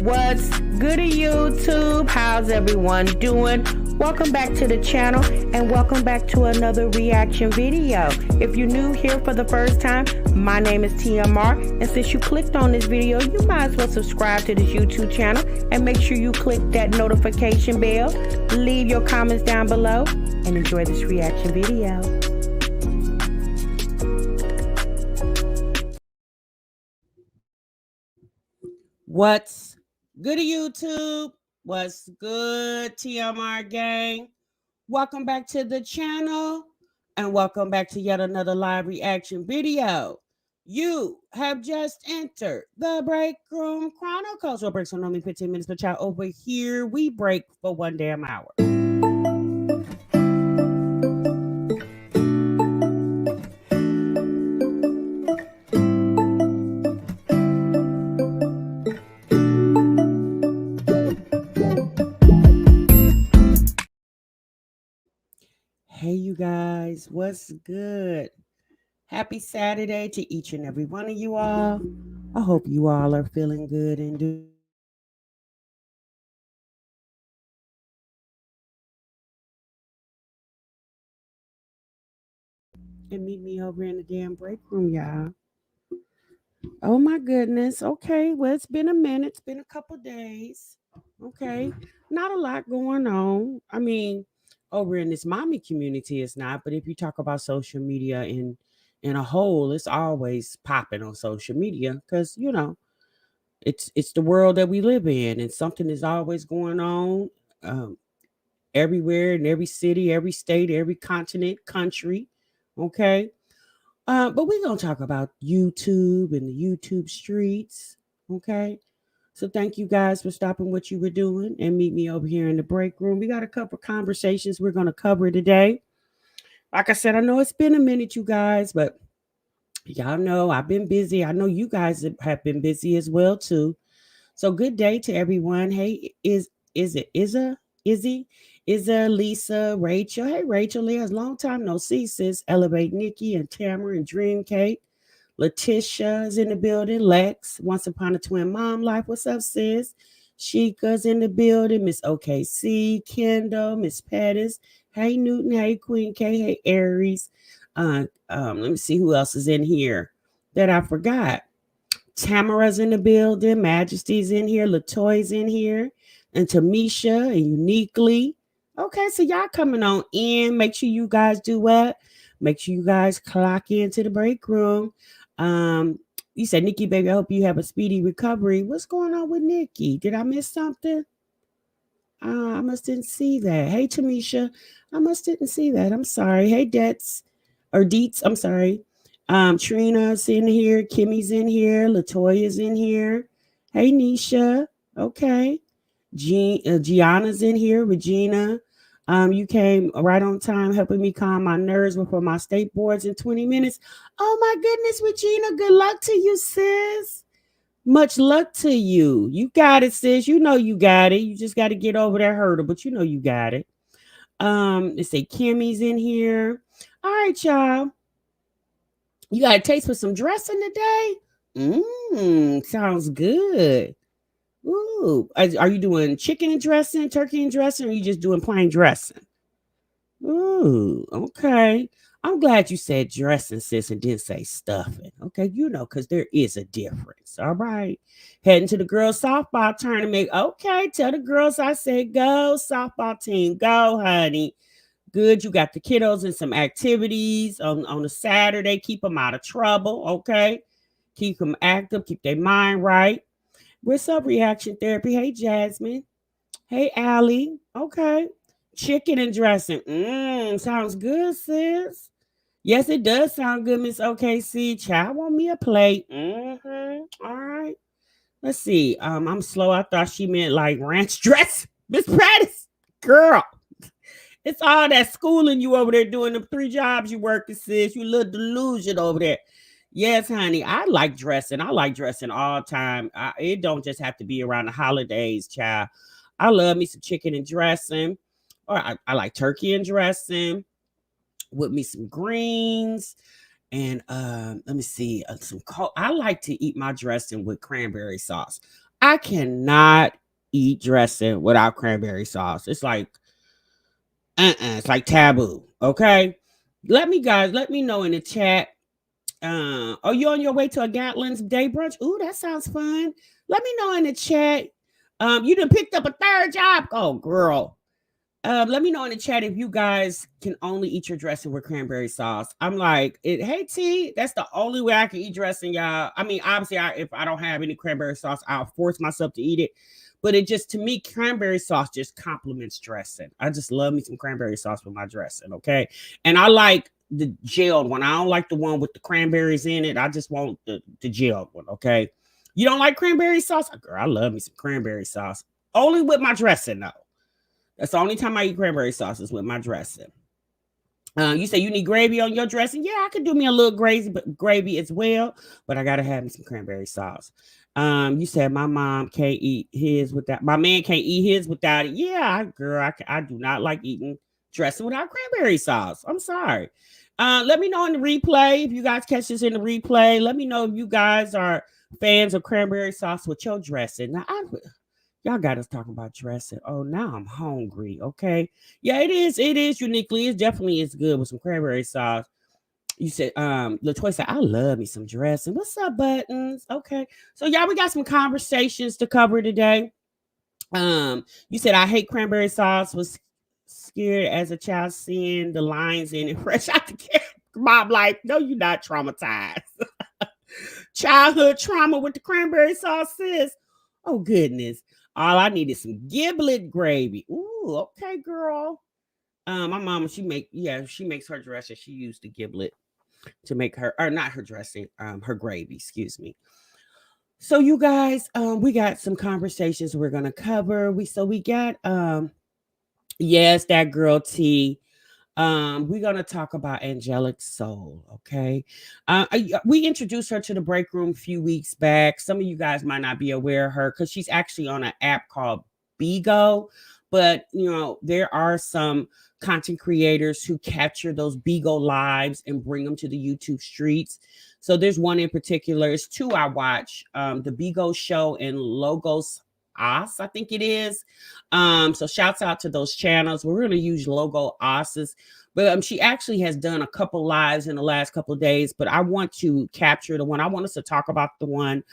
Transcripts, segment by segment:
What's good YouTube? How's everyone doing? Welcome back to the channel and welcome back to another reaction video. If you're new here for the first time, my name is TMR, and since you clicked on this video, you might as well subscribe to this YouTube channel and make sure you click that notification bell. Leave your comments down below and enjoy this reaction video. What's good YouTube? What's good TMR gang? Welcome back to the channel and welcome back to yet another live reaction video. You have just entered the Break Room Chronicles. What breaks on only 15 minutes, but y'all over here, we break for one damn hour. Hey you guys, what's good? Happy Saturday to each and every one of you all. I hope you all are feeling good and meet me over in the damn break room, y'all. Oh my goodness. Okay, well, it's been a minute. It's been a couple days. Okay, not a lot going on. I mean, over in this mommy community, it's not. But if you talk about social media in a whole, it's always popping on social media because it's the world that we live in, and something is always going on everywhere in every city, every state, every continent, country. Okay. But we're gonna talk about YouTube and the YouTube streets. Okay. So thank you guys for stopping what you were doing and meet me over here in the break room. We got a couple conversations we're gonna cover today. Like I said, I know it's been a minute, you guys, but y'all know I've been busy. I know you guys have been busy as well too. So good day to everyone. Hey, Izzy, Lisa, Rachel. Hey, Rachel, Liz, long time no see, sis. Elevate Nikki and Tamara and Dream Kate. Letitia is in the building. Lex, Once Upon a Twin Mom Life. What's up, sis? Sheikah's in the building. Miss OKC, Kendall, Miss Pettis. Hey, Newton. Hey, Queen K. Hey, Aries. Let me see who else is in here that I forgot. Tamara's in the building. Majesty's in here. Latoya's in here. And Tamisha and Uniquely. Okay, so y'all coming on in. Make sure you guys do what? Make sure you guys clock into the break room. You said, Nikki, baby, I hope you have a speedy recovery. What's going on with Nikki? Did I miss something? I must didn't see that. Hey, Tamisha, I must didn't see that. I'm sorry. Hey, Deets, I'm sorry. Trina's in here. Kimmy's in here. Latoya's in here. Hey, Nisha. Okay. Gianna's in here. Regina. You came right on time helping me calm my nerves before my state boards in 20 minutes. Oh my goodness, Regina. Good luck to you, sis. Much luck to you. You got it, sis. You know you got it. You just got to get over that hurdle, but you know you got it. Let's say Kimmy's in here. All right, y'all. You got a taste for some dressing today? Sounds good. Ooh, are you doing chicken and dressing, turkey and dressing, or are you just doing plain dressing? Ooh, okay. I'm glad you said dressing, sis, and didn't say stuffing. Okay, because there is a difference. All right. Heading to the girls' softball tournament. Okay, tell the girls I said go, softball team. Go, honey. Good. You got the kiddos in some activities on a Saturday. Keep them out of trouble. Okay. Keep them active. Keep their mind right. What's up, reaction therapy? Hey, Jasmine. Hey, Allie. Okay. Chicken and dressing. Sounds good, sis. Yes, it does sound good, Miss OKC. Child, want me a plate. All right. Let's see. I'm slow. I thought she meant like ranch dress. Miss Pratis. Girl. It's all that schooling you over there doing the 3 jobs you working, sis. You little delusion over there. Yes, honey. I like dressing. I like dressing all time. It don't just have to be around the holidays, child. I love me some chicken and dressing. Or I like turkey and dressing with me some greens. And let me see. I like to eat my dressing with cranberry sauce. I cannot eat dressing without cranberry sauce. It's like it's like taboo. Okay. Let me know in the chat. Are you on your way to a Gatlin's day brunch? Ooh, that sounds fun. Let me know in the chat. You done picked up a third job. Oh, girl. Let me know in the chat if you guys can only eat your dressing with cranberry sauce. I'm like, hey T, that's the only way I can eat dressing, y'all. I mean, obviously, if I don't have any cranberry sauce, I'll force myself to eat it. But it just, to me, cranberry sauce just complements dressing. I just love me some cranberry sauce with my dressing, okay? And I like the gelled one. I don't like the one with the cranberries in it. I just want the gelled one, okay? You don't like cranberry sauce? Girl, I love me some cranberry sauce. Only with my dressing, though. That's the only time I eat cranberry sauce is with my dressing. You say you need gravy on your dressing? Yeah, I could do me a little gravy as well, but I gotta have me some cranberry sauce. You said my mom can't eat his without my man can't eat his without it. Yeah, girl, I do not like eating dressing without cranberry sauce. I'm sorry. Let me know in the replay if you guys catch this in the replay. Let me know if you guys are fans of cranberry sauce with your dressing. Now, y'all got us talking about dressing. Oh, now I'm hungry. Okay. Yeah, it is. It is uniquely. It definitely is good with some cranberry sauce. You said, Latoya said, I love me some dressing. What's up, Buttons? Okay. So y'all, we got some conversations to cover today. You said I hate cranberry sauce, was scared as a child seeing the lines in it fresh out the can. Mom, like, no, you're not traumatized. Childhood trauma with the cranberry sauce, sis. Oh, goodness. All I need is some giblet gravy. Ooh, okay, girl. My mama, she makes her dressing. She used the giblet to make her, or not her dressing, her gravy, excuse me. So you guys, we got some conversations we're gonna cover. We got yes, that girl T. We're gonna talk about Angelic Soul, okay? We introduced her to the break room a few weeks back. Some of you guys might not be aware of her because she's actually on an app called Bigo, but there are some content creators who capture those Bigo lives and bring them to the YouTube streets. So there's one in particular, it's two I watch, the Bigo show and Logos Os, I think it is. So shouts out to those channels. We're going to use Logo Os's, but she actually has done a couple lives in the last couple of days. But I want to capture the one. I want us to talk about the one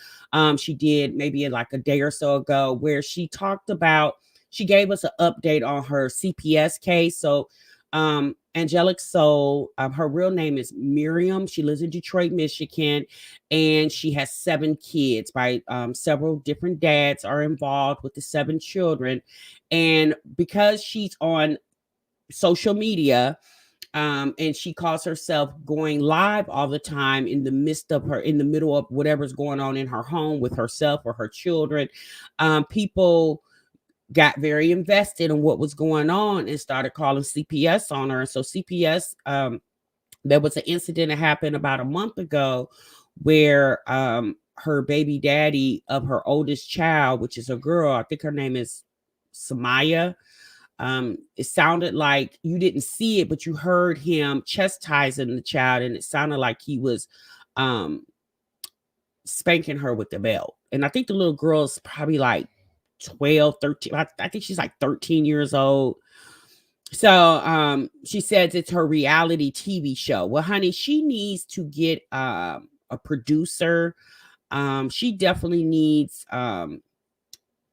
she did maybe like a day or so ago, where she talked about. She gave us an update on her CPS case. So Angelic Soul, her real name is Miriam. She lives in Detroit, Michigan, and she has 7 kids. By several different dads are involved with the 7 children, and because she's on social media, and she calls herself going live all the time in the middle of whatever's going on in her home with herself or her children, people got very invested in what was going on and started calling CPS on her. And so CPS, there was an incident that happened about a month ago where her baby daddy of her oldest child, which is a girl, I think her name is Samaya. It sounded like you didn't see it, but you heard him chastising the child, and it sounded like he was spanking her with the belt. And I think the little girl's probably like 12, 13. I think she's like 13 years old. So she says it's her reality TV show. Well, honey, she needs to get a producer. She definitely needs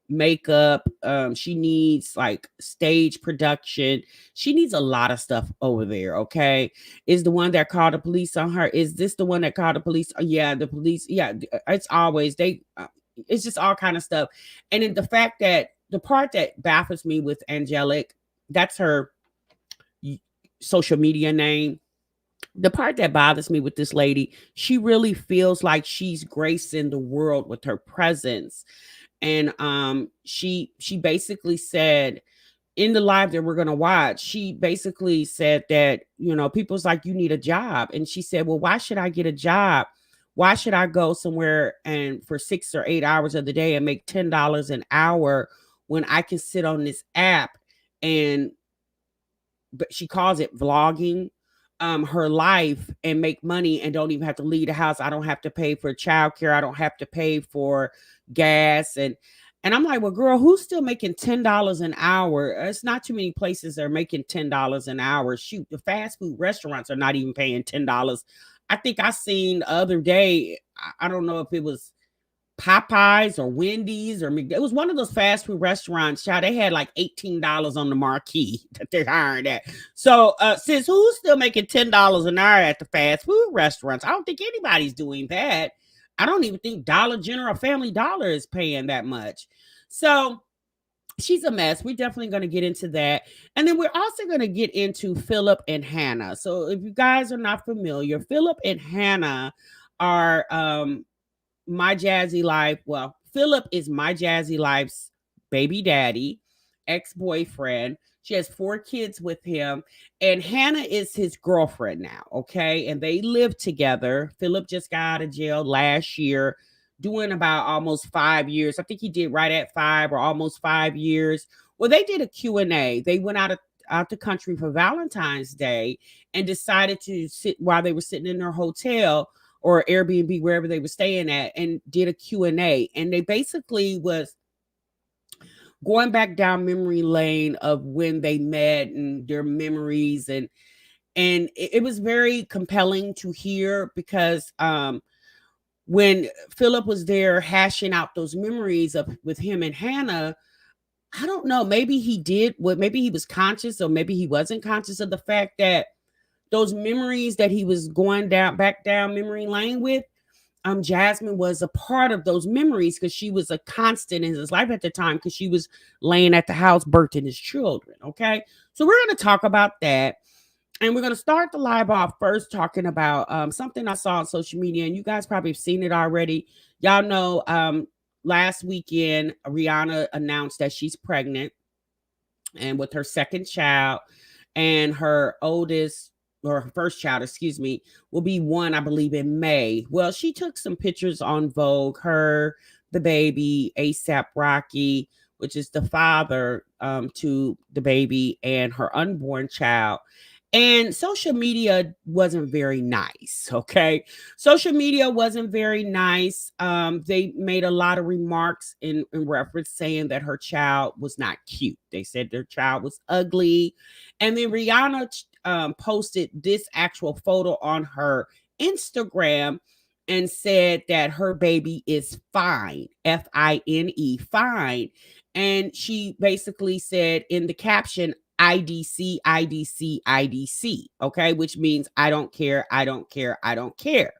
makeup. She needs like stage production. She needs a lot of stuff over there. Okay. Is the one that called the police on her? Is this the one that called the police? Yeah, the police. Yeah, it's always it's just all kind of stuff. And then the part that baffles me with Angelic, that's her social media name. The part that bothers me with this lady, she really feels like she's gracing the world with her presence. And she basically said in the live that we're going to watch, she basically said that, people's like, you need a job. And she said, well, why should I get a job? Why should I go somewhere and for 6 or 8 hours of the day and make $10 an hour when I can sit on this app? And but she calls it vlogging. her life and make money and don't even have to leave the house. I don't have to pay for childcare. I don't have to pay for gas. And I'm like, well, girl, who's still making $10 an hour? It's not too many places that are making $10 an hour. Shoot, the fast food restaurants are not even paying $10. I think I seen the other day, I don't know if it was Popeyes or Wendy's or it was one of those fast food restaurants. Child, they had like $18 on the marquee that they're hiring at. So, sis, who's still making $10 an hour at the fast food restaurants? I don't think anybody's doing that. I don't even think Dollar General or Family Dollar is paying that much. So she's a mess. We're definitely going to get into that. And then we're also going to get into Phillip and Hannah. So if you guys are not familiar, Phillip and Hannah are my jazzy life. Well, Phillip is my jazzy life's baby daddy, ex-boyfriend. She has 4 kids with him, and Hannah is his girlfriend now. Okay, and they live together. Phillip just got out of jail last year, doing about almost 5 years. I think he did right at 5 or almost 5 years. Well, they did a Q&A. They went out the country for Valentine's Day and decided to sit while they were sitting in their hotel or Airbnb, wherever they were staying at, and did a Q&A. And they basically was going back down memory lane of when they met and their memories. And it was very compelling to hear because when Phillip was there hashing out those memories of with him and Hannah, I don't know, maybe he did what, maybe he was conscious or maybe he wasn't conscious of the fact that those memories that he was going back down memory lane with, Jasmine was a part of those memories because she was a constant in his life at the time because she was laying at the house birthing his children. Okay, so we're going to talk about that, and we're going to start the live off first talking about something I saw on social media, and you guys probably have seen it already. Y'all know last weekend Rihanna announced that she's pregnant and with her second child, and her oldest or her first child, excuse me, will be one, I believe, in May. Well, she took some pictures on Vogue, her, the baby, ASAP Rocky, which is the father to the baby, and her unborn child. And social media wasn't very nice. Okay. Social media wasn't very nice. They made a lot of remarks in reference saying that her child was not cute. They said their child was ugly. And then Rihanna posted this actual photo on her Instagram and said that her baby is fine, Fine, fine. And she basically said in the caption, IDC, IDC, IDC. Okay, which means I don't care, I don't care, I don't care.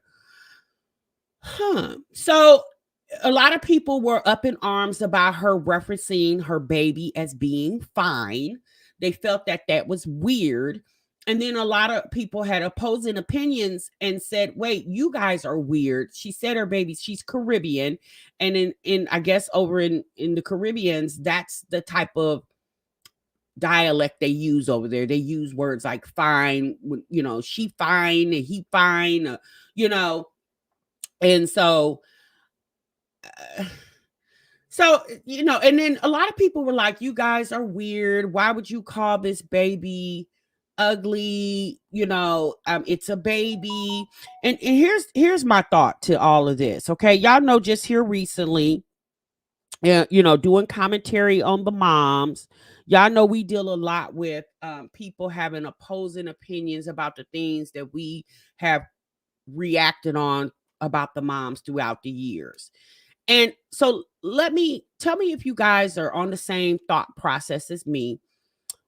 So a lot of people were up in arms about her referencing her baby as being fine. They felt that that was weird. And then a lot of people had opposing opinions and said, wait, you guys are weird. She said her baby, she's Caribbean. And in I guess over in the Caribbeans, that's the type of dialect they use over there. They use words like fine, she fine and he fine, you know. And uh, and then a lot of people were like, you guys are weird. Why would you call this baby ugly? It's a baby. And here's my thought to all of this. Okay. Y'all know just here recently, doing commentary on the moms. Y'all know we deal a lot with people having opposing opinions about the things that we have reacted on about the moms throughout the years. And so tell me if you guys are on the same thought process as me.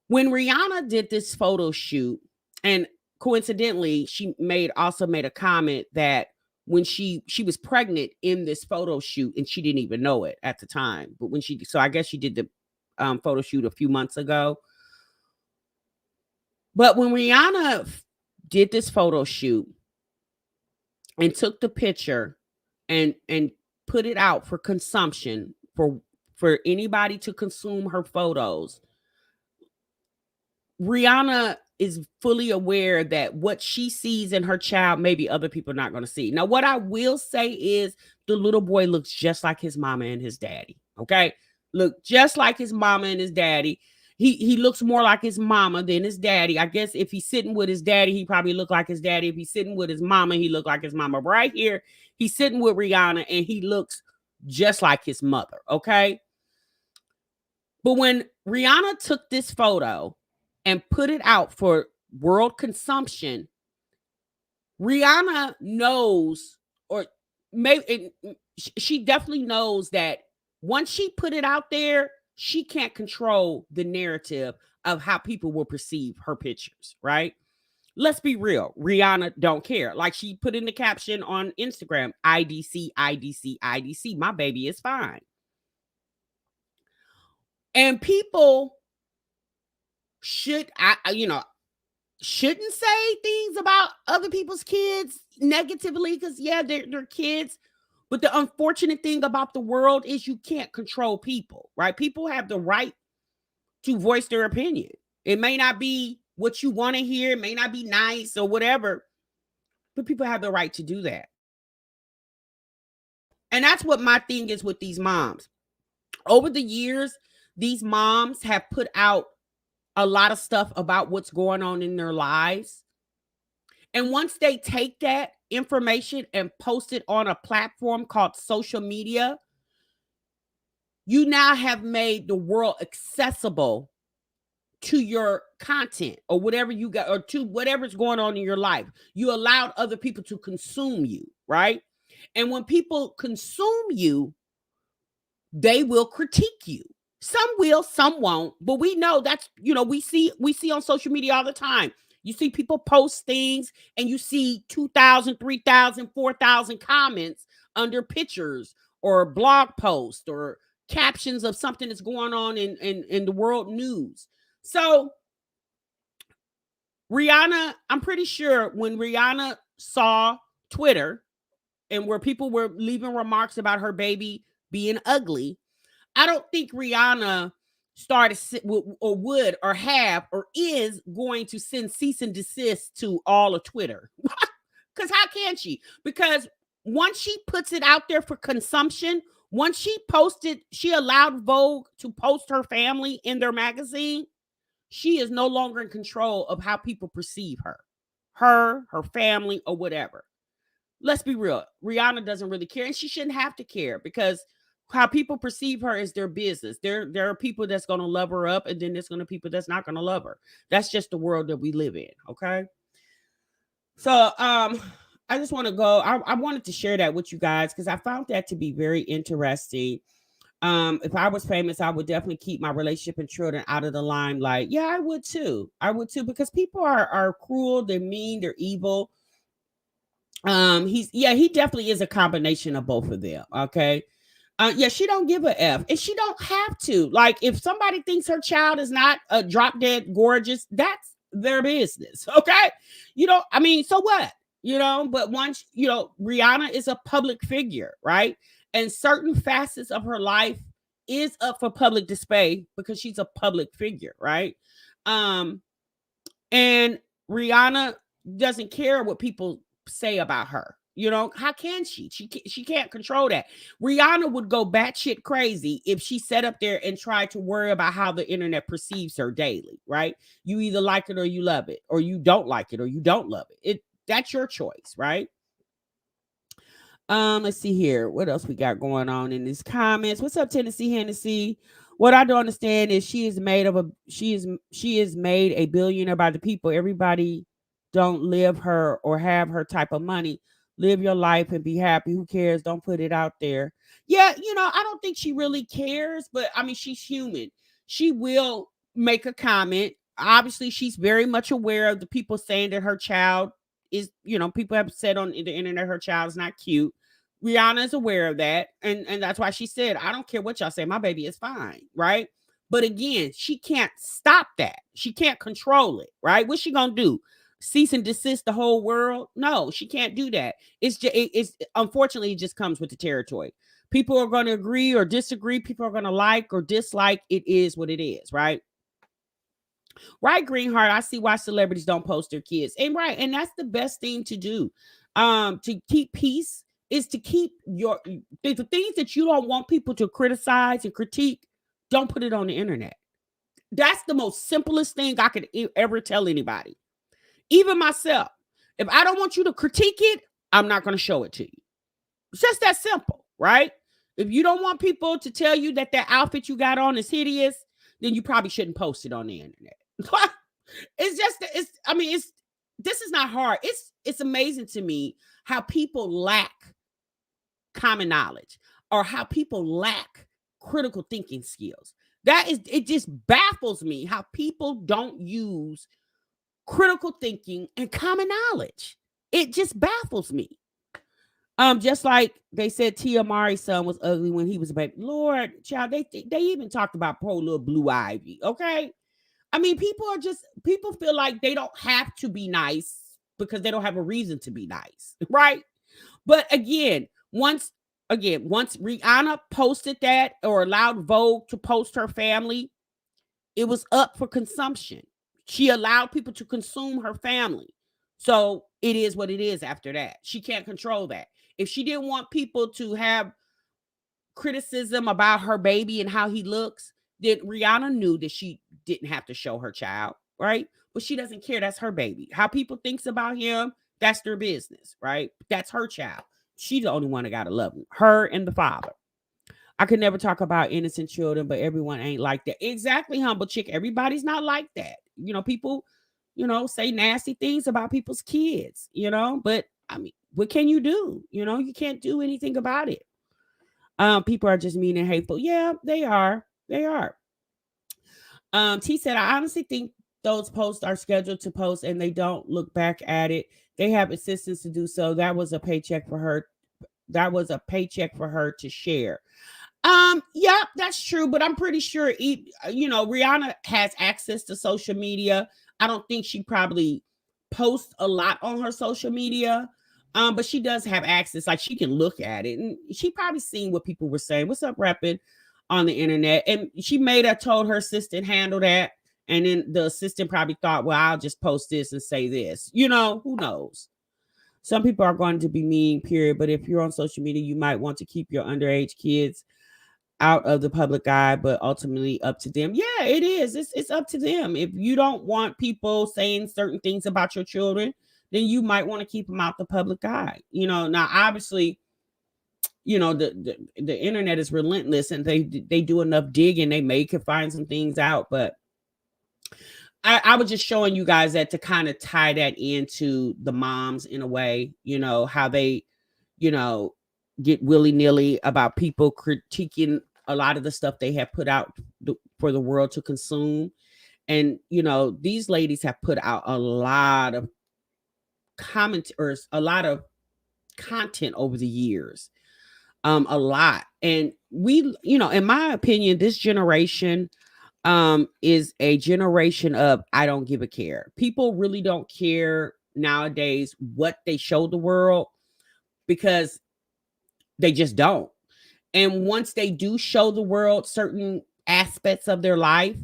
When Rihanna did this photo shoot, and coincidentally, she also made a comment that when she was pregnant in this photo shoot, and she didn't even know it at the time. But so I guess she did the photo shoot a few months ago. But when Rihanna did this photo shoot and took the picture and put it out for consumption for anybody to consume her photos, Rihanna is fully aware that what she sees in her child, maybe other people are not going to see. Now, what I will say is the little boy looks just like his mama and his daddy. Okay. Look just like his mama and his daddy. he looks more like his mama than his daddy. I guess if he's sitting with his daddy, he probably look like his daddy. If he's sitting with his mama, he look like his mama. Right here, he's sitting with Rihanna and he looks just like his mother, okay? But when Rihanna took this photo and put it out for world consumption, Rihanna knows, or maybe she definitely knows that once she put it out there, she can't control the narrative of how people will perceive her pictures, right? Let's be real. Rihanna don't care. Like she put in the caption on Instagram, IDC, IDC, IDC. My baby is fine. And people shouldn't say things about other people's kids negatively because yeah, they're kids. But the unfortunate thing about the world is you can't control people, right? People have the right to voice their opinion. It may not be what you want to hear, it may not be nice or whatever, but people have the right to do that. And that's what my thing is with these moms. Over the years, these moms have put out a lot of stuff about what's going on in their lives. And once they take that information and post it on a platform called social media, you now have made the world accessible to your content or whatever you got, or to whatever's going on in your life. You allowed other people to consume you, right? And when people consume you, they will critique you. Some will, some won't, but we know that's, we see on social media all the time. You see people post things and you see 2,000, 3,000, 4,000 comments under pictures or blog posts or captions of something that's going on in the world news. So Rihanna, I'm pretty sure when Rihanna saw Twitter and where people were leaving remarks about her baby being ugly, I don't think Rihanna started or would or have or is going to send cease and desist to all of Twitter. Because how can she? Because once she puts it out there for consumption, once she allowed Vogue to post her family in their magazine, she is no longer in control of how people perceive her family, or whatever. Let's be real. Rihanna doesn't really care, and she shouldn't have to care because how people perceive her is their business. There are people that's going to love her up, and then there's going to people that's not going to love her. That's just the world that we live in. Okay. So, I just want to go. I wanted to share that with you guys because I found that to be very interesting. If I was famous, I would definitely keep my relationship and children out of the limelight. Yeah, I would too. I would too because people are cruel, they're mean, they're evil. He definitely is a combination of both of them. Okay. Yeah, she don't give a F, and she don't have to. Like, if somebody thinks her child is not a drop dead gorgeous, that's their business. Okay. I mean, so what? But once, Rihanna is a public figure, right? And certain facets of her life is up for public display because she's a public figure, right? Um, and Rihanna doesn't care what people say about her. How can she? She can't control that. Rihanna would go batshit crazy if she sat up there and tried to worry about how the internet perceives her daily, right? You either like it or you love it, or you don't like it or you don't love it. That's your choice, right? Let's see here. What else we got going on in these comments? What's up, Tennessee Hennessy? What I don't understand is she is made a billionaire by the people. Everybody don't live her or have her type of money. Live your life and be happy. Who cares? Don't put it out there. Yeah, I don't think she really cares, but I mean, she's human. She will make a comment. Obviously, she's very much aware of the people saying that her child is, people have said on the internet her child is not cute. Rihanna is aware of that, and that's why she said, I don't care what y'all say, my baby is fine, right? But again, she can't stop that. She can't control it, right? What's she gonna do? Cease and desist the whole world? No, she can't do that. It's unfortunately, it just comes with the territory. People are going to agree or disagree. People are going to like or dislike. It is what it is, right? Right, Greenheart. I see why celebrities don't post their kids. And right, and that's the best thing to do. To keep peace is to keep the things that you don't want people to criticize and critique, don't put it on the internet. That's the most simplest thing I could ever tell anybody, even myself. If I don't want you to critique it, I'm not going to show it to you. It's just that simple, right? If you don't want people to tell you that outfit you got on is hideous, then you probably shouldn't post it on the internet. It's just, this is not hard. It's amazing to me how people lack common knowledge, or how people lack critical thinking skills. It just baffles me how people don't use critical thinking and common knowledge. It just baffles me. Just like they said Tia Mari's son was ugly when he was a baby. Lord, child, they even talked about poor little Blue Ivy. Okay. I mean, people feel like they don't have to be nice because they don't have a reason to be nice, right? But once Rihanna posted that or allowed Vogue to post her family, it was up for consumption. She allowed people to consume her family. So it is what it is after that. She can't control that. If she didn't want people to have criticism about her baby and how he looks, then Rihanna knew that she didn't have to show her child, right? But she doesn't care. That's her baby. How people thinks about him, that's their business, right? That's her child. She's the only one that gotta love him. Her and the father. I could never talk about innocent children, but everyone ain't like that. Exactly, humble chick. Everybody's not like that. People, say nasty things about people's kids, but I mean, what can you do? You can't do anything about it. People are just mean and hateful. Yeah, they are. They are. T said, I honestly think those posts are scheduled to post and they don't look back at it. They have assistants to do so. That was a paycheck for her. That was a paycheck for her to share. Yeah, that's true, but I'm pretty sure Rihanna has access to social media. I don't think she probably posts a lot on her social media. But she does have access, like she can look at it, and she probably seen what people were saying. What's up, rapping on the internet? And she may have told her assistant handle that, and then the assistant probably thought, well, I'll just post this and say this. Who knows? Some people are going to be mean, period. But if you're on social media, you might want to keep your underage kids out of the public eye, but ultimately up to them. Yeah, it is. It's up to them. If you don't want people saying certain things about your children, then you might want to keep them out the public eye. Now obviously, the internet is relentless, and they do enough digging, they may can find some things out. But I was just showing you guys that to kind of tie that into the moms in a way, how they, get willy-nilly about people critiquing a lot of the stuff they have put out for the world to consume. And, these ladies have put out a lot of a lot of content over the years. A lot. And we, in my opinion, this generation is a generation of I don't give a care. People really don't care nowadays what they show the world, because they just don't. And once they do show the world certain aspects of their life,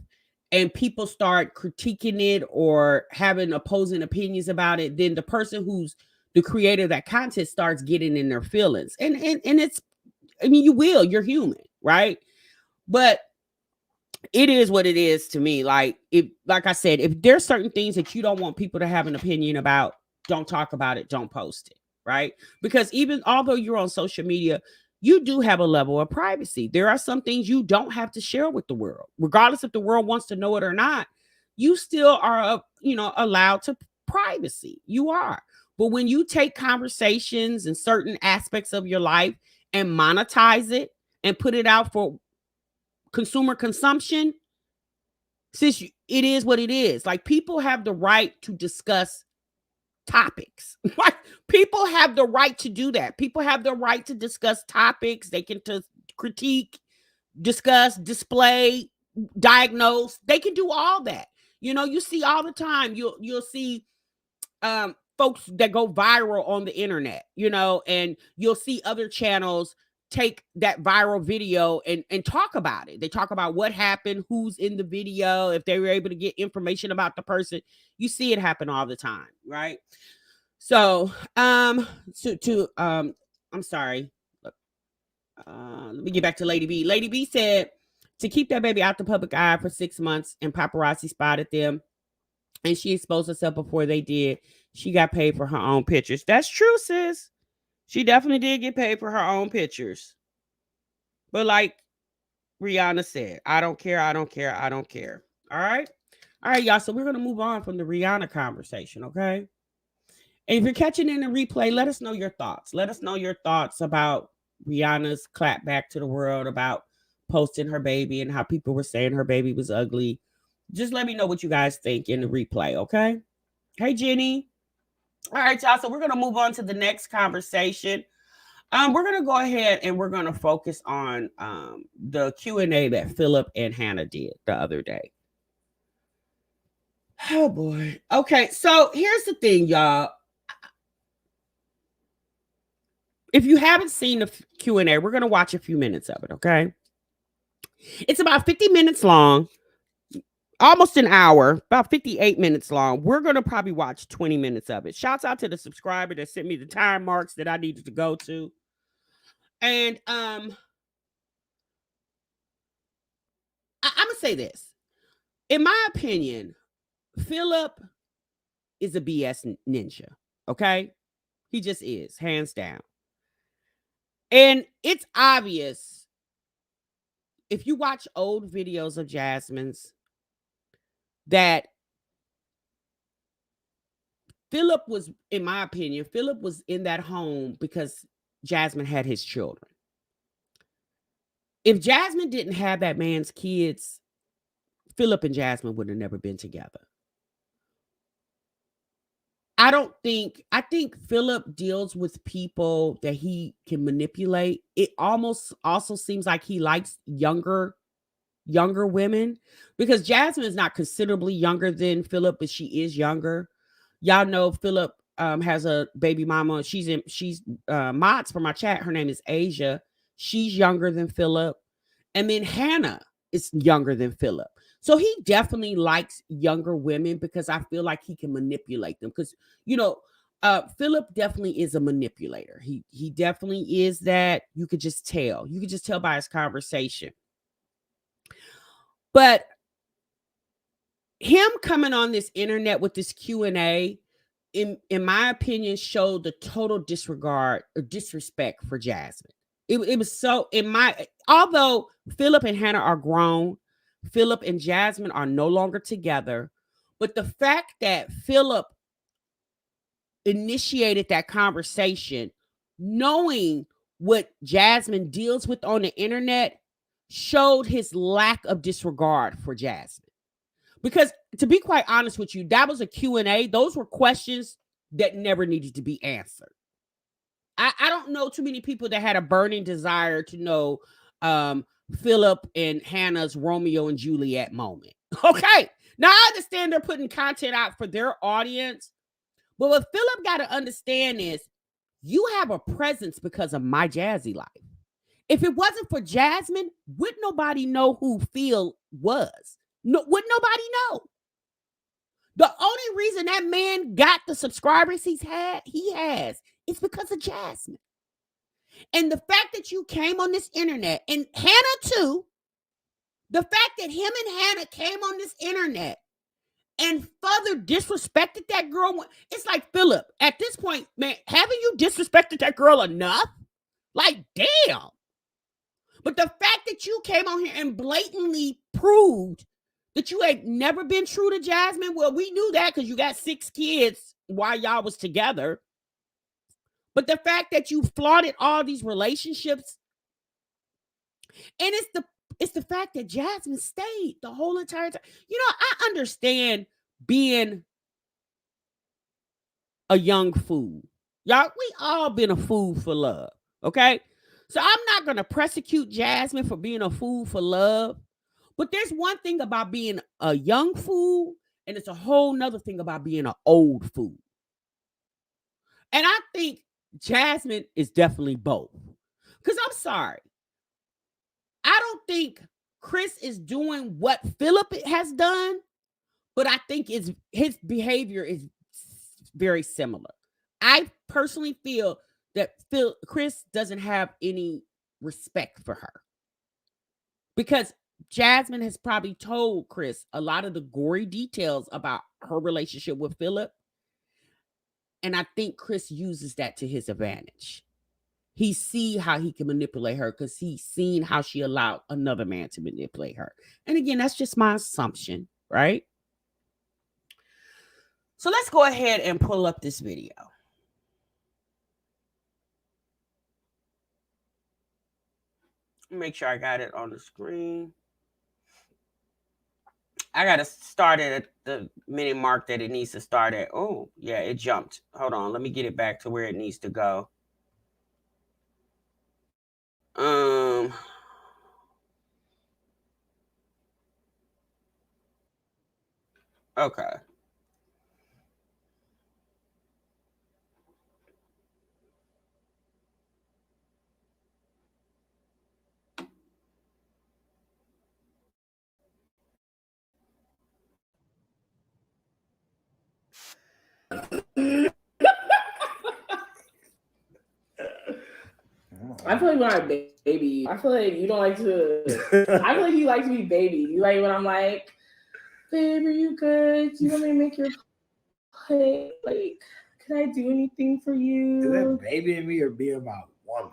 and people start critiquing it or having opposing opinions about it, then the person who's the creator of that content starts getting in their feelings. And it's, you're human, right? But it is what it is to me. Like I said, if there's certain things that you don't want people to have an opinion about, don't talk about it, don't post it, right? Because even although you're on social media, you do have a level of privacy. There are some things you don't have to share with the world, regardless if the world wants to know it or not. You still are, allowed to privacy. You are. But when you take conversations and certain aspects of your life and monetize it and put it out for consumer consumption, it is what it is. Like, people have the right to discuss topics. Like, people have the right to do that. People have the right to discuss topics. They can critique, discuss, display, diagnose. They can do all that. You see all the time. You'll see folks that go viral on the internet, and you'll see other channels take that viral video and talk about it. They talk about what happened, who's in the video, if they were able to get information about the person. You see it happen all the time, right? So, I'm sorry. Let me get back to Lady B. Lady B said, to keep that baby out the public eye for 6 months, and paparazzi spotted them, and she exposed herself before they did. She got paid for her own pictures. That's true, sis. She definitely did get paid for her own pictures. But like Rihanna said, I don't care, I don't care, I don't care. All right? All right, y'all. So we're going to move on from the Rihanna conversation, okay? And if you're catching in the replay, let us know your thoughts. Let us know your thoughts about Rihanna's clap back to the world, about posting her baby and how people were saying her baby was ugly. Just let me know what you guys think in the replay, okay? Hey, Jenny. All right, y'all. So we're going to move on to the next conversation. We're going to go ahead and we're going to focus on the Q&A that Phillip and Hannah did the other day. Oh, boy. Okay, so here's the thing, y'all. If you haven't seen the Q&A, we're going to watch a few minutes of it, okay? It's about 50 minutes long, almost an hour, about 58 minutes long. We're going to probably watch 20 minutes of it. Shouts out to the subscriber that sent me the time marks that I needed to go to. And I'm going to say this. In my opinion, Phillip is a BS ninja, okay? He just is, hands down. And it's obvious if you watch old videos of Jasmine's that Phillip was, in my opinion, Phillip was in that home because Jasmine had his children. If Jasmine didn't have that man's kids, Phillip and Jasmine would have never been together. I think Phillip deals with people that he can manipulate. It almost also seems like he likes younger women, because Jasmine is not considerably younger than Phillip, but she is younger. Y'all know Phillip has a baby mama. She's mods for my chat. Her name is Asia. She's younger than Phillip. And then Hannah is younger than Phillip. So he definitely likes younger women because I feel like he can manipulate them. Because, Phillip definitely is a manipulator. He definitely is that. You could just tell. You could just tell by his conversation. But him coming on this internet with this Q&A, in my opinion, showed the total disregard or disrespect for Jasmine. It was so, although Phillip and Hannah are grown, Phillip and Jasmine are no longer together. But the fact that Phillip initiated that conversation, knowing what Jasmine deals with on the internet, showed his lack of disregard for Jasmine. Because to be quite honest with you, that was a Q&A. Those were questions that never needed to be answered. I don't know too many people that had a burning desire to know Phillip and Hannah's Romeo and Juliet moment. Okay. Now, I understand they're putting content out for their audience. But what Phillip got to understand is you have a presence because of My Jazzy Life. If it wasn't for Jasmine, would nobody know who Phil was? No, would nobody know? The only reason that man got the subscribers he has, is because of Jasmine. And the fact that you came on this internet, and Hannah too, the fact that him and Hannah came on this internet and further disrespected that girl, it's like, Phillip, at this point, man, haven't you disrespected that girl enough? Like, damn. But the fact that you came on here and blatantly proved that you ain't never been true to Jasmine, well, we knew that because you got 6 kids while y'all was together. But the fact that you flaunted all these relationships, and it's the fact that Jasmine stayed the whole entire time. I understand being a young fool. Y'all, we all been a fool for love, okay? So I'm not going to prosecute Jasmine for being a fool for love. But there's one thing about being a young fool, and it's a whole nother thing about being an old fool. And I think Jasmine is definitely both. Because I'm sorry, I don't think Chris is doing what Phillip has done, but I think his behavior is very similar. I personally feel that Chris doesn't have any respect for her. Because Jasmine has probably told Chris a lot of the gory details about her relationship with Phillip. And I think Chris uses that to his advantage. He see how he can manipulate her because he's seen how she allowed another man to manipulate her. And again, that's just my assumption, right? So let's go ahead and pull up this video. Make sure I got it on the screen. I got to start it at the minute mark that it needs to start at. Oh, yeah, it jumped. Hold on. Let me get it back to where it needs to go. Okay. I feel like when I baby, I feel like you don't like to. I feel like you like to be baby. You like when I'm like, babe, are you good? Do you want me to make your plate? Like, can I do anything for you? Is that babying me or being my woman?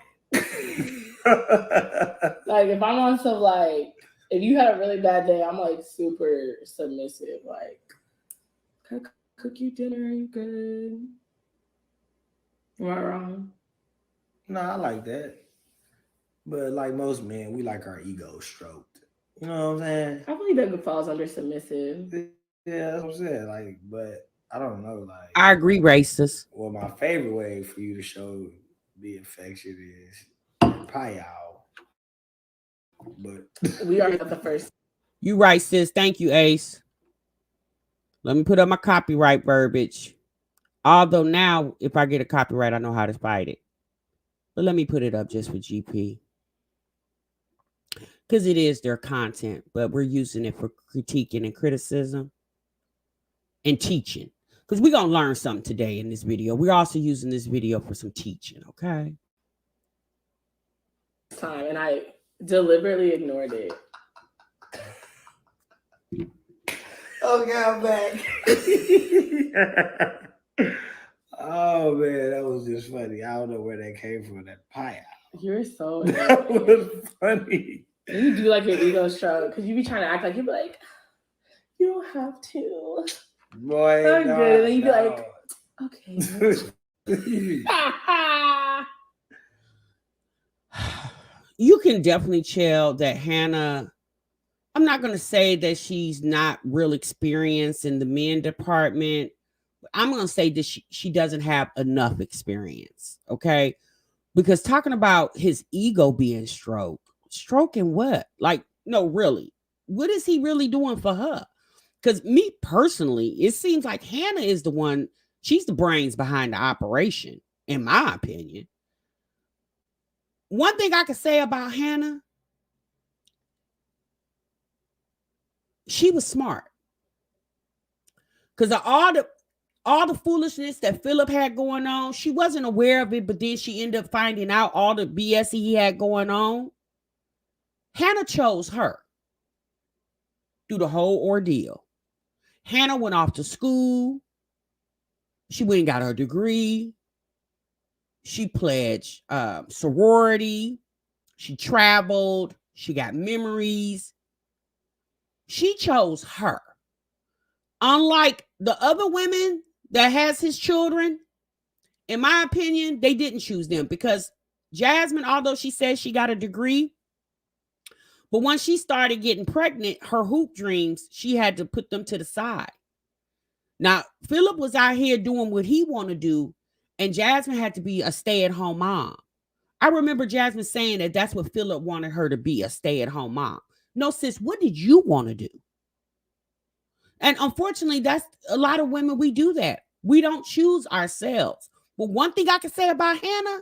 Like, if I'm on some, like, if you had a really bad day, I'm like super submissive. Like, can I cook you dinner? Are you good? Am I wrong? No, I like that. But like most men, we like our ego stroked. You know what I'm saying? I feel like that falls under submissive. Yeah, that's what I'm saying. Like, but I don't know. Like, I agree, racist. Well, my favorite way for you to show the affection is pie out. But we are not the first. You right, sis. Thank you, Ace. Let me put up my copyright verbiage. Although now, if I get a copyright, I know how to fight it. But let me put it up just for GP. Because it is their content, but we're using it for critiquing and criticism and teaching. Because we're going to learn something today in this video. We're also using this video for some teaching, okay? Time, and I deliberately ignored it. Okay, I'm back. Oh man, that was just funny. I don't know where that came from. That pie out. You're so that was funny. You do like your ego stroke because you be trying to act like you be like, you don't have to. Boy, I'm good. And then you be like, okay. You can definitely tell that Hannah, I'm not going to say that she's not real experienced in the men department. I'm going to say that she doesn't have enough experience, okay? Because talking about his ego being stroking what? Like, no, really. What is he really doing for her? Because me personally, it seems like Hannah is the one, she's the brains behind the operation, in my opinion. One thing I can say about Hannah, she was smart. Because all the foolishness that Phillip had going on, she wasn't aware of it, but then she ended up finding out all the BS he had going on. Hannah chose her through the whole ordeal. Hannah went off to school. She went and got her degree. She pledged sorority. She traveled. She got memories. She chose her. Unlike the other women that has his children, in my opinion, they didn't choose them because Jasmine, although she said she got a degree, but once she started getting pregnant, her hoop dreams, she had to put them to the side. Now, Phillip was out here doing what he wanted to do, and Jasmine had to be a stay-at-home mom. I remember Jasmine saying that that's what Phillip wanted her to be, a stay-at-home mom. No, sis, what did you want to do? And unfortunately, that's a lot of women, we do that. We don't choose ourselves. But one thing I can say about Hannah,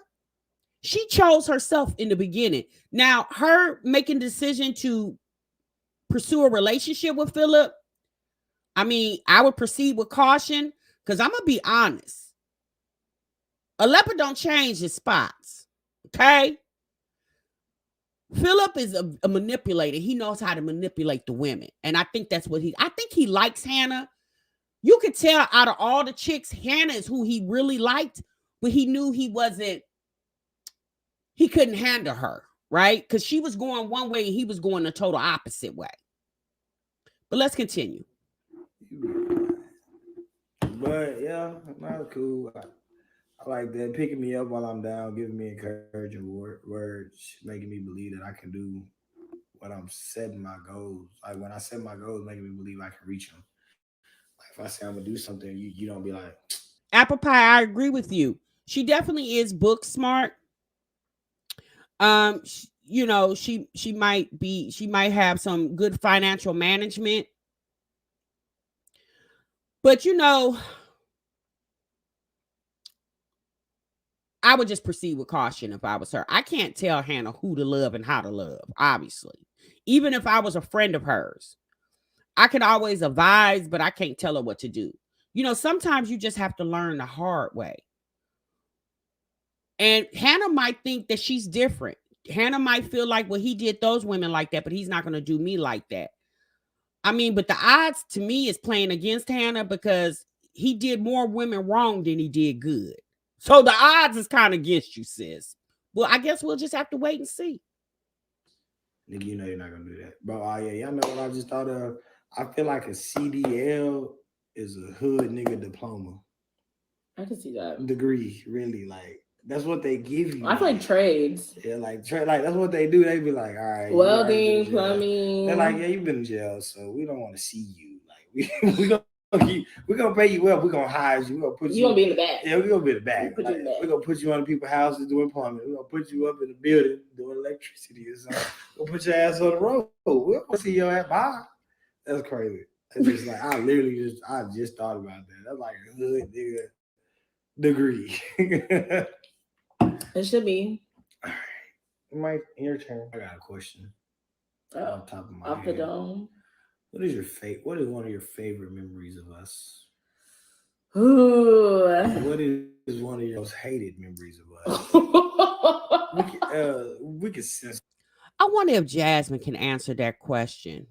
she chose herself in the beginning. Now, her making the decision to pursue a relationship with Phillip, I mean, I would proceed with caution because I'm going to be honest. A leopard don't change his spots, okay? Philip is a manipulator. He knows how to manipulate the women. And I think that's what I think he likes Hannah. You could tell out of all the chicks, Hannah is who he really liked, but he knew he couldn't handle her, right? Because she was going one way and he was going the total opposite way. But let's continue. But yeah, not cool. I like that, picking me up while I'm down, giving me encouraging words, making me believe that I can do what I'm setting my goals. Like when I set my goals, making me believe I can reach them. Like if I say I'm gonna do something, you don't be like, Apple pie, I agree with you. She definitely is book smart. She might have some good financial management. But I would just proceed with caution if I was her. I can't tell Hannah who to love and how to love, obviously. Even if I was a friend of hers, I could always advise, but I can't tell her what to do. Sometimes you just have to learn the hard way. And Hannah might think that she's different. Hannah might feel like, well, he did those women like that, but he's not going to do me like that. I mean, but the odds to me is playing against Hannah because he did more women wrong than he did good. So the odds is kind of against you, sis. Well, I guess we'll just have to wait and see. nigga, you know you're not gonna do that. Bro, yeah, y'all know what I just thought of? I feel like a CDL is a hood nigga diploma. I can see that. Degree, really. Like, that's what they give you. I feel like trades. Yeah, like that's what they do. They be like, all right, welding, plumbing. They're like, yeah, you've been in jail, so we don't want to see you. Like, we're gonna pay you well. We're gonna hire you. We're gonna put you. You gonna be in the back. Yeah, we're gonna be in the back. We're gonna put you on people's houses doing plumbing. We're gonna put you up in the building doing electricity or something. We'll put your ass on the road. We'll see your ass. Bye. That's crazy. It's just like I just thought about that. That's like a hood nigga degree. It should be. All right. Mike, your turn. I got a question. Off top of my head. Off the dome. What is one of your favorite memories of us? Ooh. What is one of your most hated memories of us? we can sense. I wonder if Jasmine can answer that question.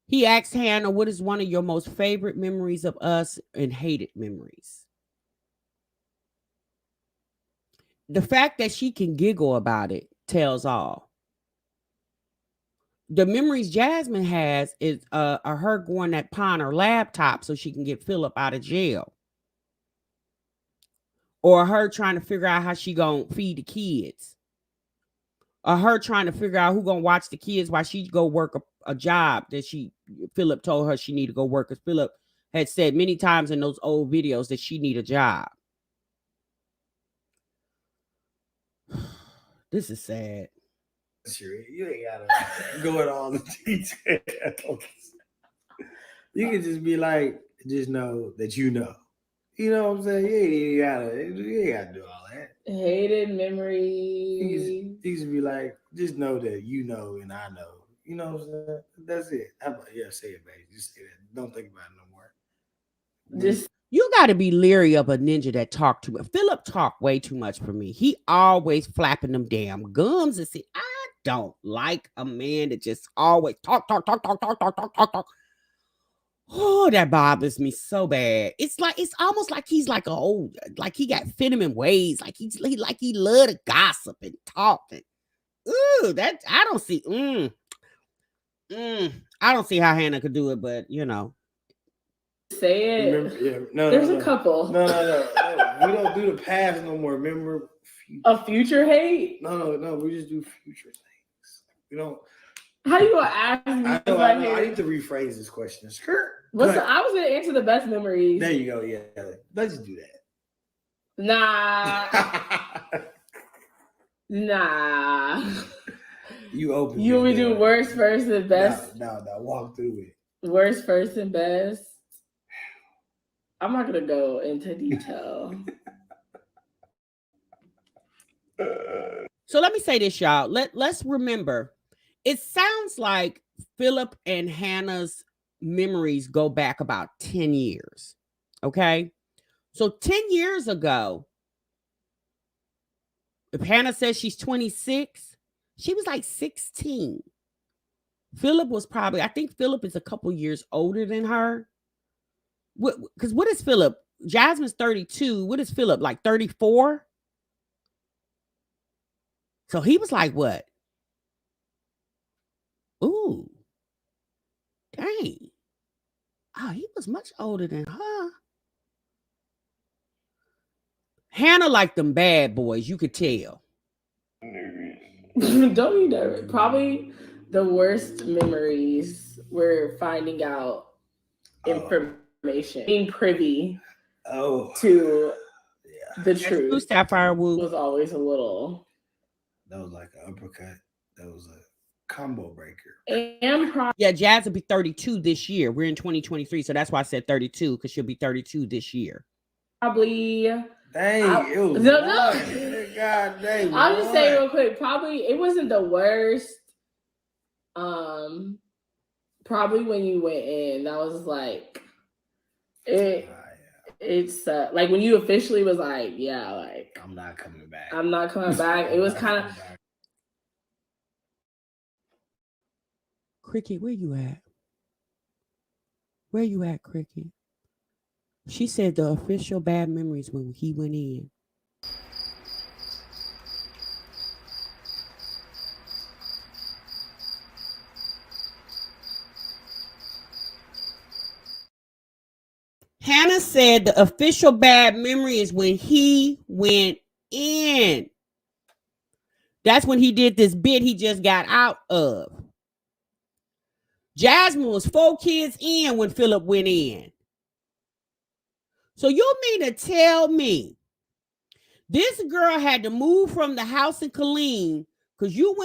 He asked Hannah, what is one of your most favorite memories of us and hated memories? The fact that she can giggle about it tells all. The memories Jasmine has is are her going to pawn her laptop so she can get Phillip out of jail. Or her trying to figure out how she gonna feed the kids. Or her trying to figure out who gonna watch the kids while she go work a job that Phillip told her she need to go work. Because Phillip had said many times in those old videos that she need a job. This is sad. You ain't gotta go into all the details. You can just be like, just know that you know. You know what I'm saying? You ain't gotta do all that. Hated memories. You can be like, just know that you know and I know. You know what I'm saying? That's it. How about say it, babe. Just say that. Don't think about it no more. You got to be leery of a ninja that talk too much. Phillip talk way too much for me. He always flapping them damn gums and see. I don't like a man that just always talk. Oh, that bothers me so bad. It's almost like he's like like he got feminine ways. Like he love to gossip and talk. And, that I don't see. I don't see how Hannah could do it, but Say it. Remember, There's a couple. No. We don't do the past no more. Remember, a future hate? No. We just do future things. We don't. How you gonna ask me? I need to rephrase this question. Sure. I was gonna answer the best memories. There you go. Yeah, let's just do that. Nah. You open. You want me to do worst first and best? No. Walk through it. Worst first and best. I'm not gonna go into detail. So let me say this, y'all. Let's remember. It sounds like Phillip and Hannah's memories go back about 10 years. Okay? So 10 years ago, if Hannah says she's 26, She was like 16. Phillip was probably, I think Phillip is a couple years older than her. Because what is Phillip? Jasmine's 32. What is Phillip, like 34? So he was like what? Ooh, dang. Oh, he was much older than her. Hannah liked them bad boys, you could tell. Don't be nervous. Probably the worst memories were finding out information, being privy to the truth. Sapphire Woo was always a little. That was like an uppercut. That was a combo breaker. And yeah, Jazz will be 32 this year. We're in 2023, so that's why I said 32, because she'll be 32 this year. Probably. Dang, it was no. God dang. I'll just say real quick, probably it wasn't the worst. Probably when you went in, that was like it. It's like when you officially was like, yeah, like I'm not coming back. I'm not coming back. It was kind of. Cricket, where you at? Where you at, Cricket? She said the official bad memories when he went in. Hannah said the official bad memory is when he went in. That's when he did this bit he just got out of. Jasmine was 4 kids in when Phillip went in. So you mean to tell me this girl had to move from the house in Killeen because you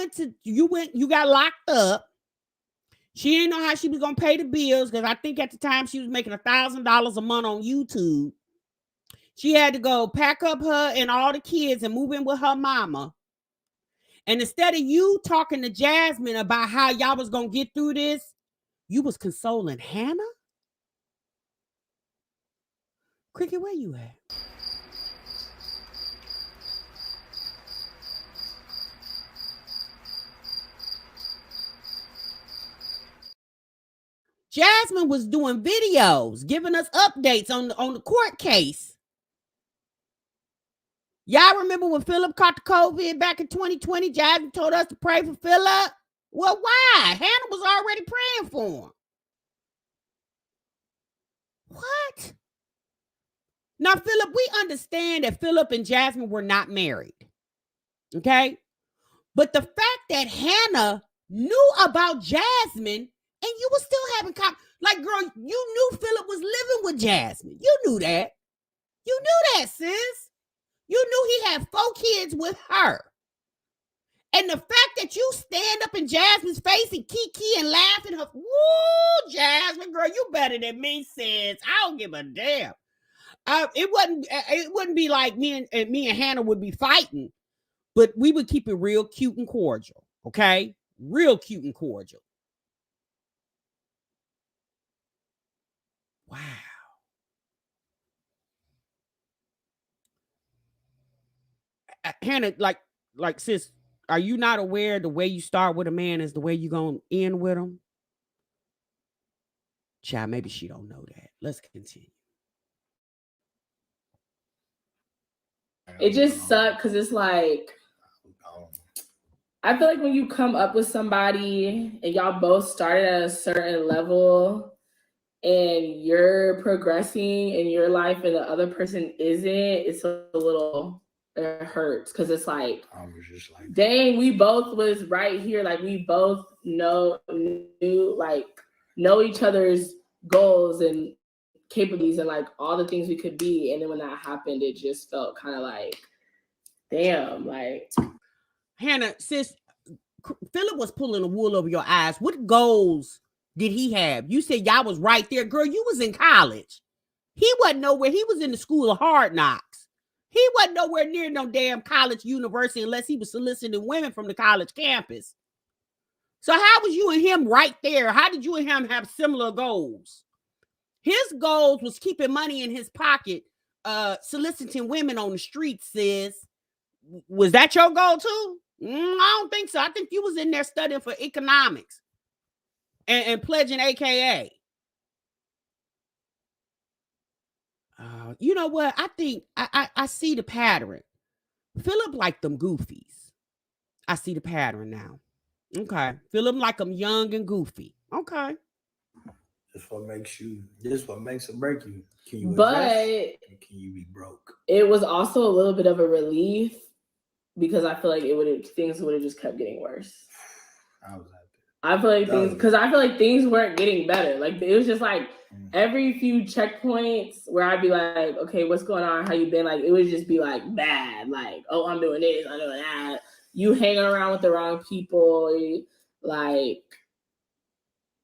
got locked up. She didn't know how she was gonna pay the bills because I think at the time she was making $1,000 a month on YouTube. She had to go pack up her and all the kids and move in with her mama. And instead of you talking to Jasmine about how y'all was gonna get through this, you was consoling Hannah? Cricket, where you at? Jasmine was doing videos, giving us updates on the court case. Y'all remember when Phillip caught the COVID back in 2020? Jasmine told us to pray for Phillip. Well, why? Hannah was already praying for him. What? Now, Phillip, we understand that Phillip and Jasmine were not married. Okay? But the fact that Hannah knew about Jasmine and you were still having like, girl, you knew Phillip was living with Jasmine. You knew that. You knew that, sis. You knew he had 4 kids with her. And the fact that you stand up in Jasmine's face and kiki and laugh at her, woo, Jasmine, girl, you better than me, sis. I don't give a damn. It wouldn't be like me and Hannah would be fighting, but we would keep it real cute and cordial, okay? Real cute and cordial. Wow. Hannah, like sis, are you not aware the way you start with a man is the way you gonna end with him? Child, maybe she don't know that. Let's continue. It just sucked because it's like, I feel like when you come up with somebody and y'all both started at a certain level and you're progressing in your life and the other person isn't, it's a little, it hurts because it's like, I was just like, dang, we both was right here. Like we both knew each other's goals and capabilities and like all the things we could be. And then when that happened, it just felt kind of like, damn, like. Hannah, sis, Phillip was pulling the wool over your eyes. What goals did he have? You said y'all was right there. Girl, you was in college. He wasn't nowhere. He was in the school of hard knocks. He wasn't nowhere near no damn college university unless he was soliciting women from the college campus. So how was you and him right there? How did you and him have similar goals? His goals was keeping money in his pocket, soliciting women on the streets, sis. Was that your goal too? I don't think so. I think you was in there studying for economics and pledging AKA. You know what? I think I see the pattern. Phillip like them goofies. I see the pattern now. Okay. Phillip like them young and goofy. Okay. This what makes or break you. Can you But invest? Or can you be broke? it was also a little bit of a relief because I feel like things would have just kept getting worse. I feel like things weren't getting better. Like it was just like every few checkpoints where I'd be like, okay, what's going on? How you been? Like it would just be like bad. Like, oh, I'm doing this, I'm doing that. You hanging around with the wrong people. Like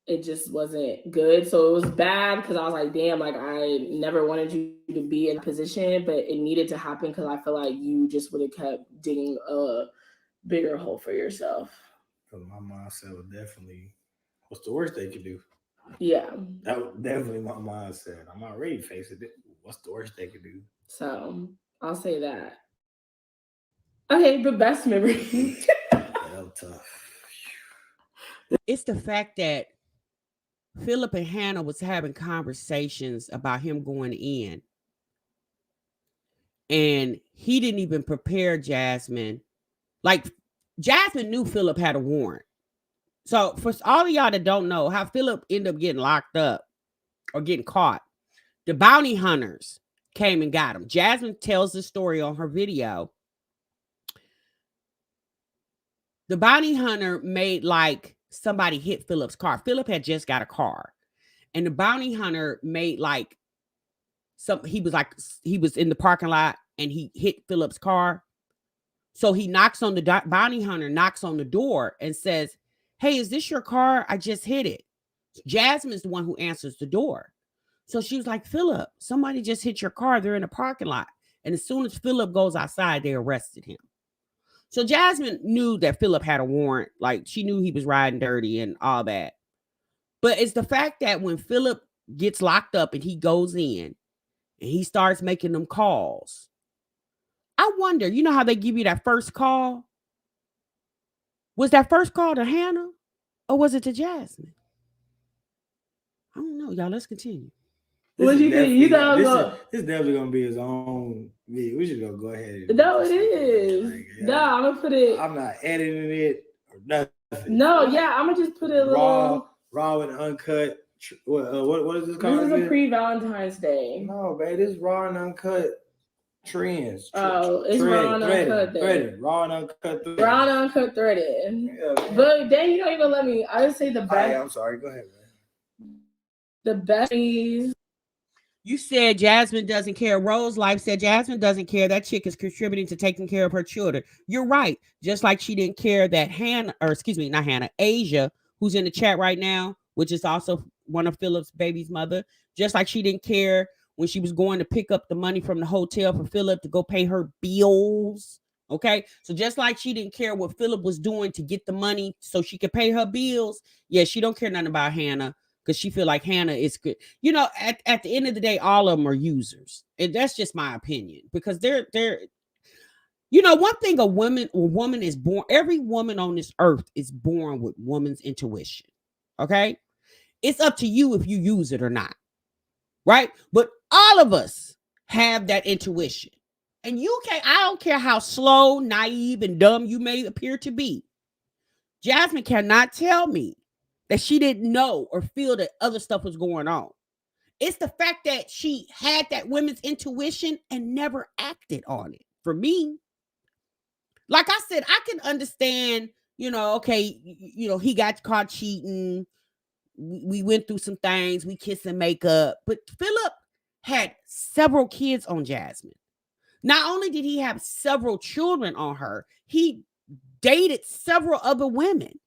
it just wasn't good. So it was bad because I was like, damn, like I never wanted you to be in a position, but it needed to happen because I feel like you just would have kept digging a bigger hole for yourself. Because my mindset was definitely, what's the worst they could do? Yeah. That was definitely my mindset. I'm already facing it. What's the worst they could do? So I'll say that. Okay, but best memory. That was tough. It's the fact that Phillip and Hannah was having conversations about him going in. And he didn't even prepare Jasmine. Like, Jasmine knew Phillip had a warrant. So, for all of y'all that don't know how Phillip ended up getting locked up or getting caught, the bounty hunters came and got him. Jasmine tells the story on her video. The bounty hunter made like somebody hit Phillip's car. Phillip had just got a car. And the bounty hunter made like he was in the parking lot and he hit Phillip's car. So he knocks on the bounty hunter, knocks on the door and says, "Hey, is this your car? I just hit it." Jasmine's the one who answers the door. So she was like, "Phillip, somebody just hit your car. They're in the parking lot." And as soon as Phillip goes outside, they arrested him. So Jasmine knew that Phillip had a warrant. Like she knew he was riding dirty and all that. But it's the fact that when Phillip gets locked up and he goes in and he starts making them calls, I wonder, you know how they give you that first call? Was that first call to Hannah or was it to Jasmine? I don't know, y'all. Let's continue. What do you think? You know, this is definitely gonna be his own video. We should go ahead. No, it is. Like, yeah. No, I'm gonna put it. I'm not editing it or nothing. No, yeah, I'm gonna just put it raw and uncut. What is this called? This is a pre-Valentine's Day. No, babe, this is raw and uncut trends. It's raw and uncut. Raw and uncut threaded. Raw and uncut threaded. Yeah, but then you don't even let me. I would say the best. I'm sorry. Go ahead, man. The best is. You said Jasmine doesn't care. Rose Life said Jasmine doesn't care. That chick is contributing to taking care of her children. You're right. Just like she didn't care that not Hannah, Asia, who's in the chat right now, which is also one of Phillip's baby's mother. Just like she didn't care when she was going to pick up the money from the hotel for Phillip to go pay her bills. Okay. So just like she didn't care what Phillip was doing to get the money so she could pay her bills. Yeah, she don't care nothing about Hannah. Because she feel like Hannah is good. You know, at the end of the day, all of them are users. And that's just my opinion. Because they're you know, one thing a woman is born, every woman on this earth is born with woman's intuition. Okay? It's up to you if you use it or not. Right? But all of us have that intuition. And I don't care how slow, naive, and dumb you may appear to be. Jasmine cannot tell me that she didn't know or feel that other stuff was going on. It's the fact that she had that women's intuition and never acted on it. For me, like I said, I can understand, you know, okay, you know, he got caught cheating. We went through some things. We kissed and make up. But Phillip had several kids on Jasmine. Not only did he have several children on her, he dated several other women.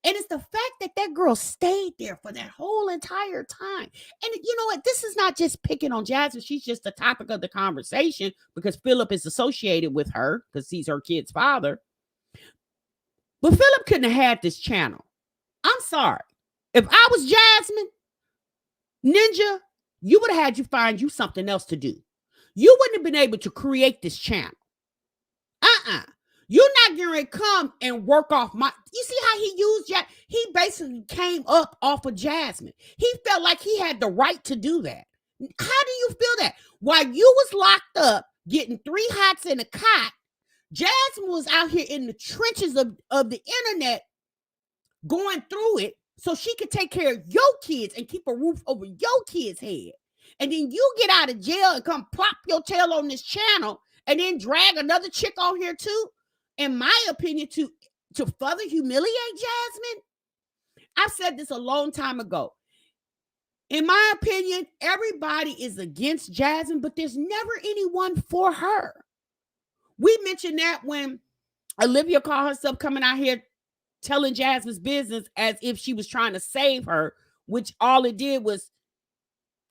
And it's the fact that that girl stayed there for that whole entire time. And you know what? This is not just picking on Jasmine. She's just the topic of the conversation because Phillip is associated with her because he's her kid's father. But Phillip couldn't have had this channel. I'm sorry. If I was Jasmine, Ninja, you would have had you find you something else to do. You wouldn't have been able to create this channel. You're not going to come and work off my. You see how he used he basically came up off of Jasmine. He felt like he had the right to do that. How do you feel that? While you was locked up, getting 3 hots in a cot, Jasmine was out here in the trenches of the internet going through it so she could take care of your kids and keep a roof over your kids' head. And then you get out of jail and come plop your tail on this channel and then drag another chick on here too, in my opinion, to further humiliate Jasmine. I've said this a long time ago. In my opinion, everybody is against Jasmine, but there's never anyone for her. We mentioned that when Olivia called herself coming out here telling Jasmine's business as if she was trying to save her, which all it did was,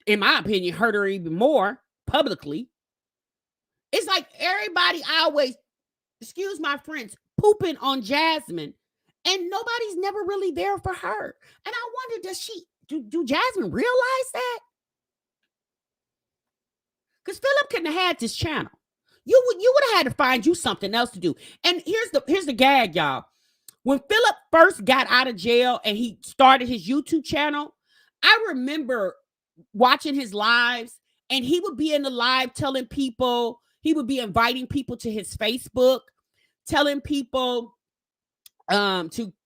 in my opinion, hurt her even more publicly. It's like everybody always, excuse my French, pooping on Jasmine, and nobody's never really there for her. And I wonder, do Jasmine realize that? Because Phillip couldn't have had this channel. You would have had to find you something else to do. And here's the gag, y'all. When Phillip first got out of jail and he started his YouTube channel, I remember watching his lives, and he would be in the live telling people, he would be inviting people to his Facebook, telling people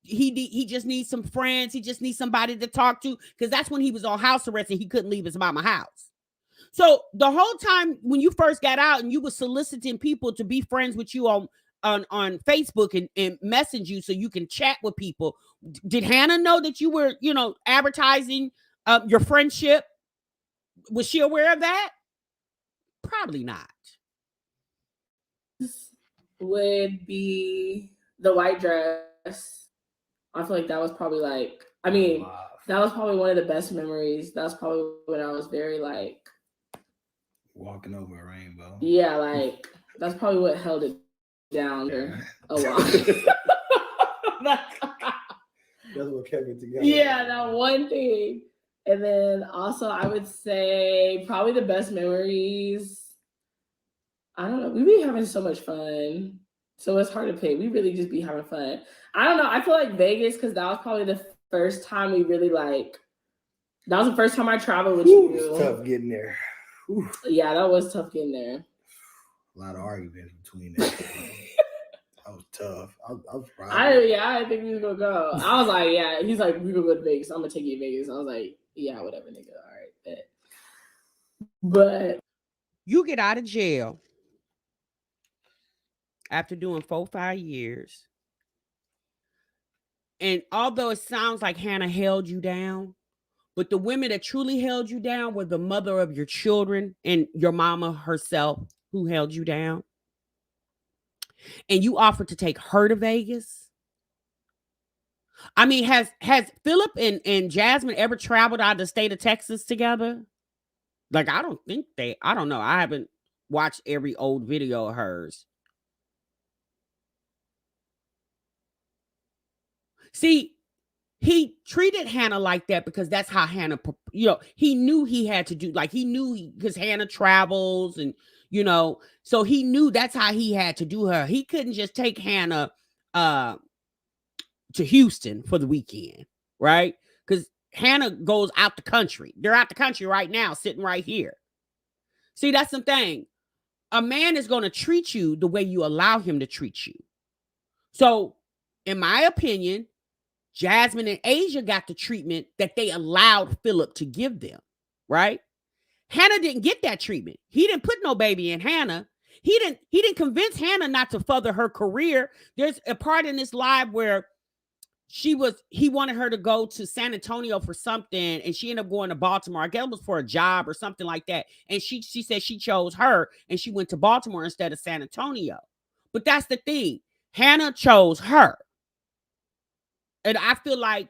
he just needs some friends, he just needs somebody to talk to, because that's when he was on house arrest and he couldn't leave his mama house. So the whole time when you first got out and you were soliciting people to be friends with you on Facebook and message you so you can chat with people, did Hannah know that you were, advertising your friendship? Was she aware of that? Probably not. Would be the white dress. I feel like that was probably like, that was probably one of the best memories. That was probably when I was very like walking over a rainbow. Yeah, like that's probably what held it down for a while. That's what kept it together. Yeah, that one thing. And then also I would say probably the best memories. I don't know. We be having so much fun. So it's hard to pick. We really just be having fun. I don't know. I feel like Vegas, because that was probably the first time we really that was the first time I traveled with you. It was tough getting there. Whew. Yeah, that was tough getting there. A lot of arguments between that. That was tough. I was proud. I didn't think we was gonna go. I was like, yeah. He's like, we gonna go to Vegas. I'm gonna take you to Vegas. I was like, yeah, whatever, nigga. All right, bet. But you get out of jail after doing 4-5 years, and although it sounds like Hannah held you down, but the women that truly held you down were the mother of your children and your mama herself, who held you down. And you offered to take her to Vegas. I mean, has Phillip and Jasmine ever traveled out of the state of Texas together? Like, I don't know. I haven't watched every old video of hers. See, he treated Hannah like that because that's how Hannah, he knew he had to do, because Hannah travels and, so he knew that's how he had to do her. He couldn't just take Hannah to Houston for the weekend, right? Because Hannah goes out the country. They're out the country right now, sitting right here. See, that's the thing. A man is going to treat you the way you allow him to treat you. So, in my opinion, Jasmine and Asia got the treatment that they allowed Phillip to give them, right? Hannah didn't get that treatment. He didn't put no baby in Hannah. He didn't convince Hannah not to further her career. There's a part in this live where he wanted her to go to San Antonio for something, and she ended up going to Baltimore. I guess it was for a job or something like that. And she said she chose her, and she went to Baltimore instead of San Antonio. But that's the thing. Hannah chose her. And I feel like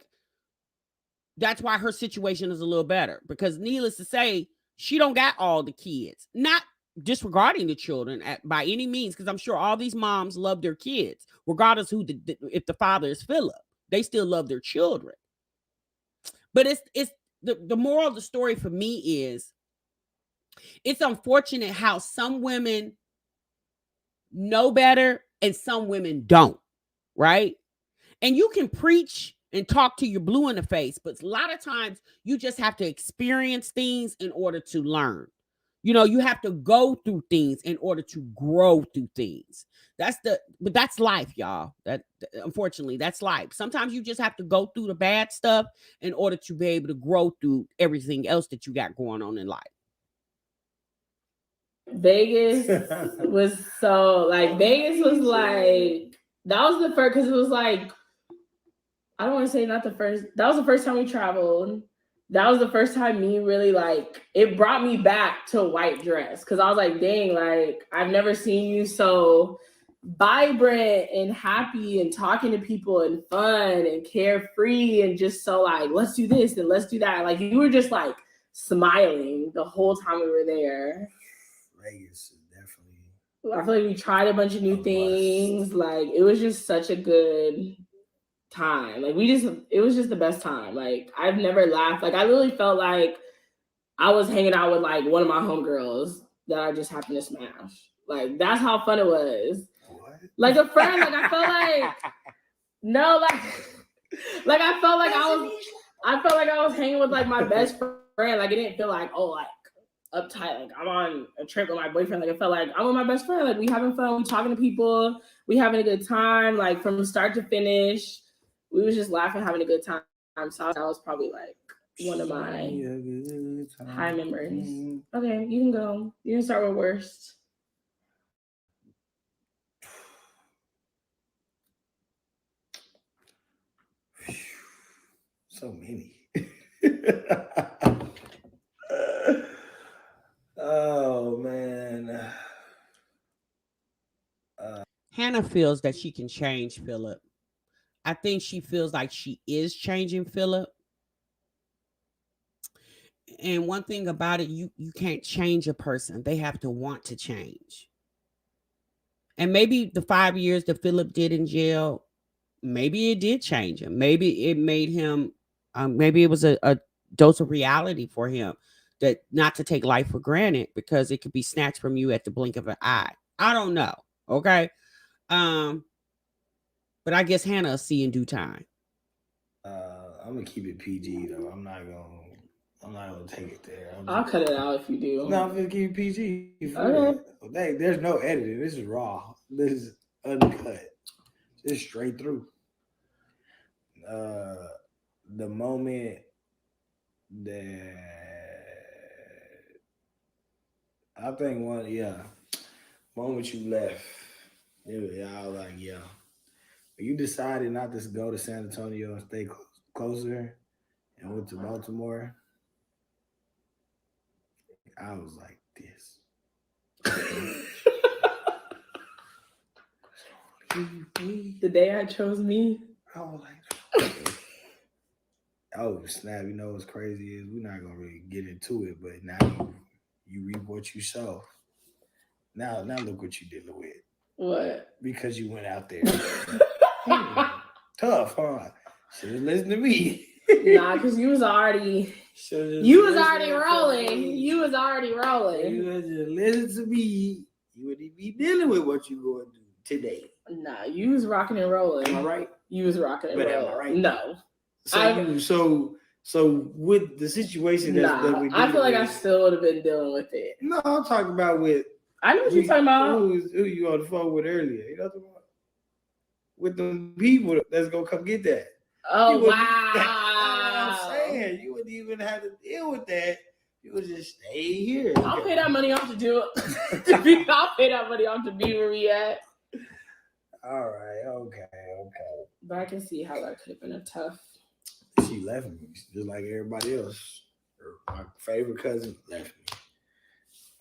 that's why her situation is a little better, because needless to say, she don't got all the kids. Not disregarding the children by any means, because I'm sure all these moms love their kids, regardless if the father is Phillip. They still love their children. But it's the moral of the story for me is it's unfortunate how some women know better and some women don't, right? And you can preach and talk to your blue in the face, but a lot of times you just have to experience things in order to learn. You have to go through things in order to grow through things. But that's life, y'all. That unfortunately, that's life. Sometimes you just have to go through the bad stuff in order to be able to grow through everything else that you got going on in life. Vegas was so like Vegas was like that was the first because it was like I don't want to say not the first. That was the first time we traveled. That was the first time me really like it brought me back to white dress because I was like, dang, like I've never seen you so vibrant and happy and talking to people and fun and carefree and just so like let's do this and let's do that. Like you were just like smiling the whole time we were there. Vegas is definitely. I feel like we tried a bunch of new things. Like it was just such a good time. Like it was just the best time. Like I've never laughed. Like I literally felt like I was hanging out with like one of my homegirls that I just happened to smash. Like that's how fun it was. What? Like a friend. Like I felt like no, like I felt like I was hanging with like my best friend. Like it didn't feel like like uptight. Like I'm on a trip with my boyfriend. Like I felt like I'm with my best friend. Like we having fun. We talking to people. We having a good time. Like from start to finish. We was just laughing, having a good time. So that was probably like one of my high memories. Okay, you can go. You can start with worst. So many. Oh man. Hannah feels that she can change Phillip. I think she feels like she is changing Phillip. And one thing about it, you can't change a person. They have to want to change. And maybe the 5 years that Phillip did in jail, maybe it did change him. Maybe it made him, maybe it was a dose of reality for him that not to take life for granted because it could be snatched from you at the blink of an eye. I don't know. Okay. But I guess Hannah will see in due time. I'm gonna keep it PG though. I'm not gonna take it there. I'll cut it out if you do. No, I'm gonna keep it PG. Okay. There's no editing. This is raw. This is uncut. Just straight through. The moment that I think moment you left. I was like, yeah. You decided not to go to San Antonio and stay closer and went to Baltimore. I was like this. The day I chose me. I was like, oh snap! You know what's crazy is we're not gonna really get into it, but now you reap what you sow. Now look what you dealing with. What? Because you went out there. Tough, huh? Should have listened to me. Nah, because you was already rolling. You was already rolling. You would just listen to me. You wouldn't be dealing with what you going to do today. Nah, you was rocking and rolling. Am I right? You was rocking and rolling. Am I right? No. So with the situation that we I feel like I still would have been dealing with it. No, I'm talking about with. I know what you're talking about. Who you on the phone with earlier? You know what I'm talking about? With them people that's gonna come get that. Oh wow! I'm saying you wouldn't even have to deal with that. You would just stay here. I'll pay that money off to do it. I'll pay that money off to be where we at. All right, okay. But I can see how that could have been a tough. She left me just like everybody else. My favorite cousin left me.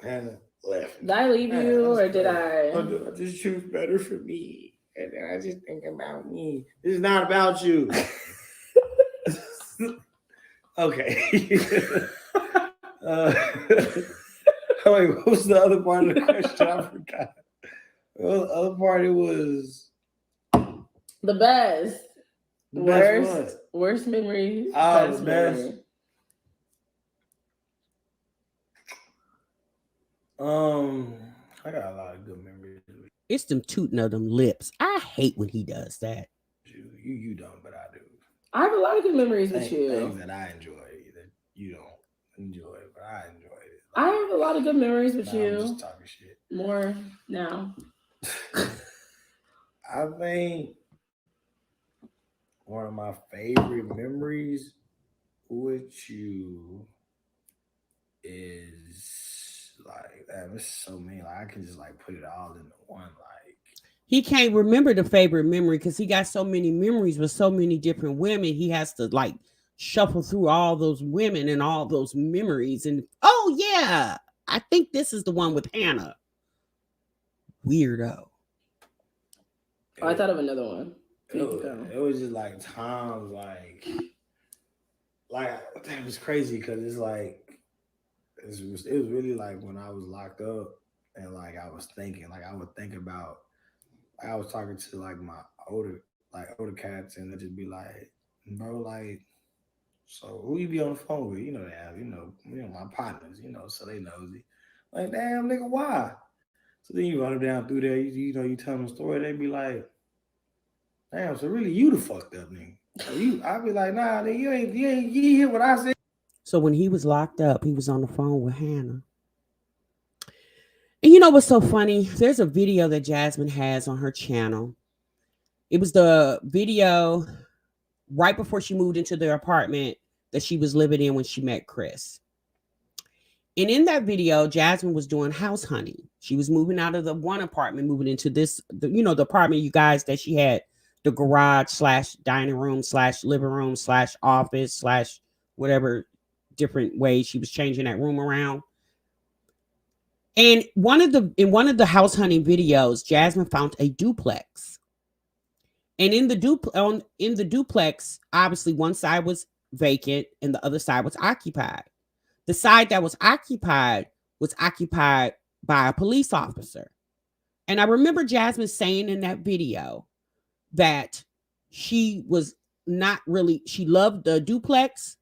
Hannah left me. Did I leave you or did I? I just choose better for me. And then I just think about me. This is not about you. Okay. Wait, what was the other part of the question? I forgot. Well, the other part it was the best. Worst memory. Oh, the best. Memory. I got a lot of good memories. It's them tooting of them lips. I hate when he does that. You don't, but I do. I have a lot of good memories with Things you. that I enjoy that you don't enjoy, but I enjoy it. I have a lot of good memories with I'm you. just talking shit. More now. I think one of my favorite memories with you is like that. There's so many. Like I can just like put it all into one. Like He can't remember the favorite memory because he got so many memories with so many different women. He has to like shuffle through all those women and all those memories. And oh yeah, I think this is the one with Hannah. Weirdo. Oh, I thought of another one. it was just like times like that was crazy because it's like it was really like when I was locked up and like I was thinking like I would think about like, I was talking to like my older cats and they'd just be like, bro, like so who you be on the phone with? You know they have, my partners, so they nosy. Like, damn nigga, why? So then you run them down through there, you tell them a story, they be like, damn, so really you the fucked up nigga. So I be like, nah, nigga, you hear what I said. So when he was locked up, he was on the phone with Hannah. And you know what's so funny? There's a video that Jasmine has on her channel. It was the video right before she moved into the apartment that she was living in when she met Chris. And in that video, Jasmine was doing house hunting. She was moving out of the one apartment, moving into the apartment, you guys, that she had the garage slash dining room slash living room slash office slash whatever different ways she was changing that room around. And in one of the house hunting videos, Jasmine found a duplex. And in the duplex, obviously one side was vacant and the other side was occupied. The side that was occupied by a police officer. And I remember Jasmine saying in that video that she was not really, she loved the duplex.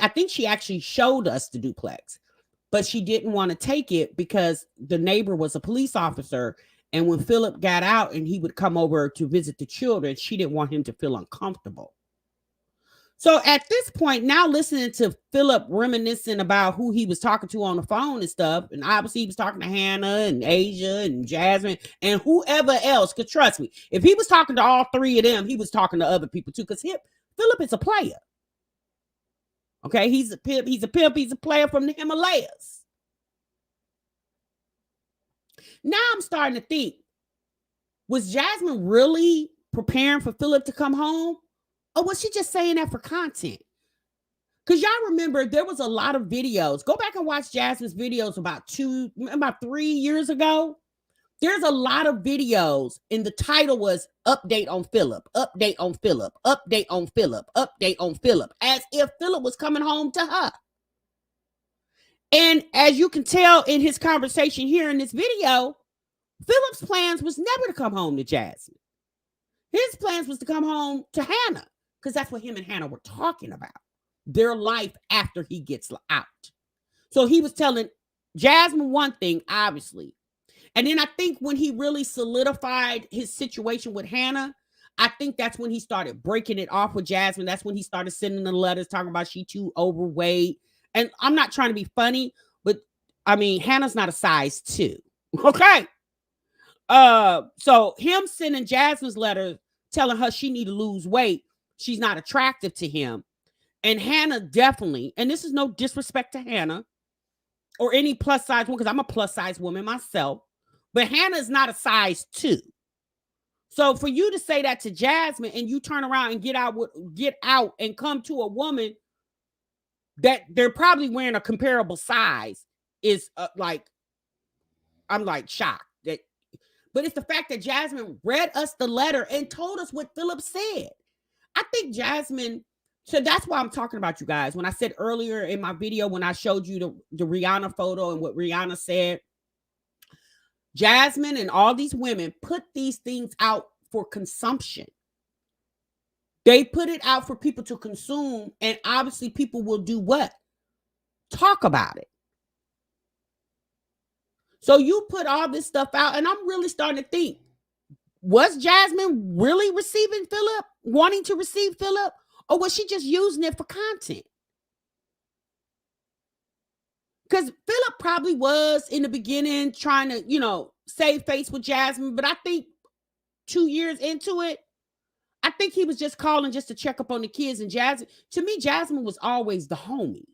I think she actually showed us the duplex, but she didn't want to take it because the neighbor was a police officer. And when Phillip got out and he would come over to visit the children, she didn't want him to feel uncomfortable. So at this point, now listening to Phillip reminiscing about who he was talking to on the phone and stuff, and obviously he was talking to Hannah and Asia and Jasmine and whoever else, because trust me, if he was talking to all three of them, he was talking to other people too, because Phillip is a player. Okay, he's a pimp, he's a player from the Himalayas. Now I'm starting to think, was Jasmine really preparing for Phillip to come home? Or was she just saying that for content? Because y'all remember there was a lot of videos. Go back and watch Jasmine's videos about 3 years ago. There's a lot of videos, and the title was Update on Phillip, Update on Phillip, Update on Phillip, Update on Phillip, as if Phillip was coming home to her. And as you can tell in his conversation here in this video, Phillip's plans was never to come home to Jasmine. His plans was to come home to Hannah, because that's what him and Hannah were talking about. Their life after he gets out. So he was telling Jasmine one thing, obviously. And then I think when he really solidified his situation with Hannah, I think that's when he started breaking it off with Jasmine. That's when he started sending the letters talking about she too overweight. And I'm not trying to be funny, but I mean, Hannah's not a size 2. Okay. So him sending Jasmine's letter telling her she need to lose weight, she's not attractive to him. And Hannah definitely, and this is no disrespect to Hannah or any plus size woman, because I'm a plus size woman myself, but Hannah is not a size 2. So for you to say that to Jasmine and you turn around and get out and come to a woman that they're probably wearing a comparable size is like, I'm like shocked. But it's the fact that Jasmine read us the letter and told us what Phillip said. I think Jasmine, so that's why I'm talking about, you guys. When I said earlier in my video, when I showed you the Rihanna photo and what Rihanna said, Jasmine and all these women put these things out for consumption. They put it out for people to consume, and obviously people will do what? Talk about it. So you put all this stuff out, and I'm really starting to think, was Jasmine really receiving Phillip, wanting to receive Phillip, or was she just using it for content? Because Phillip probably was in the beginning trying to, save face with Jasmine, but I think 2 years into it, I think he was just calling just to check up on the kids. And Jasmine, to me, Jasmine was always the homie.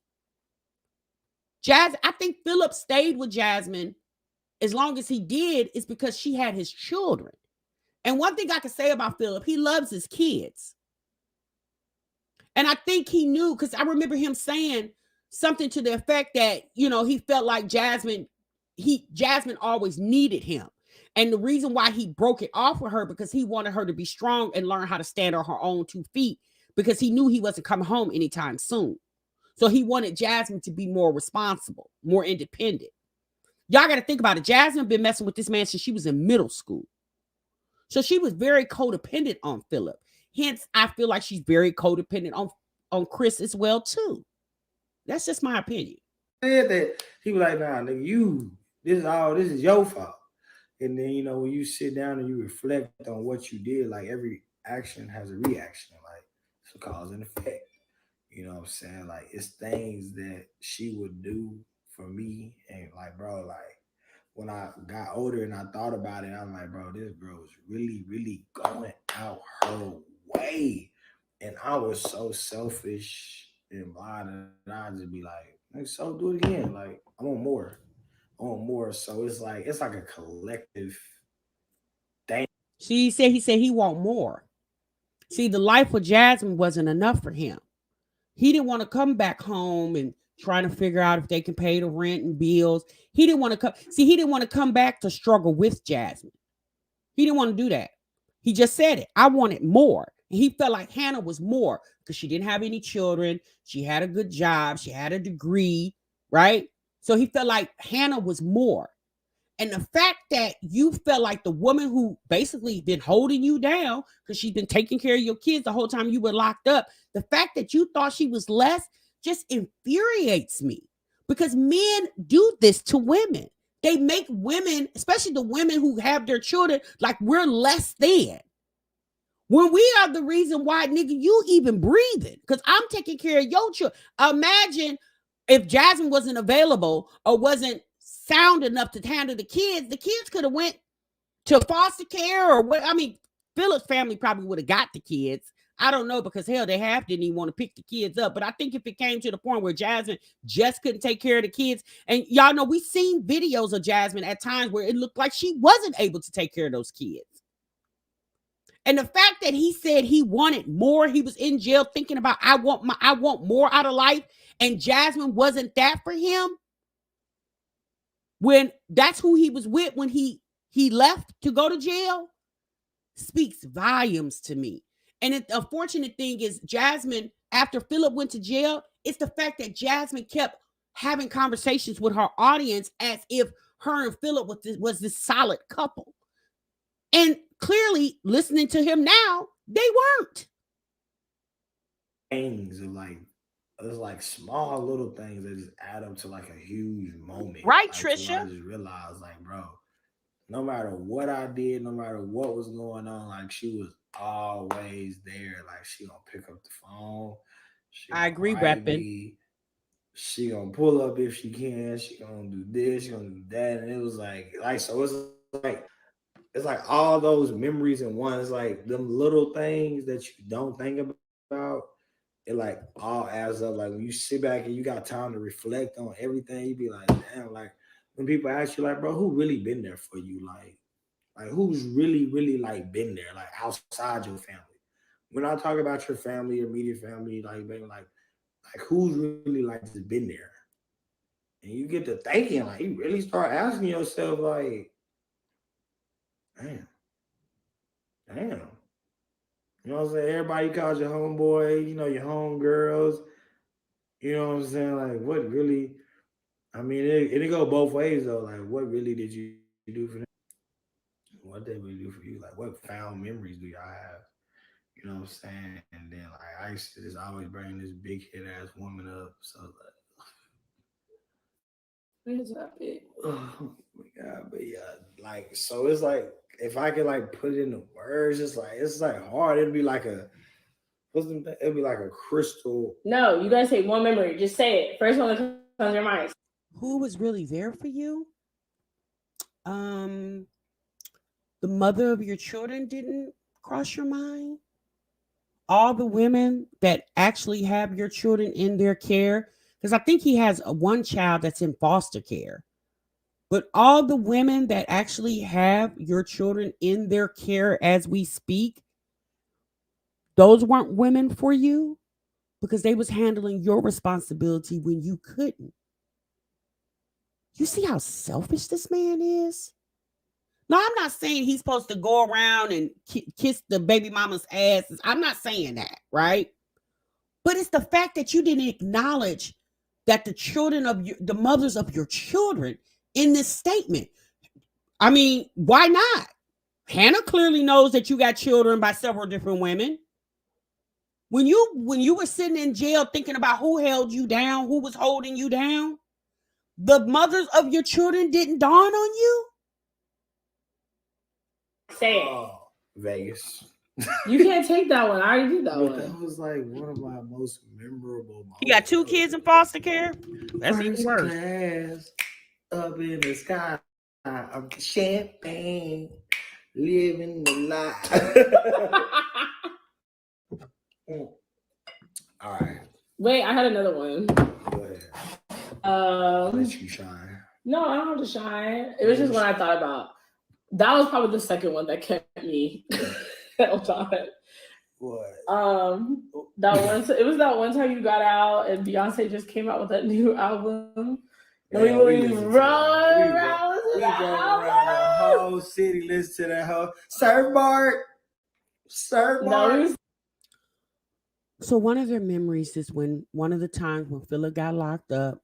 I think Phillip stayed with Jasmine as long as he did is because she had his children. And one thing I can say about Phillip, he loves his kids. And I think he knew, because I remember him saying something to the effect that, he felt like Jasmine always needed him. And the reason why he broke it off with her, because he wanted her to be strong and learn how to stand on her own 2 feet, because he knew he wasn't coming home anytime soon. So he wanted Jasmine to be more responsible, more independent. Y'all got to think about it. Jasmine been messing with this man since she was in middle school. So she was very codependent on Phillip. Hence, I feel like she's very codependent on Chris as well, too. That's just my opinion. Said that he was like, nah, nigga, this is your fault. And then, when you sit down and you reflect on what you did, like every action has a reaction, like it's a cause and effect. You know what I'm saying? Like it's things that she would do for me, and like, bro, like when I got older and I thought about it, I'm like, bro, this girl was really, really going out her way. And I was so selfish and blind, and I'd just be like, so do it again. Like, I want more. I want more. So it's like a collective thing. He said he want more. See, the life with Jasmine wasn't enough for him. He didn't want to come back home and trying to figure out if they can pay the rent and bills. He didn't want to come. See, he didn't want to come back to struggle with Jasmine. He didn't want to do that. He just said it. I wanted more. He felt like Hannah was more because she didn't have any children. She had a good job. She had a degree, right? So he felt like Hannah was more. And the fact that you felt like the woman who basically been holding you down because she's been taking care of your kids the whole time you were locked up, the fact that you thought she was less just infuriates me, because men do this to women. They make women, especially the women who have their children, like we're less than. When we are the reason why, nigga, you even breathing, because I'm taking care of your children. Imagine if Jasmine wasn't available or wasn't sound enough to handle the kids could have went to foster care or what. I mean, Philip's family probably would have got the kids. I don't know, because hell, they half didn't even want to pick the kids up. But I think if it came to the point where Jasmine just couldn't take care of the kids, and y'all know we seen videos of Jasmine at times where it looked like she wasn't able to take care of those kids. And the fact that he said he wanted more, he was in jail thinking about I want more out of life, and Jasmine wasn't that for him. When that's who he was with when he left to go to jail, speaks volumes to me. And the unfortunate thing is, Jasmine, after Phillip went to jail, it's the fact that Jasmine kept having conversations with her audience as if her and Phillip was this solid couple. And clearly, listening to him now, they weren't. Things of like there's like small little things that just add up to like a huge moment. Right, Like to where I Trisha? just realized, like, bro, no matter what I did, no matter what was going on, like she was always there. Like she gonna pick up the phone, she I gonna agree, write repping. me, she gonna pull up if she can, she gonna do this, she gonna do that. And it was like so it's like all those memories in one. It's like them little things that you don't think about. It like all adds up. Like when you sit back and you got time to reflect on everything, you be like, damn, like when people ask you, like, bro, who really been there for you? Like who's really, really like been there, like outside your family? When I talk about your family, your immediate family, like baby, like who's really like just been there? And you get to thinking, like you really start asking yourself, like, damn, damn. You know what I'm saying? Everybody calls your homeboy, your homegirls. You know what I'm saying? Like, what really? I mean, it go both ways though. Like, what really did you do for them? What they really do for you? Like, what found memories do y'all have? You know what I'm saying? And then like I used to just always bring this big head ass woman up. So like, Where's that bit? oh my god. Yeah, but yeah, like so it's like if I could like put it into words, it's like hard. It'd be like a it'd be like a crystal. No, you gotta say one memory. Just say it. First one that comes to your mind. Who was really there for you? Um, the mother of your children didn't cross your mind? All the women that actually have your children in their care? Because I think he has one child that's in foster care. But all the women that actually have your children in their care as we speak, those weren't women for you because they was handling your responsibility when you couldn't. You see how selfish this man is? No, I'm not saying he's supposed to go around and kiss the baby mama's asses. I'm not saying that, right? But it's the fact that you didn't acknowledge that the children of the mothers of your children in this statement. I mean, why not? Hannah clearly knows that you got children by several different women. When you were sitting in jail thinking about who held you down, who was holding you down, the mothers of your children didn't dawn on you. Say it. Vegas. You can't take that one. I already did that But one. that was like one of my most memorable moments. You got 2 kids in foster care? That's even First worse. class up in the sky. I'm champagne, living the life. All right. Wait, I had another one. Go ahead. Let you shine. No, I don't have to shine. It was just one I thought about. That was probably the second one that kept me held on. What? That one. It was that one time you got out and Beyonce just came out with that new album. And Yeah, we run around the whole city, listen to that whole Sir Bart. No, So one of their memories is when one of the times when Phillip got locked up,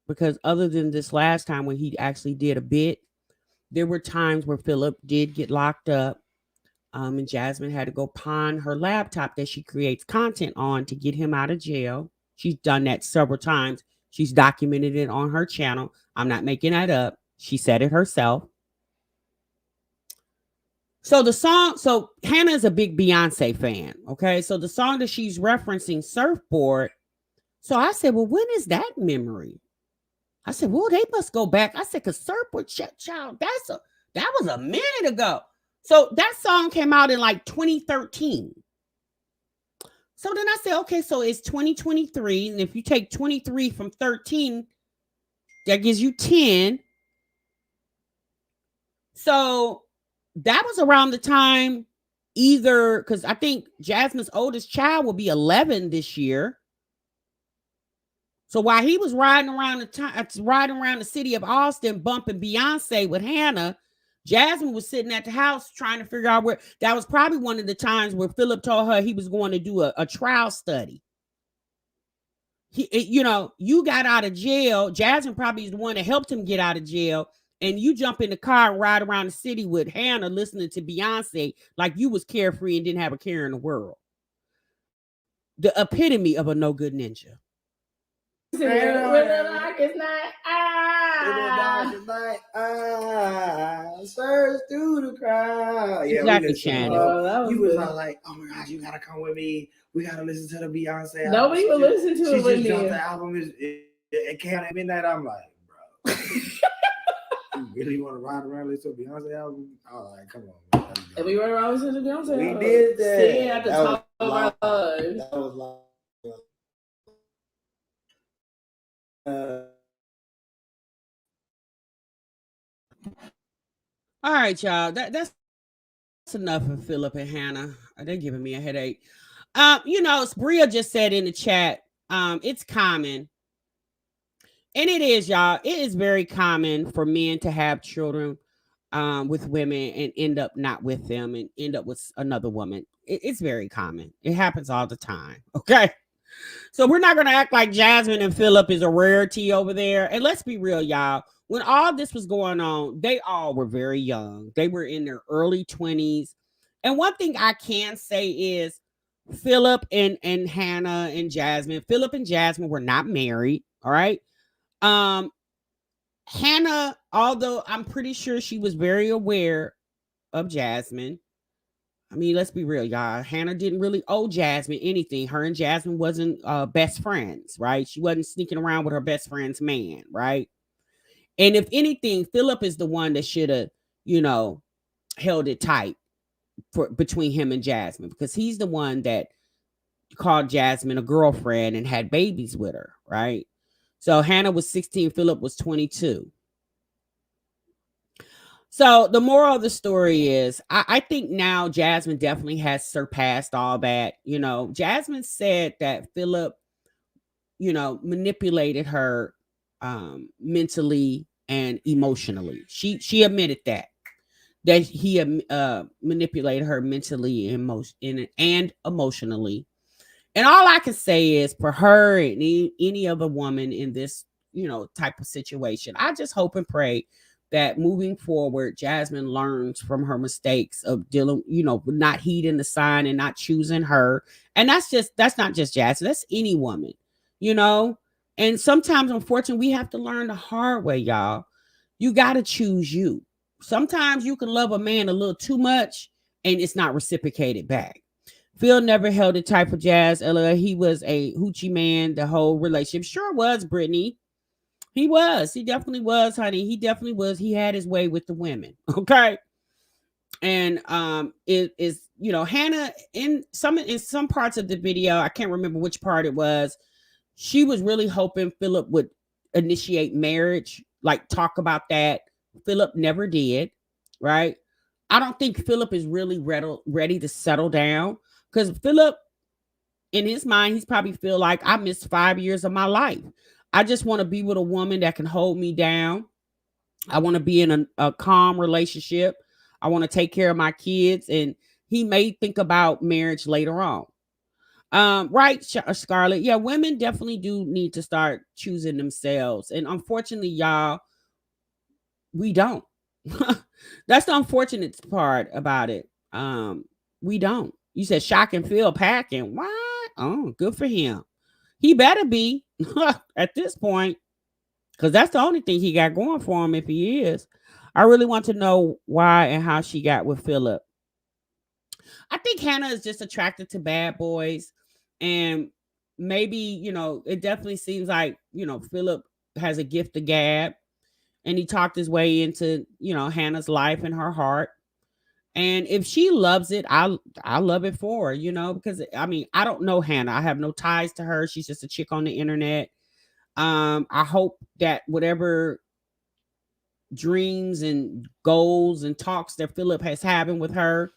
because other than this last time when he actually did a bit, there were times where Phillip did get locked up. And Jasmine had to go pawn her laptop that she creates content on to get him out of jail. She's done that several times. She's documented it on her channel. I'm not making that up. She said it herself. So Hannah is a big Beyonce fan. Okay. So the song that she's referencing, Surfboard. So I said, well, when is that memory? I said, well, they must go back. I said, because Surfboard, child, that was a minute ago. So that song came out in like 2013. So then I said, okay, so it's 2023. And if you take 23 from 13, that gives you 10. So that was around the time either, because I think Jasmine's oldest child will be 11 this year. So while he was riding around the city of Austin, bumping Beyonce with Hannah, Jasmine was sitting at the house trying to figure out where. That was probably one of the times where Phillip told her he was going to do a trial study. You got out of jail. Jasmine probably is the one that helped him get out of jail. And you jump in the car and ride around the city with Hannah listening to Beyonce like you was carefree and didn't have a care in the world. The epitome of a no good ninja. When the dark is night, Surge through the crowd. Yeah, exactly, Shannon. You was all like, oh my gosh, you gotta come with me. We gotta listen to the Beyonce album. Nobody would listen to it with me. She just dropped the album. It came at midnight. I'm like, bro. You really want to ride around and listen to Beyonce album? Oh, like, come on, man. And we rode around listening to Beyonce. We did that. Singing at the top of our lungs. That was like. All right, y'all. That's enough of Phillip and Hannah. They're giving me a headache. Bria just said in the chat, it's common. And it is, y'all. It is very common for men to have children with women and end up not with them and end up with another woman. It's very common. It happens all the time. Okay. So we're not going to act like Jasmine and Phillip is a rarity over there. And let's be real, y'all. When all this was going on, they all were very young. They were in their early 20s. And one thing I can say is Phillip and Hannah and Jasmine, Phillip and Jasmine were not married. All right. Hannah, although I'm pretty sure she was very aware of Jasmine. I mean, let's be real, y'all. Hannah didn't really owe Jasmine anything. Her and Jasmine wasn't best friends, right? She wasn't sneaking around with her best friend's man, right? And if anything, Philip is the one that should have, you know, held it tight for between him and Jasmine, because he's the one that called Jasmine a girlfriend and had babies with her, right? So Hannah was 16, Philip was 22. So the moral of the story is I think now Jasmine definitely has surpassed all that. Jasmine said that Philip, manipulated her mentally and emotionally. She admitted that he manipulated her mentally and emotionally. And all I can say is for her and any other woman in this, type of situation, I just hope and pray that moving forward, Jasmine learns from her mistakes of dealing, with not heeding the sign and not choosing her. And that's not just Jasmine, that's any woman, you know. And sometimes, unfortunately, we have to learn the hard way, y'all. You got to choose you. Sometimes you can love a man a little too much and it's not reciprocated back. Phil never held it tight for Jazz. He was a hoochie man the whole relationship. Sure was, Brittany. He was. He definitely was, honey. He definitely was. He had his way with the women. Okay. And it is, Hannah in some parts of the video, I can't remember which part it was. She was really hoping Philip would initiate marriage, like talk about that. Philip never did, right? I don't think Philip is really ready to settle down, because Philip, in his mind, he's probably feel like I missed 5 years of my life. I just want to be with a woman that can hold me down. I want to be in a calm relationship. I want to take care of my kids. And he may think about marriage later on. Right, Scarlett. Yeah, women definitely do need to start choosing themselves. And unfortunately, y'all, we don't. That's the unfortunate part about it. We don't. You said shock and feel packing. What? Oh, good for him. He better be at this point, because that's the only thing he got going for him if he is. I really want to know why and how she got with Philip. I think Hannah is just attracted to bad boys. And maybe, it definitely seems like, Philip has a gift of gab, and he talked his way into, Hannah's life and her heart. And if she loves it, I love it for her, because I mean, I don't know Hannah. I have no ties to her. She's just a chick on the internet. I hope that whatever dreams and goals and talks that Philip has having with her,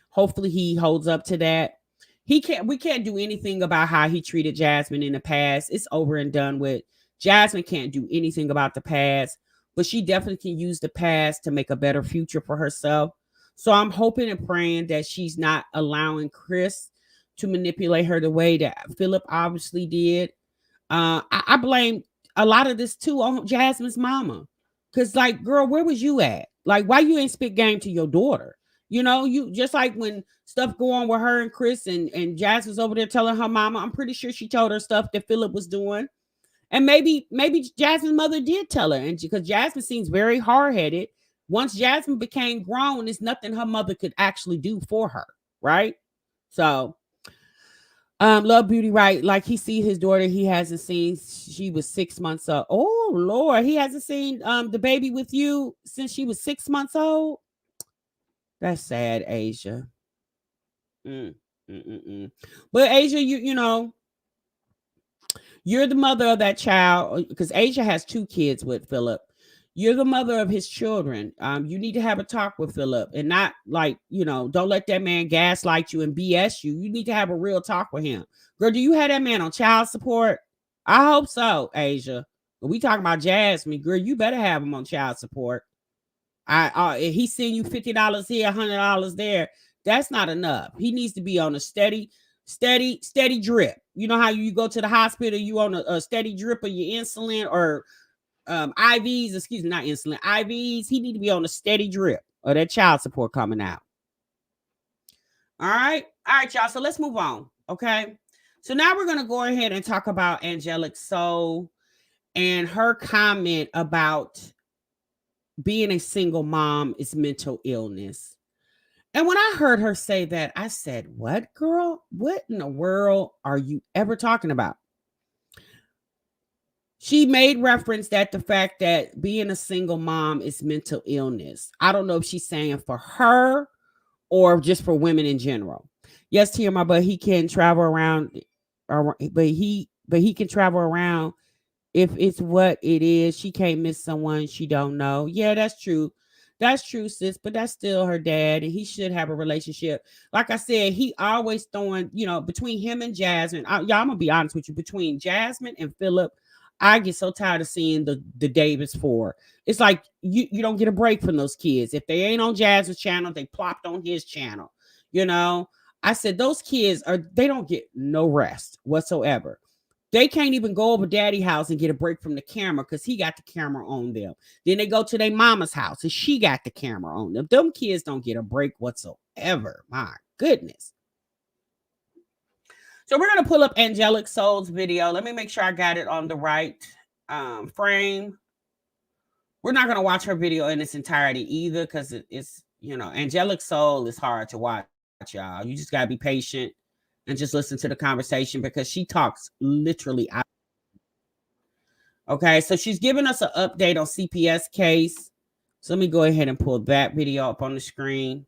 hopefully he holds up to that. We can't do anything about how he treated Jasmine in the past. It's over and done with. Jasmine can't do anything about the past, but she definitely can use the past to make a better future for herself. So I'm hoping and praying that she's not allowing Chris to manipulate her the way that Philip obviously did. I blame a lot of this too on Jasmine's mama. Cause like, girl, where was you at? Like, why you ain't spit game to your daughter? You just like when stuff go on with her and Chris and Jasmine's over there telling her mama. I'm pretty sure she told her stuff that Philip was doing. And maybe Jasmine's mother did tell her. And because Jasmine seems very hard-headed. Once Jasmine became grown, there's nothing her mother could actually do for her, right? So Love Beauty, right? Like he see his daughter, he hasn't seen. She was 6 months old. Oh Lord, he hasn't seen the baby with you since she was 6 months old. That's sad, Asia. Mm, mm, mm, mm. But Asia, you're the mother of that child, because Asia has 2 kids with Philip. You're the mother of his children. You need to have a talk with Philip, and not like, don't let that man gaslight you and BS you. You need to have a real talk with him. Girl, do you have that man on child support? I hope so, Asia. But we talking about Jasmine, girl. You better have him on child support. He's seeing you $50 here, $100 there. That's not enough. He needs to be on a steady drip. You know how you go to the hospital, you on a steady drip of your insulin or IVs, excuse me, not insulin, IVs. He need to be on a steady drip or that child support coming out. All right, y'all. So let's move on. Okay. So now we're gonna go ahead and talk about Angelic Soul and her comment about being a single mom is mental illness. And when I heard her say that, I said, "What, girl? What in the world are you ever talking about?" She made reference that the fact that being a single mom is mental illness. I don't know if she's saying for her or just for women in general. Yes, Tia, but he can travel around, but he can travel around if it's what it is. She can't miss someone she don't know. Yeah, that's true. That's true, sis. But that's still her dad, and he should have a relationship. Like I said, he always throwing, between him and Jasmine. Y'all, I'm gonna be honest with you. Between Jasmine and Phillip, I get so tired of seeing the Davis four. It's like you don't get a break from those kids. If they ain't on Jasmine's channel, they plopped on his channel. You know, I said those kids they don't get no rest whatsoever. They can't even go over daddy house and get a break from the camera because he got the camera on them. Then they go to their mama's house and she got the camera on them. Them kids don't get a break whatsoever. My goodness. So we're going to pull up Angelic Soul's video. Let me make sure I got it on the right frame. We're not going to watch her video in its entirety either because it's, Angelic Soul is hard to watch, y'all. You just got to be patient and just listen to the conversation because she talks literally out. Okay, so she's giving us an update on CPS case. So let me go ahead and pull that video up on the screen.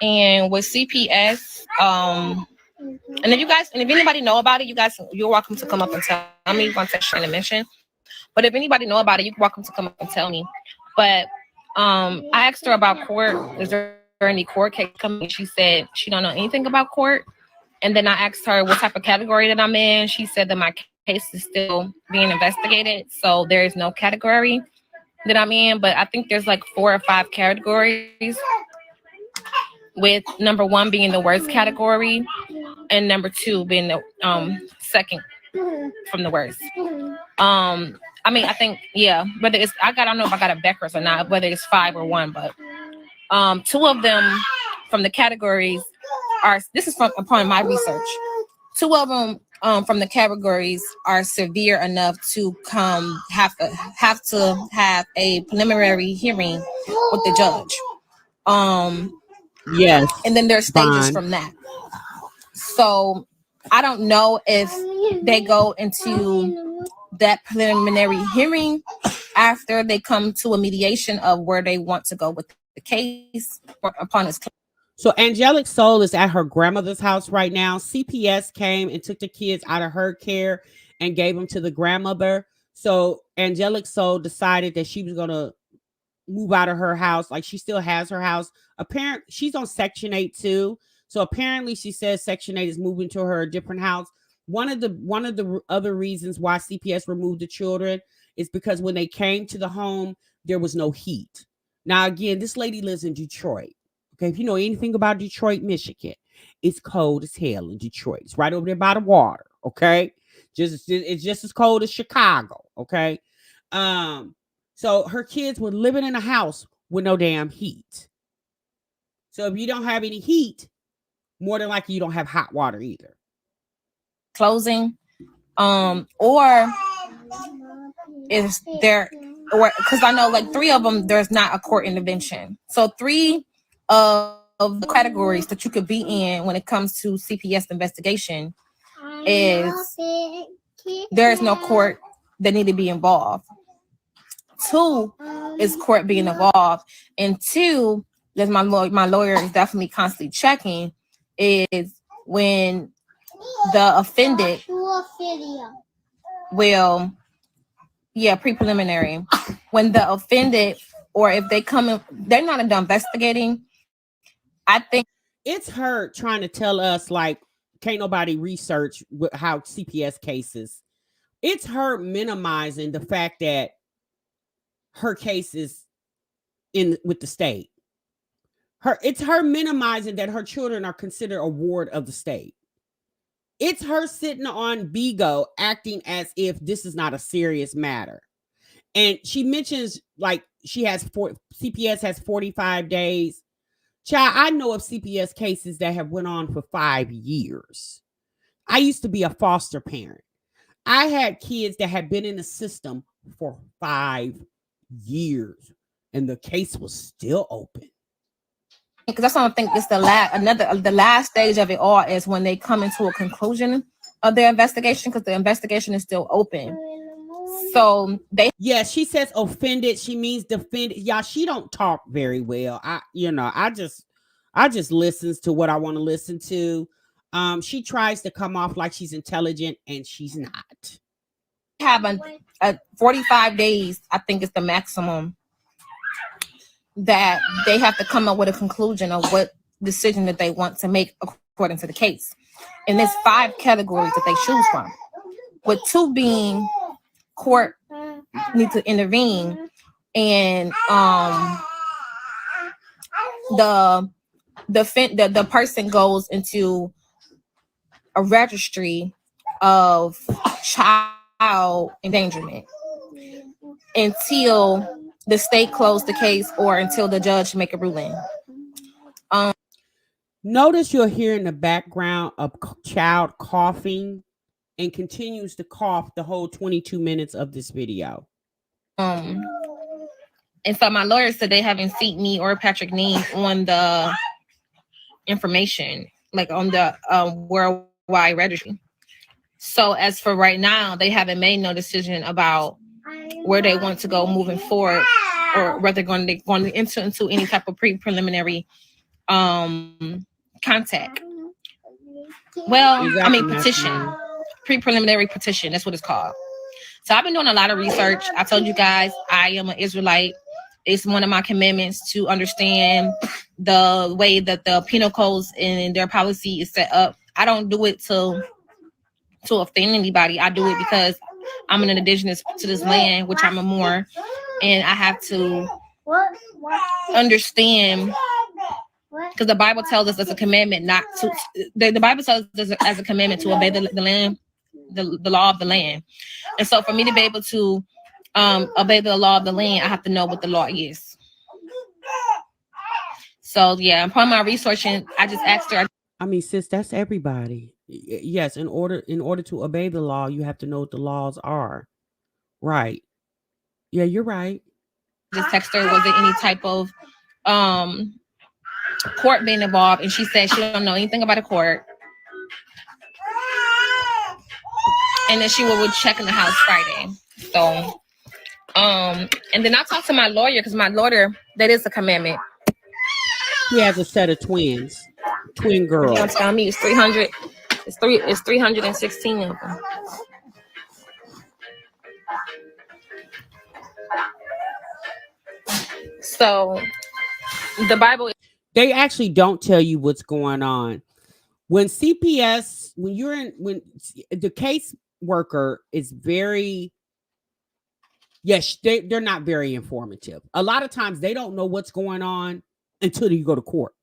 And with CPS, and if anybody know about it, you're welcome to come up and tell me. Once I trying to mention, but if anybody know about it, you're welcome to come up and tell me. But I asked her about court. Is there any court case coming? She said she don't know anything about court. And then I asked her what type of category that I'm in. She said that my case is still being investigated, so there is no category that I'm in. But I think there's like 4 or 5 categories, with number 1 being the worst category and number 2 being the second from the worst. I think, whether it's I don't know if I got a Becker's or not, whether it's 5 or 1, but 2 of them from the categories are, this is from upon my research, 2 of them from the categories are severe enough to have to have a preliminary hearing with the judge. Yes. And then there's stages from that. So I don't know if they go into that preliminary hearing after they come to a mediation of where they want to go with the case upon his. So Angelic Soul is at her grandmother's house right now. CPS came and took the kids out of her care and gave them to the grandmother. So Angelic Soul decided that she was going to move out of her house. Like, she still has her house. Apparently she's on Section 8 too. So apparently she says Section 8 is moving to her a different house. One of the other reasons why CPS removed the children is because when they came to the home, there was no heat. Now, again, this lady lives in Detroit. Okay, if you know anything about Detroit, Michigan, it's cold as hell in Detroit. It's right over there by the water. Okay, it's just as cold as Chicago. Okay, so her kids were living in a house with no damn heat. So if you don't have any heat, more than likely you don't have hot water either. Closing, or is there, or because I know like 3 of them, there's not a court intervention. So 3 of the categories that you could be in when it comes to CPS investigation is there is no court that need to be involved. 2 is court being involved, and 2, as my lawyer is definitely constantly checking, is when the offended will, pre-preliminary, when the offended, or if they come in, they're not investigating. I think it's her trying to tell us, like, can't nobody research how CPS cases. It's her minimizing the fact that her case is in with the state. It's her minimizing that her children are considered a ward of the state. It's her sitting on Bigo acting as if this is not a serious matter. And she mentions, like, CPS has 45 days Child, I know of CPS cases that have went on for 5 years. I used to be a foster parent. I had kids that had been in the system for 5 years and the case was still open. Because that's what I think is the last stage of it all is when they come into a conclusion of their investigation, because the investigation is still open. So they she says offended. She means defended. Y'all, she don't talk very well. I just listens to what I want to listen to. She tries to come off like she's intelligent and she's not. Have a 45 days, I think is the maximum that they have to come up with a conclusion of what decision that they want to make according to the case. And there's 5 categories that they choose from, with 2 being court need to intervene, and the person goes into a registry of child endangerment until the state closed the case or until the judge make a ruling. Notice you'll hear in the background a child coughing and continues to cough the whole 22 minutes of this video. And so my lawyer said they haven't seen me or Patrick name on the information, like on the worldwide registry. So as for right now, they haven't made no decision about where they want to go moving forward, or whether they're going to enter into any type of preliminary contact. Well, I mean petition, preliminary petition. That's what it's called. So I've been doing a lot of research. I told you guys I am an Israelite. It's one of my commitments to understand the way that the penal codes and their policy is set up. I don't do it to offend anybody. I do it because I'm an indigenous to this land, which I'm a Moor, and I have to understand, because the Bible tells us as a commandment not to. The Bible tells us as a commandment to obey the land, the law of the land. And so for me to be able to obey the law of the land, I have to know what the law is. So yeah, upon my researching, I just asked her. I mean, sis, that's everybody. Yes, in order to obey the law, you have to know what the laws are. Right. Yeah, you're right. Just text her, was there any type of court being involved? And she said she don't know anything about a court. And then she will check in the house Friday. So and then I talked to my lawyer, because my lawyer, that is a commandment. He has a set of twin girls. You're telling me it's 300. It's 316 of them. So the Bible, they actually don't tell you what's going on. When CPS, when the case worker is very, yes, they're not very informative. A lot of times they don't know what's going on until you go to court.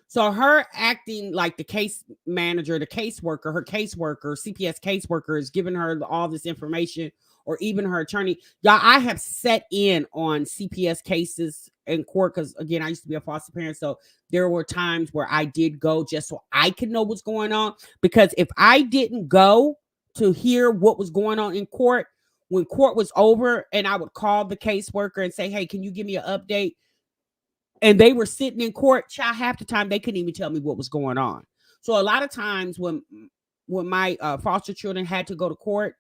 So her acting like the case manager, the caseworker, her caseworker, CPS caseworker is giving her all this information, or even her attorney. Y'all, I have set in on CPS cases in court because, again, I used to be a foster parent. So there were times where I did go just so I could know what's going on. Because if I didn't go to hear what was going on in court, when court was over and I would call the caseworker and say, hey, can you give me an update? And they were sitting in court, child, half the time they couldn't even tell me what was going on. So a lot of times when my foster children had to go to court,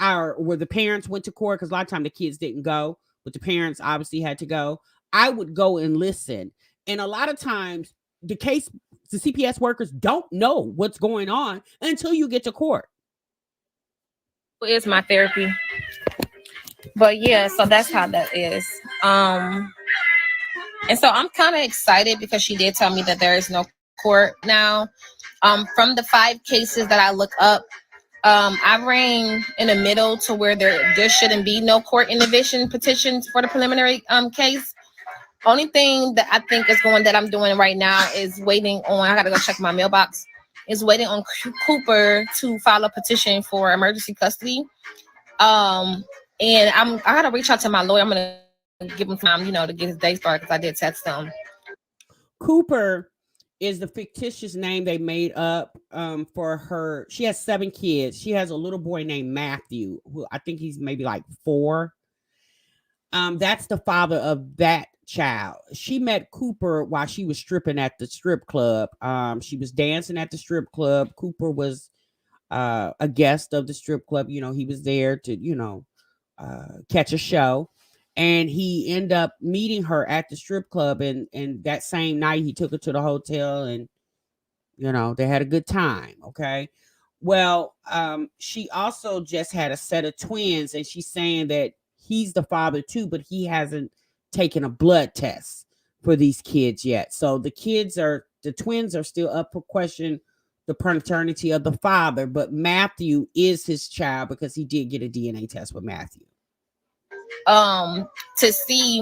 or where the parents went to court, because a lot of times the kids didn't go, but the parents obviously had to go, I would go and listen. And a lot of times the CPS workers don't know what's going on until you get to court. It's my therapy. But yeah, so that's how that is. And so I'm kind of excited because she did tell me that there is no court now. From the 5 cases that I look up, I ran in the middle to where there shouldn't be no court intervention petitions for the preliminary case. Only thing that I think is that I'm doing right now is waiting on, I gotta go check my mailbox, is waiting on Cooper to file a petition for emergency custody. And I gotta reach out to my lawyer. I'm gonna give him time, to get his day started, because I did text him. Cooper is the fictitious name they made up for her. She has 7 kids. She has a little boy named Matthew, who I think he's maybe like 4. That's the father of that child. She met Cooper while she was stripping at the strip club. She was dancing at the strip club. Cooper was a guest of the strip club. You know, he was there to, catch a show. And he ended up meeting her at the strip club. And that same night, he took her to the hotel and, they had a good time. Okay. Well, she also just had a set of twins, and she's saying that he's the father too, but he hasn't taken a blood test for these kids yet. So the twins are still up for question, the paternity of the father, but Matthew is his child because he did get a DNA test with Matthew. To see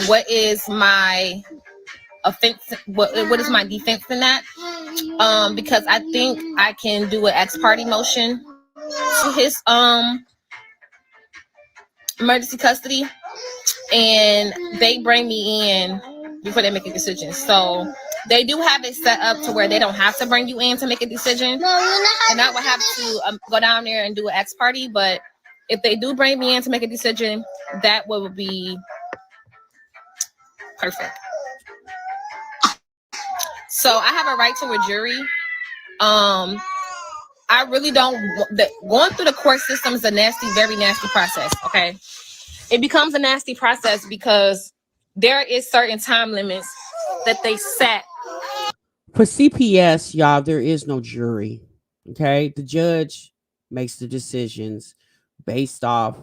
what is my offense, what is my defense in that, because I think I can do an ex parte motion to his emergency custody, and they bring me in before they make a decision. So they do have it set up to where they don't have to bring you in to make a decision, and I would have to go down there and do an ex parte. But if they do bring me in to make a decision, that would be perfect. So I have a right to a jury. I really don't. Going through the court system is a nasty, very nasty process. Okay, it becomes a nasty process because there is certain time limits that they set. For CPS, y'all, there is no jury. Okay, the judge makes the decisions based off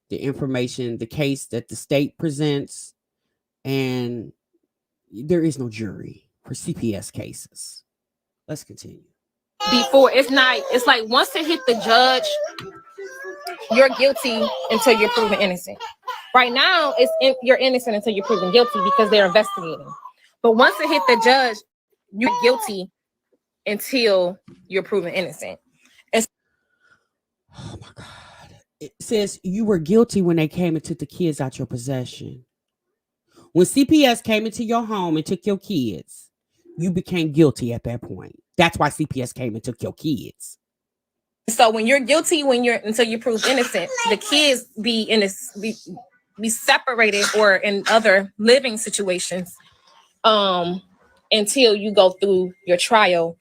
the information, the case that the state presents, and there is no jury for CPS cases. Let's continue. Before it's like once it hit the judge, you're guilty until you're proven innocent. Right now, you're innocent until you're proven guilty because they're investigating. But once it hit the judge, you're guilty until you're proven innocent. Oh my God. It says you were guilty when they came and took the kids out your possession. When CPS came into your home and took your kids, you became guilty at that point. That's why CPS came and took your kids. So when you're guilty, until you prove innocent, the kids be separated or in other living situations until you go through your trial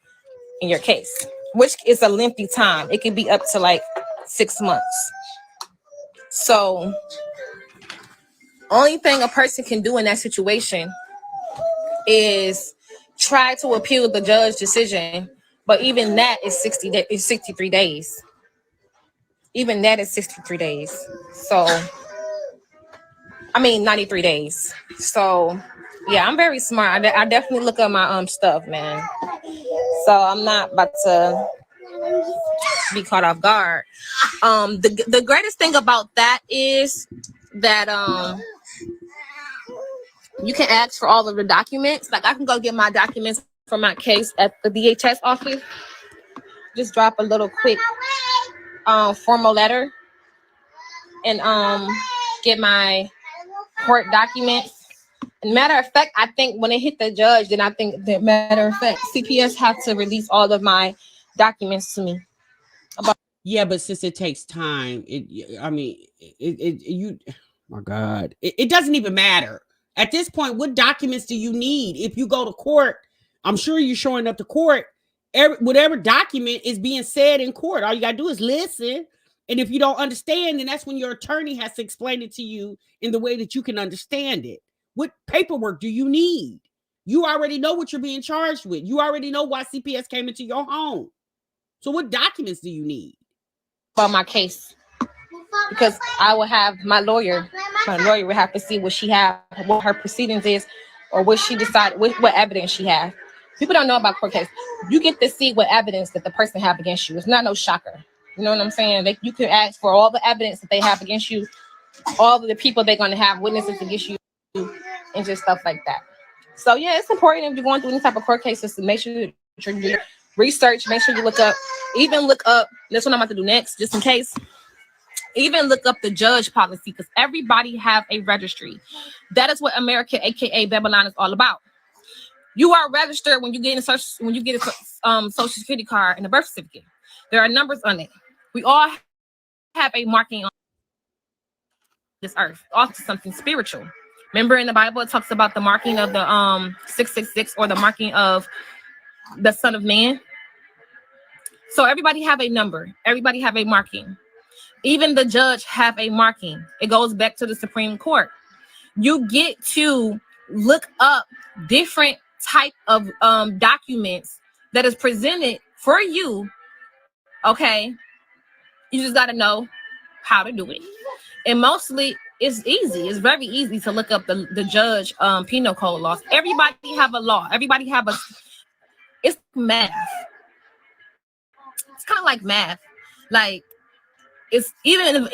in your case, which is a lengthy time. It can be up to like 6 months. So only thing a person can do in that situation is try to appeal the judge's decision. But even that is 63 days. Even that is 63 days. So, 93 days. So, yeah, I'm very smart. I definitely look up my stuff, man. So I'm not about to be caught off guard. The greatest thing about that is that you can ask for all of the documents. Like I can go get my documents for my case at the DHS office. Just drop a little quick formal letter and get my court documents. And matter of fact, I think when it hit the judge, then I think that matter of fact, CPS have to release all of my documents to me. Yeah, but since it takes time, my God, it doesn't even matter. At this point, what documents do you need? If you go to court, I'm sure you're showing up to court. Whatever document is being said in court, all you got to do is listen. And if you don't understand, then that's when your attorney has to explain it to you in the way that you can understand it. What paperwork do you need? You already know what you're being charged with. You already know why CPS came into your home. So what documents do you need? About my case. Because I will have my lawyer would have to see what her proceedings is, or what she decided, what evidence she has. People don't know about court case. You get to see what evidence that the person have against you. It's not no shocker. You know what I'm saying? You can ask for all the evidence that they have against you, all of the people they're going to have witnesses against you, and just stuff like that. So yeah, it's important if you're going through any type of court cases to make sure that you're doing research. Make sure you look up. That's what I'm about to do next, just in case. Even look up the judge policy because everybody have a registry. That is what America, aka Babylon, is all about. You are registered when you get a social security card and a birth certificate. There are numbers on it. We all have a marking on this earth, also something spiritual. Remember in the Bible, it talks about the marking of the 666 or the marking of the Son of Man. So everybody have a number. Everybody have a marking. Even the judge have a marking. It goes back to the Supreme Court. You get to look up different type of documents that is presented for you. Okay, you just got to know how to do it, and mostly it's easy. It's very easy to look up the judge penal code laws. Everybody have a law. Everybody have a. It's math. It's kind of like math. Like it's even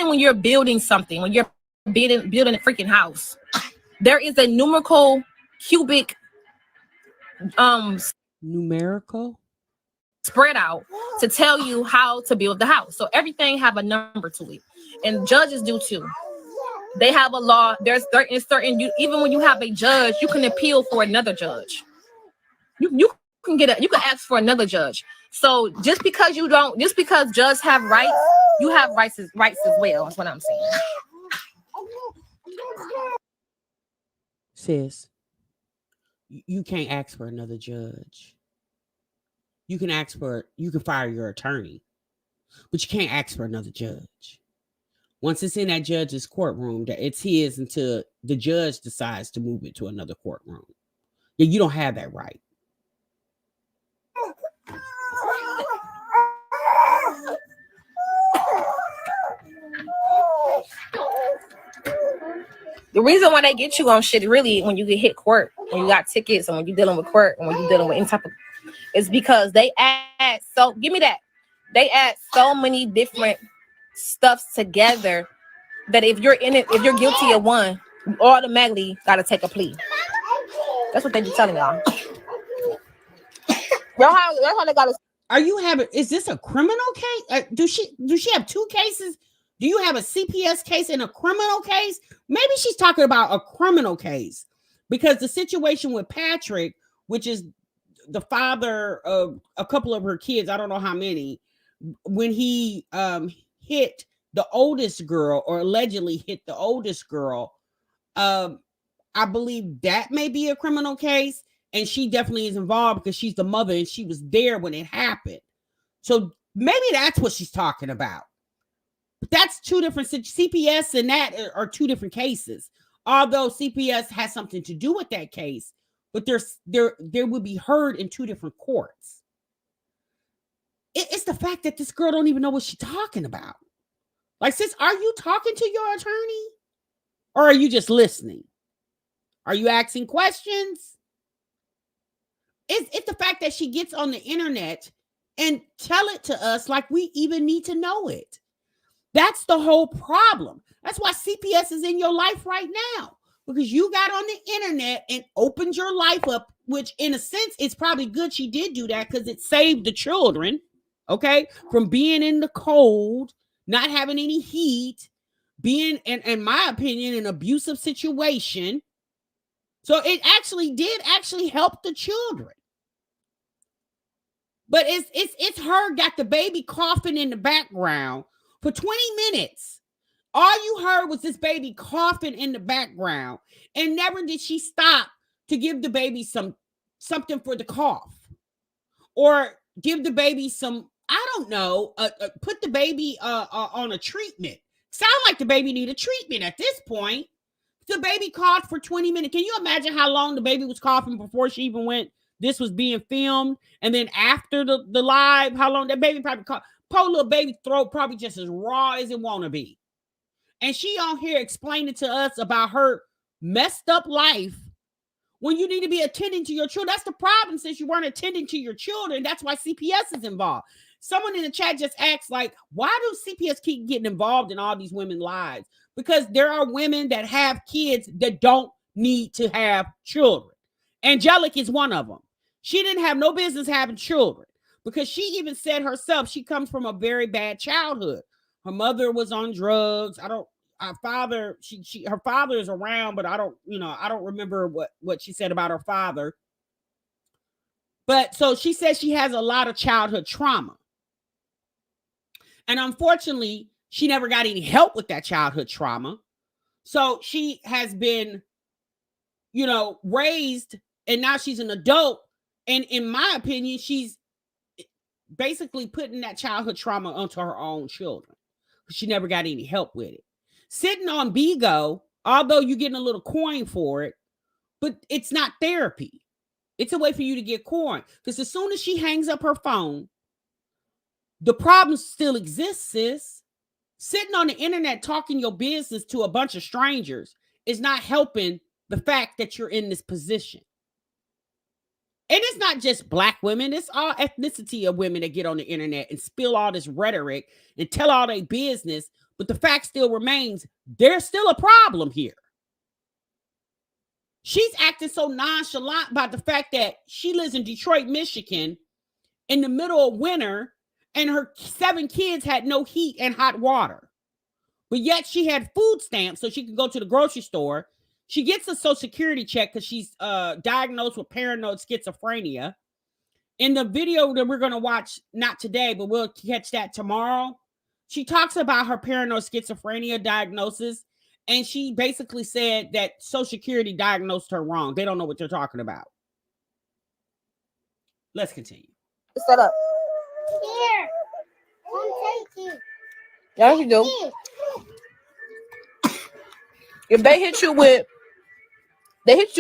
when you're building something, when you're building a freaking house, there is a numerical cubic numerical spread out to tell you how to build the house. So everything have a number to it, and judges do too. They have a law. There's certain even when you have a judge, you can appeal for another judge. You can ask for another judge. So just because judges have rights, you have rights as well. That's what I'm saying. Sis, you can't ask for another judge. You can fire your attorney, but you can't ask for another judge. Once it's in that judge's courtroom, that it's his until the judge decides to move it to another courtroom. Yeah, you don't have that right. The reason why they get you on shit really when you get hit court, when you got tickets, and when you're dealing with court, and when you're dealing with any type of, is because they add they add so many different stuffs together that if you're in it, if you're guilty of one, you automatically gotta take a plea. That's what they be telling y'all. That's how they gotta. Are you having? Is this a criminal case? Do she have two cases? Do you have a CPS case and a criminal case? Maybe she's talking about a criminal case because the situation with Patrick, which is the father of a couple of her kids, I don't know how many, when he hit the oldest girl or allegedly hit the oldest girl, I believe that may be a criminal case, and she definitely is involved because she's the mother and she was there when it happened. So maybe that's what she's talking about. But that's two different CPS and that are two different cases. Although CPS has something to do with that case, but there would be heard in two different courts. It's the fact that this girl don't even know what she's talking about. Like, sis, are you talking to your attorney? Or are you just listening? Are you asking questions? It's the fact that she gets on the internet and tell it to us like we even need to know it. That's the whole problem. That's why CPS is in your life right now. Because you got on the internet and opened your life up, which in a sense, it's probably good she did do that because it saved the children, okay, from being in the cold, not having any heat, being, in my opinion, an abusive situation. So it did help the children. But it's her got the baby coughing in the background for 20 minutes. All you heard was this baby coughing in the background, and never did she stop to give the baby something for the cough, or give the baby some, I don't know, put the baby on a treatment. Sound like the baby need a treatment at this point. The baby coughed for 20 minutes. Can you imagine how long the baby was coughing before she even went? This was being filmed, and then after the live, how long that baby probably coughed? Poor little baby throat probably just as raw as it want to be. And she on here explaining to us about her messed up life when you need to be attending to your children. That's the problem, since you weren't attending to your children. That's why CPS is involved. Someone in the chat just asked, like, why do CPS keep getting involved in all these women's lives? Because there are women that have kids that don't need to have children. Angelic is one of them. She didn't have no business having children because she even said herself she comes from a very bad childhood. Her mother was on drugs. Her father, her father is around, but I don't remember what she said about her father. But so she says she has a lot of childhood trauma. And unfortunately, she never got any help with that childhood trauma. So she has been, raised, and now she's an adult. And in my opinion, she's basically putting that childhood trauma onto her own children. She never got any help with it. Sitting on Bigo, although you're getting a little coin for it, but it's not therapy. It's a way for you to get coin. Because as soon as she hangs up her phone, the problem still exists, sis. Sitting on the internet talking your business to a bunch of strangers is not helping the fact that you're in this position. And it's not just Black women. It's all ethnicity of women that get on the internet and spill all this rhetoric and tell all their business. But the fact still remains, there's still a problem here. She's acting so nonchalant about the fact that she lives in Detroit, Michigan, in the middle of winter, and her 7 kids had no heat and hot water. But yet she had food stamps so she could go to the grocery store. She gets a Social Security check because she's diagnosed with paranoid schizophrenia. In the video that we're going to watch, not today, but we'll catch that tomorrow, she talks about her paranoid schizophrenia diagnosis, and she basically said that Social Security diagnosed her wrong. They don't know what they're talking about. Let's continue. Set up. Here. Mom, take it. Yes, you do. If they hit you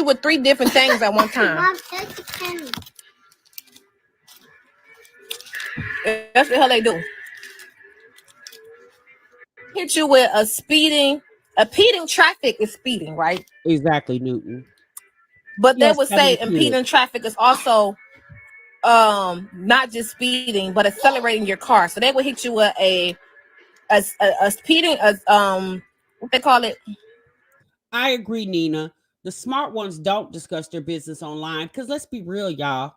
with 3 different things at one time. Mom, take the penny. That's the hell they do. Hit you with a speeding traffic is speeding, right? Exactly, Newton. But Yes, they would say that is impeding traffic is also not just speeding, but accelerating your car. So they would hit you with a speeding, what they call it. I agree, Nina. The smart ones don't discuss their business online because let's be real, y'all.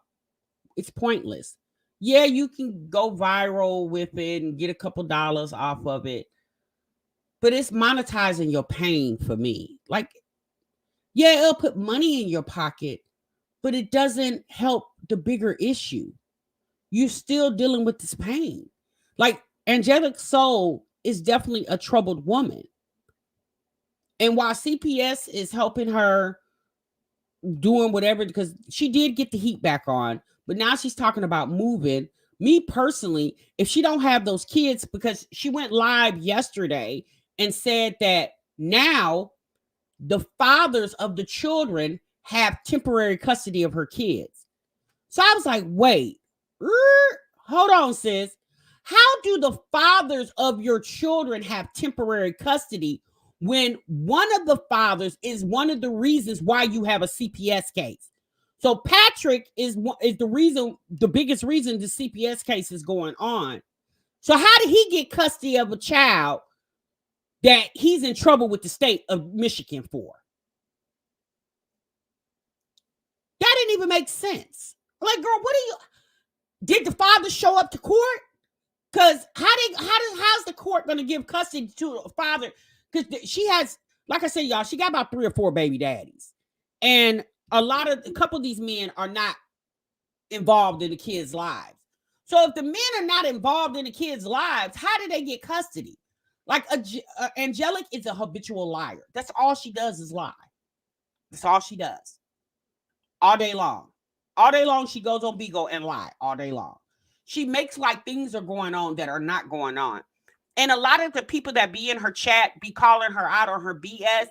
It's pointless. Yeah, you can go viral with it and get a couple dollars off of it, but it's monetizing your pain for me. Like, yeah, it'll put money in your pocket, but it doesn't help the bigger issue. You're still dealing with this pain. Like, Angelic Soul is definitely a troubled woman. And while CPS is helping her doing whatever, because she did get the heat back on, but now she's talking about moving. Me personally, if she don't have those kids, because she went live yesterday and said that now the fathers of the children have temporary custody of her kids. So I was like, wait, hold on, sis. How do the fathers of your children have temporary custody when one of the fathers is one of the reasons why you have a CPS case? So Patrick is the reason, the biggest reason the CPS case is going on. So how did he get custody of a child that he's in trouble with the state of Michigan for? That didn't even make sense. Like, girl, did the father show up to court? Because how's the court going to give custody to a father? Because she has, like I said, y'all, she got about 3 or 4 baby daddies. And a couple of these men are not involved in the kids' lives. So if the men are not involved in the kids' lives, how do they get custody? Like, Angelic is a habitual liar. That's all she does is lie. That's all she does. All day long. All day long, she goes on Bigo and lie all day long. She makes like things are going on that are not going on. And a lot of the people that be in her chat be calling her out on her BS.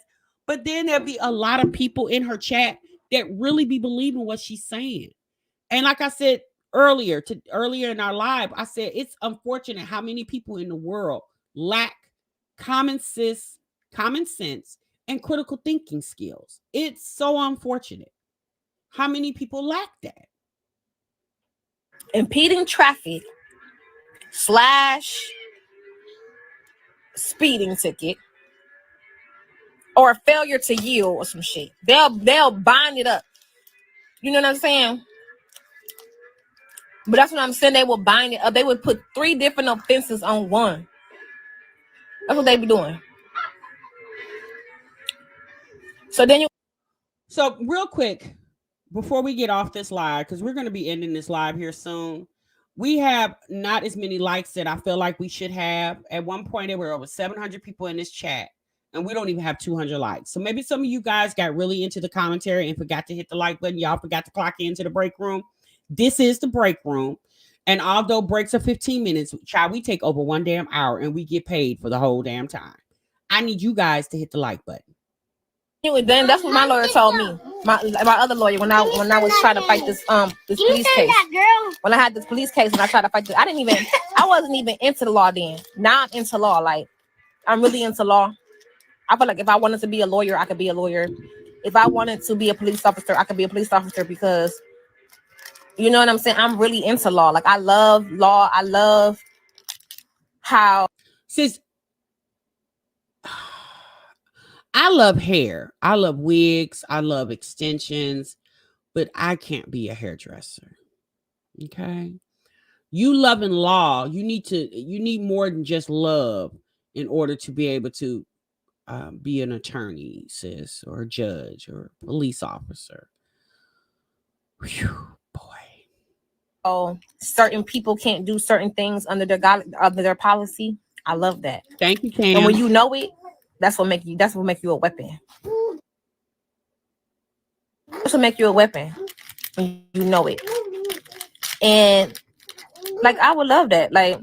But then there'll be a lot of people in her chat that really be believing what she's saying. And like I said earlier in our live, I said it's unfortunate how many people in the world lack common sense and critical thinking skills. It's so unfortunate how many people lack that. Impeding traffic / speeding ticket or a failure to yield or some shit. They'll bind it up. You know what I'm saying? But that's what I'm saying. They will bind it up. They would put 3 different offenses on one. That's what they be doing. So then you. So real quick, before we get off this live, because we're going to be ending this live here soon, we have not as many likes that I feel like we should have. At one point, there were over 700 people in this chat, and we don't even have 200 likes. So maybe some of you guys got really into the commentary and forgot to hit the like button. Y'all forgot to clock into the break room. This is the break room. And although breaks are 15 minutes, child, we take over 1 damn hour and we get paid for the whole damn time. I need you guys to hit the like button. Then that's what my lawyer told me. My other lawyer when I was trying to fight this police case. When I had this police case and I tried to fight this, I wasn't even into the law then. Now I'm into law. Like I'm really into law. I feel like if I wanted to be a lawyer, I could be a lawyer. If I wanted to be a police officer, I could be a police officer because you know what I'm saying? I'm really into law. Like I love law. I love how Sis, I love hair. I love wigs. I love extensions, but I can't be a hairdresser. Okay. You loving law, you need more than just love in order to be able to be an attorney, sis, or a judge or a police officer. Whew, boy. Certain people can't do certain things under their policy. I love that. Thank you, Cam. And when you know it, that's what make you a weapon. That's what make you a weapon when you know it. And like I would love that. Like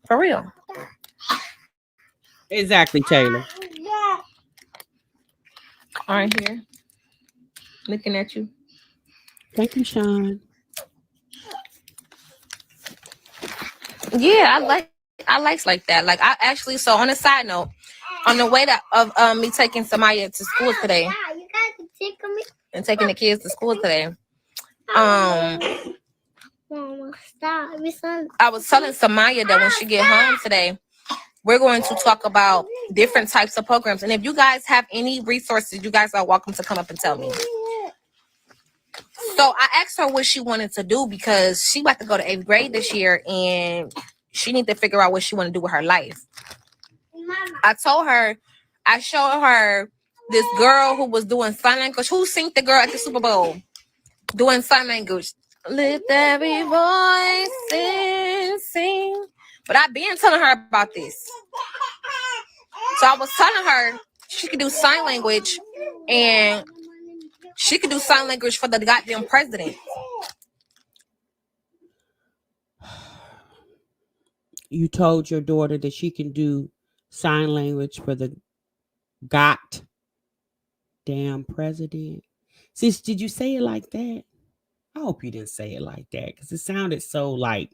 for real. Exactly, Taylor. All right, here. Looking at you. Thank you, Sean. Yeah, I like that. Like I actually, so on a side note, on the way of me taking Samaya to school today and taking the kids to school today, I was telling Samaya that when she get home today, we're going to talk about different types of programs. And if you guys have any resources, you guys are welcome to come up and tell me. So I asked her what she wanted to do because she about to go to 8th grade this year and she need to figure out what she want to do with her life. I showed her this girl who was doing sign language. Who sing the girl at the Super Bowl? Doing sign language. Lift every voice and sing. But I've been telling her about this. So I was telling her she could do sign language and she could do sign language for the goddamn president. You told your daughter that she can do sign language for the damn president. Sis, did you say it like that? I hope you didn't say it like that because it sounded so like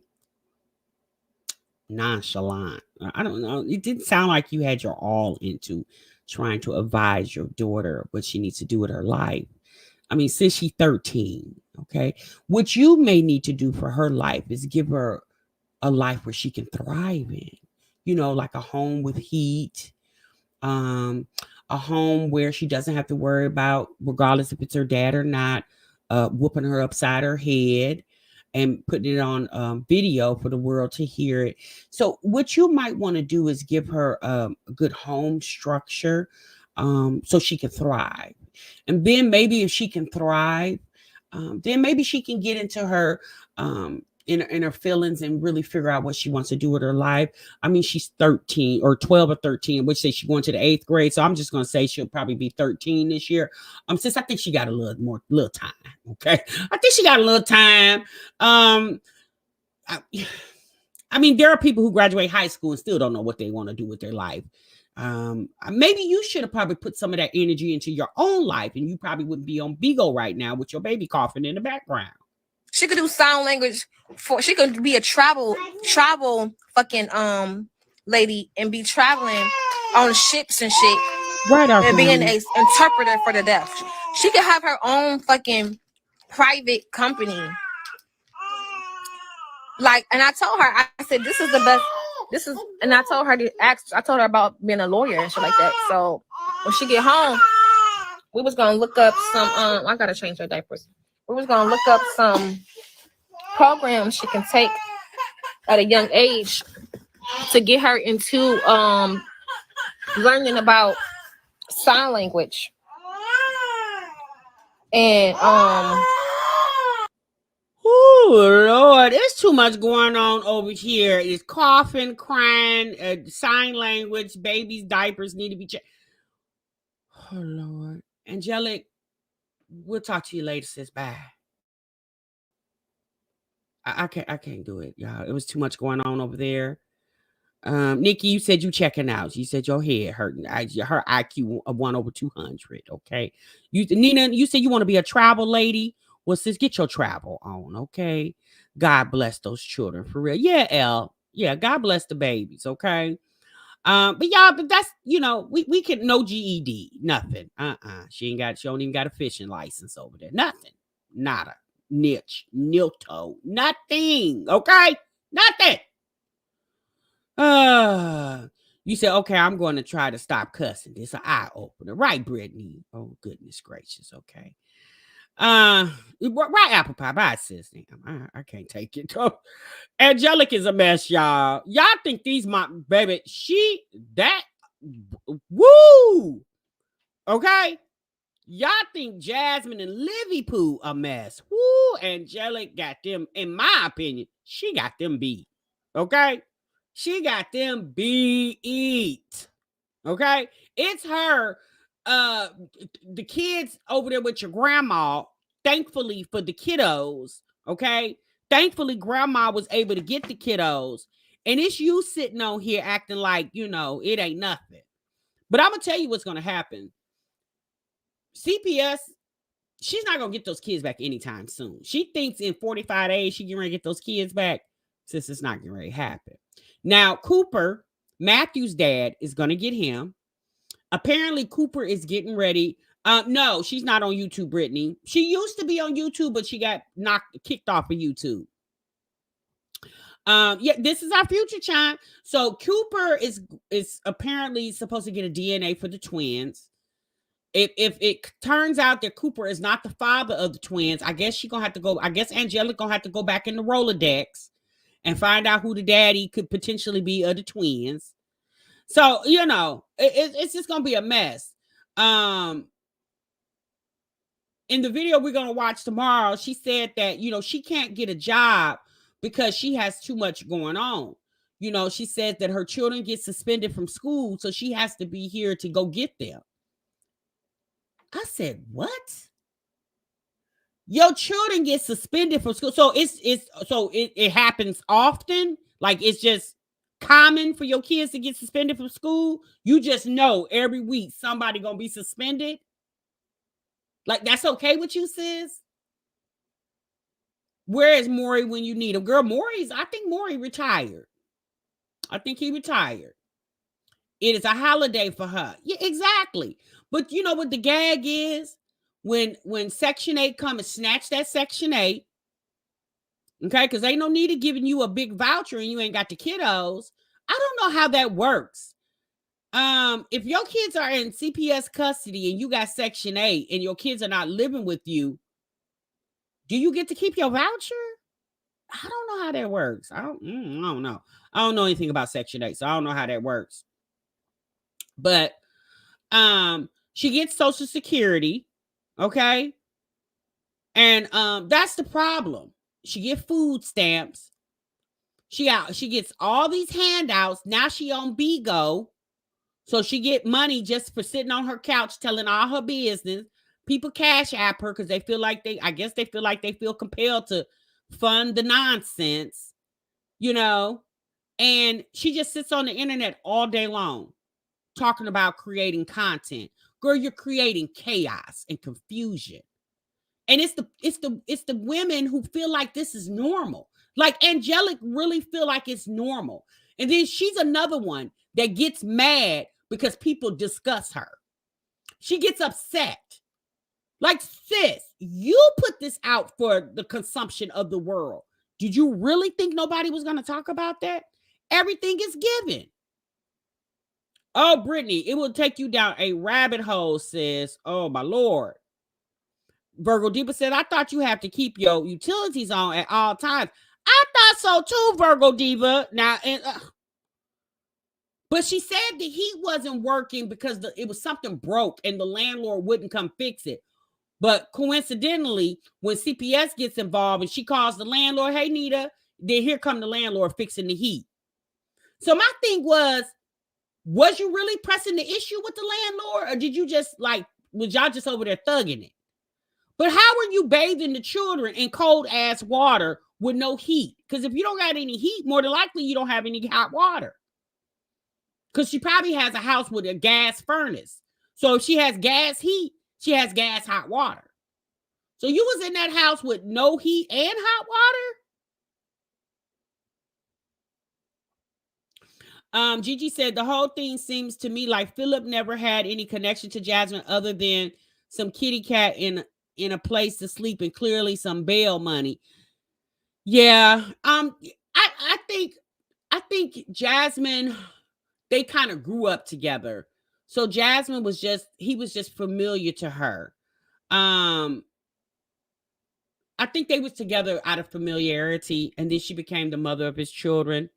nonchalant. I don't know. It didn't sound like you had your all into trying to advise your daughter what she needs to do with her life. I mean, since she's 13, okay? What you may need to do for her life is give her a life where she can thrive in, you know, like a home with heat, a home where she doesn't have to worry about, regardless if it's her dad or not, whooping her upside her head and putting it on video for the world to hear it. So what you might want to do is give her a good home structure so she can thrive. And then maybe if she can thrive, then maybe she can get into her in her feelings and really figure out what she wants to do with her life. I mean, she's 13 or 12 or 13, which say she's going to the 8th grade. So I'm just going to say she'll probably be 13 this year. Since I think she got a little time. Okay. I think she got a little time. I mean, there are people who graduate high school and still don't know what they want to do with their life. Maybe you should have probably put some of that energy into your own life and you probably wouldn't be on Bigo right now with your baby coughing in the background. She could do sign language she could be a travel fucking lady and be traveling on ships and shit. Right, and being an interpreter for the deaf. She could have her own fucking private company. Like, and I told her, I said, this is the best. And I told her about being a lawyer and shit like that. So when she get home, we was gonna look up some. I gotta change her diapers. We was gonna look up some programs she can take at a young age to get her into learning about sign language. And Oh Lord, there's too much going on over here. It's coughing, crying, sign language, babies' diapers need to be checked. Oh Lord, Angelic, we'll talk to you later, sis. Bye. I can't do it, y'all. It was too much going on over there. Nikki, you said you checking out. You said your head hurting. Her IQ of 1/200. Okay. Nina, you said you want to be a travel lady. Well, sis, get your travel on. Okay. God bless those children for real. Yeah, L. Yeah, God bless the babies. Okay. But y'all, but that's we can no GED, nothing. She don't even got a fishing license over there. Nothing. Nada. Niche. Nilto. Nothing. Okay. Nothing. You said, okay, I'm going to try to stop cussing. It's an eye opener. Right, Brittany? Oh, goodness gracious. Okay. Right, apple pie. Bye, sis. I can't take it. Angelic is a mess, y'all. Y'all think these baby, woo. Okay. Y'all think Jasmine and Livy Poo a mess. Woo, Angelic got them, in my opinion, she got them beat. Okay. She got them beat. Okay. It's her. The kids over there with your grandma, thankfully for the kiddos. Okay. Thankfully, grandma was able to get the kiddos. And it's you sitting on here acting like, it ain't nothing. But I'm going to tell you what's going to happen. CPS, she's not going to get those kids back anytime soon. She thinks in 45 days she can ready to get those kids back. Since it's not going to happen. Now, Cooper, Matthew's dad, is going to get him. Apparently, Cooper is getting ready. No, she's not on YouTube, Brittany. She used to be on YouTube, but she got kicked off of YouTube. Yeah, this is our future child. So Cooper is apparently supposed to get a DNA for the twins. If it turns out that Cooper is not the father of the twins, I guess she's gonna have to go. I guess Angelic gonna have to go back in the Rolodex and find out who the daddy could potentially be of the twins. So, it's just going to be a mess. In the video we're going to watch tomorrow, she said that, she can't get a job because she has too much going on. She said that her children get suspended from school, so she has to be here to go get them. I said, what? Your children get suspended from school. So it happens often. Like it's just common for your kids to get suspended from school. You just know every week somebody gonna be suspended. Like that's okay with you, sis? Where is Maury when you need him? Girl, I think Maury retired. I think he retired. It is a holiday for her. Yeah, exactly. But you know what the gag is? When Section 8 come and snatch that Section 8, okay, because ain't no need of giving you a big voucher and you ain't got the kiddos. I don't know how that works. If your kids are in CPS custody and you got Section 8 and your kids are not living with you, do you get to keep your voucher? I don't know how that works. I don't know. I don't know anything about Section 8, so I don't know how that works. But she gets Social Security, okay? And that's the problem. She get food stamps. She gets all these handouts. Now she on Bigo. So she get money just for sitting on her couch telling all her business. People cash app her because they feel like they feel compelled to fund the nonsense, and she just sits on the internet all day long talking about creating content. Girl, you're creating chaos and confusion. And it's the women who feel like this is normal. Like Angelic really feel like it's normal. And then she's another one that gets mad because people discuss her. She gets upset. Like, sis, you put this out for the consumption of the world. Did you really think nobody was going to talk about that? Everything is given. Oh, Brittany, it will take you down a rabbit hole, sis. Oh, my Lord. Virgo Diva said, I thought you have to keep your utilities on at all times. I thought so too, Virgo Diva. Now, But she said the heat wasn't working because it was something broke and the landlord wouldn't come fix it. But coincidentally, when CPS gets involved and she calls the landlord, hey, Nita, then here come the landlord fixing the heat. So my thing was you really pressing the issue with the landlord? Or did you just was y'all just over there thugging it? But how are you bathing the children in cold ass water with no heat? Because if you don't got any heat, more than likely you don't have any hot water. Because she probably has a house with a gas furnace. So if she has gas heat, she has gas hot water. So you was in that house with no heat and hot water? Gigi said the whole thing seems to me like Phillip never had any connection to Jasmine other than some kitty cat in a place to sleep and clearly some bail money. Yeah. I think Jasmine, they kind of grew up together. So Jasmine was just familiar to her. I think they was together out of familiarity, and then she became the mother of his children.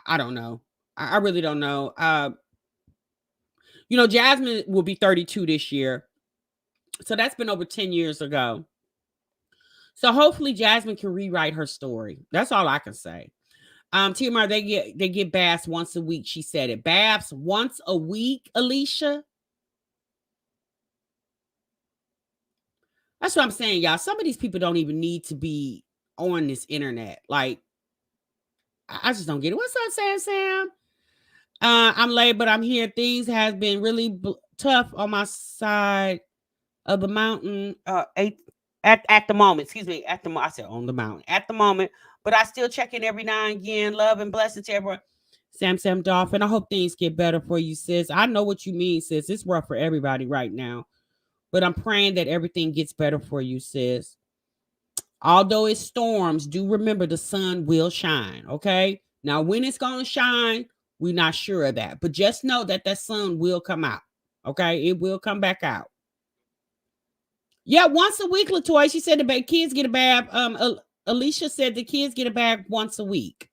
I don't know. I really don't know. Jasmine will be 32 this year. So that's been over 10 years ago. So hopefully Jasmine can rewrite her story. That's all I can say. TMR, they get baths once a week. She said it. Baths once a week, Alicia. That's what I'm saying, y'all. Some of these people don't even need to be on this internet. Like, I just don't get it. What's up, Sam? I'm late, but I'm here. Things has been really tough on my side of the mountain. At the moment, excuse me. I said on the mountain. At the moment, but I still check in every now and again. Love and blessings to everyone. Sam Dolphin. I hope things get better for you, sis. I know what you mean, sis. It's rough for everybody right now, but I'm praying that everything gets better for you, sis. Although it storms, do remember the sun will shine. Okay. Now, when it's gonna shine, we're not sure of that, but just know that sun will come out. Okay, it will come back out. Yeah, once a week, Latoya. She said the kids get a bath. Alicia said the kids get a bath once a week.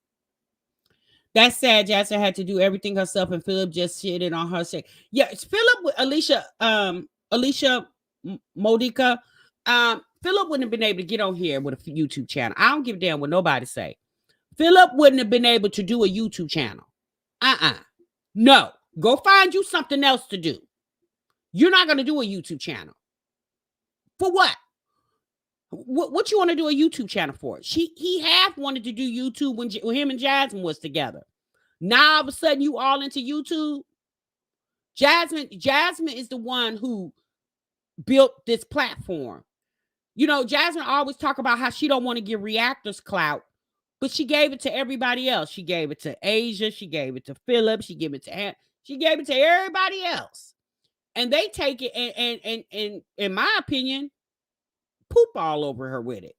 That's sad. Jasmine had to do everything herself, and Phillip just shitted on her. Yeah, it's Phillip, Alicia Modica. Phillip wouldn't have been able to get on here with a YouTube channel. I don't give a damn what nobody say. Phillip wouldn't have been able to do a YouTube channel. No. Go find you something else to do. You're not going to do a YouTube channel. For what? What you want to do a YouTube channel for? He half wanted to do YouTube when him and Jasmine was together. Now all of a sudden you all into YouTube. Jasmine is the one who built this platform. Jasmine always talk about how she don't want to give reactors clout, but she gave it to everybody else. She gave it to Asia. She gave it to Phillip. She gave it to Hannah. She gave it to everybody else. And they take it and in my opinion, poop all over her with it.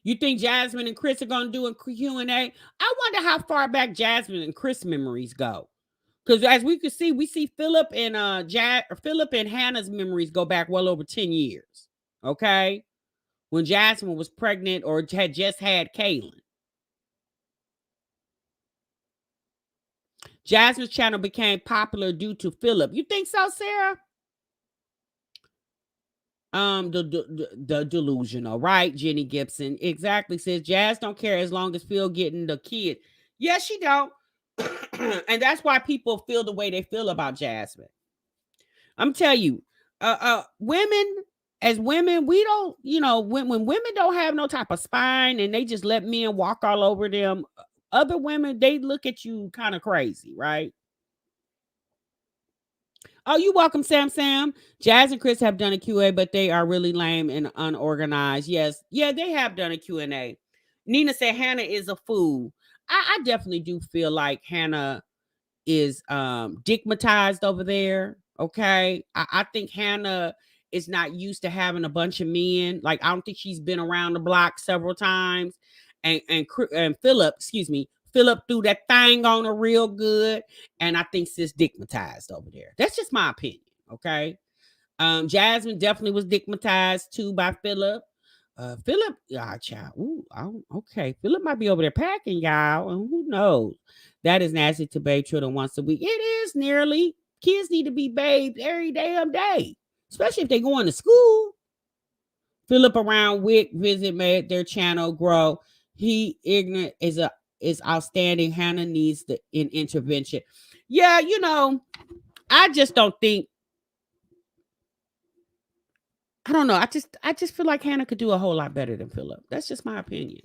You think Jasmine and Chris are going to do a Q&A? I wonder how far back Jasmine and Chris memories go. Because as we can see, we see Phillip and Hannah's memories go back well over 10 years. Okay? When Jasmine was pregnant or had just had Kaylin. Jasmine's channel became popular due to Phillip. You think so, Sarah? The delusional, right? Jenny Gibson exactly says Jazz don't care as long as Phil getting the kid. Yes, she don't. And that's why people feel the way they feel about Jasmine. I'm telling you, women, we don't, when women don't have no type of spine and they just let men walk all over them, other women, they look at you kind of crazy, right? Oh, you welcome, Sam. Jazz and Chris have done a QA, but they are really lame and unorganized. Yes. Yeah, they have done a Q&A. Nina said Hannah is a fool. I definitely do feel like Hannah is stigmatized over there. Okay. I think Hannah is not used to having a bunch of men. Like, I don't think she's been around the block several times. And Phillip threw that thing on her real good. And I think she's stigmatized over there. That's just my opinion. Okay. Jasmine definitely was stigmatized too by Phillip. Philip, child. Ooh, okay. Philip might be over there packing, y'all, and who knows? That is nasty to bathe children once a week. It is nearly. Kids need to be bathed every damn day, especially if they going to school. Philip around Wick visit made their channel grow. He ignorant is outstanding. Hannah needs the intervention. Yeah, I just don't think. I don't know. I just feel like Hannah could do a whole lot better than Philip. That's just my opinion.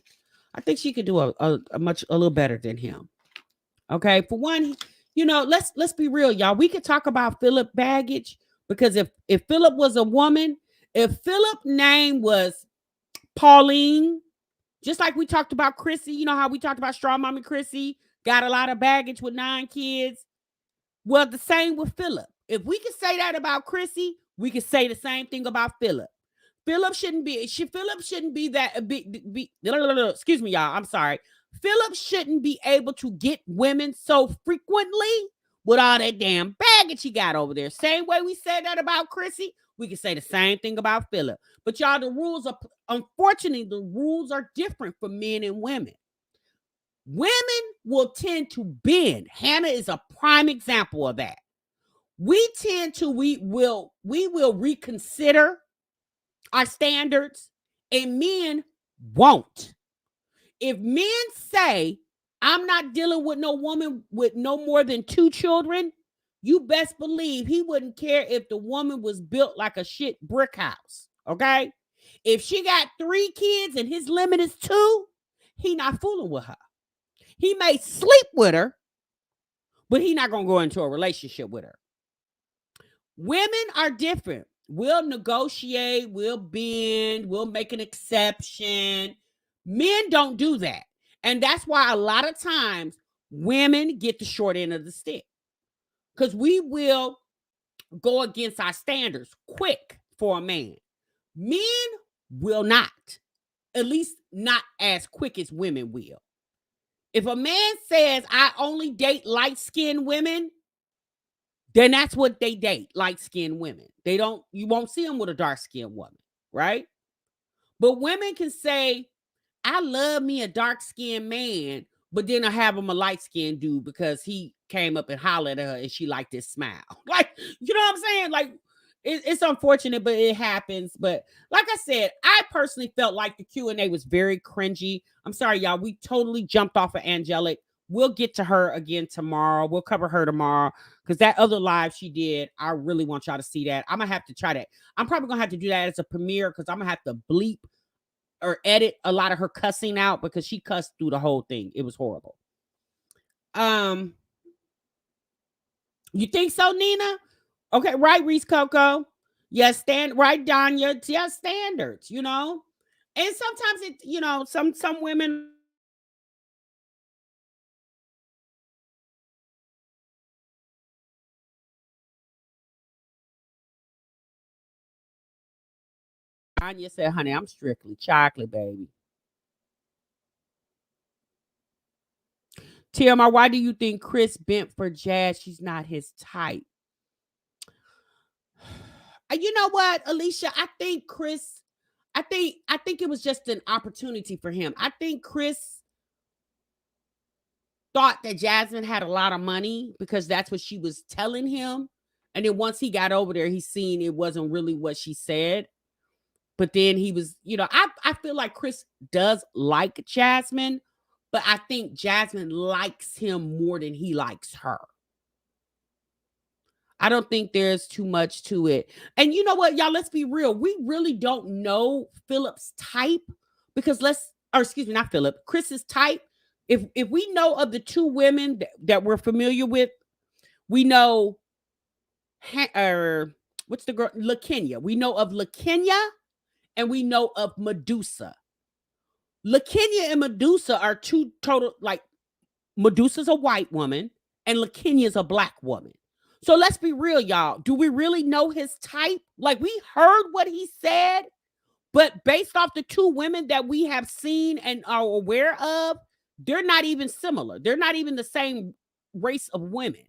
I think she could do a little better than him. Okay, for one, let's be real, y'all. We could talk about Philip baggage because if Philip was a woman, if Philip name was Pauline, just like we talked about Chrissy, you know how we talked about Straw Mommy Chrissy got a lot of baggage with 9 kids. Well, the same with Philip. If we could say that about Chrissy, we could say the same thing about Philip. Philip shouldn't be that excuse me, y'all. I'm sorry. Philip shouldn't be able to get women so frequently with all that damn baggage he got over there. Same way we said that about Chrissy, we can say the same thing about Philip. But y'all, unfortunately, the rules are different for men and women. Women will tend to bend. Hannah is a prime example of that. We will reconsider our standards, and men won't. If men say, I'm not dealing with no woman with no more than 2 children, you best believe he wouldn't care if the woman was built like a shit brick house. Okay? If she got 3 kids and his limit is 2, he not fooling with her. He may sleep with her, but he not going to go into a relationship with her. Women are different. We'll negotiate, we'll bend, we'll make an exception. Men don't do that. And that's why a lot of times women get the short end of the stick. Because we will go against our standards quick for a man. Men will not. At least not as quick as women will. If a man says, I only date light-skinned women, then that's what they date, light-skinned women. You won't see them with a dark-skinned woman, right? But women can say, I love me a dark-skinned man, but then I have him a light-skinned dude because he came up and hollered at her and she liked his smile. Like, you know what I'm saying? Like, it's unfortunate, but it happens. But like I said, I personally felt like the Q&A was very cringy. I'm sorry, y'all. We totally jumped off of Angelic. We'll get to her again tomorrow. We'll cover her tomorrow because that other live she did, I really want y'all to see that. I'm going to have to try that. I'm probably going to have to do that as a premiere because I'm going to have to bleep or edit a lot of her cussing out because she cussed through the whole thing. It was horrible. You think so, Nina? Okay, right, Reese Coco. Yes, right, Danya. Yes, standards, And sometimes some women Anya said, honey, I'm strictly chocolate, baby. TMR, why do you think Chris bent for Jazz? She's not his type. You know what, Alicia? I think it was just an opportunity for him. I think Chris thought that Jasmine had a lot of money because that's what she was telling him. And then once he got over there, he seen it wasn't really what she said. But then he was, I feel like Chris does like Jasmine, but I think Jasmine likes him more than he likes her. I don't think there's too much to it. And you know what, y'all, let's be real. We really don't know Philip's type because not Philip, Chris's type. If we know of the 2 women that we're familiar with, we know what's the girl? LaKenya. We know of LaKenya and we know of Medusa. LaKenya and Medusa are 2 total, like, Medusa's a white woman and LaKenya's a black woman. So let's be real, y'all. Do we really know his type? Like, we heard what he said, but based off the 2 women that we have seen and are aware of, they're not even similar. They're not even the same race of women.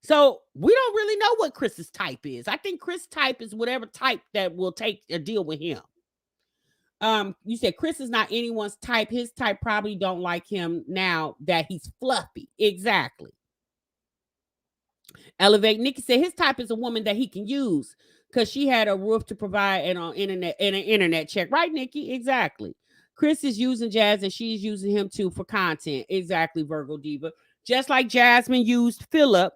So we don't really know what Chris's type is. I think Chris' type is whatever type that will take a deal with him. You said Chris is not anyone's type. His type probably don't like him now that he's fluffy. Exactly. Elevate Nikki said his type is a woman that he can use because she had a roof to provide and on internet and an internet check. Right, Nikki? Exactly. Chris is using Jazz and she's using him too for content. Exactly, Virgo Diva. Just like Jasmine used Phillip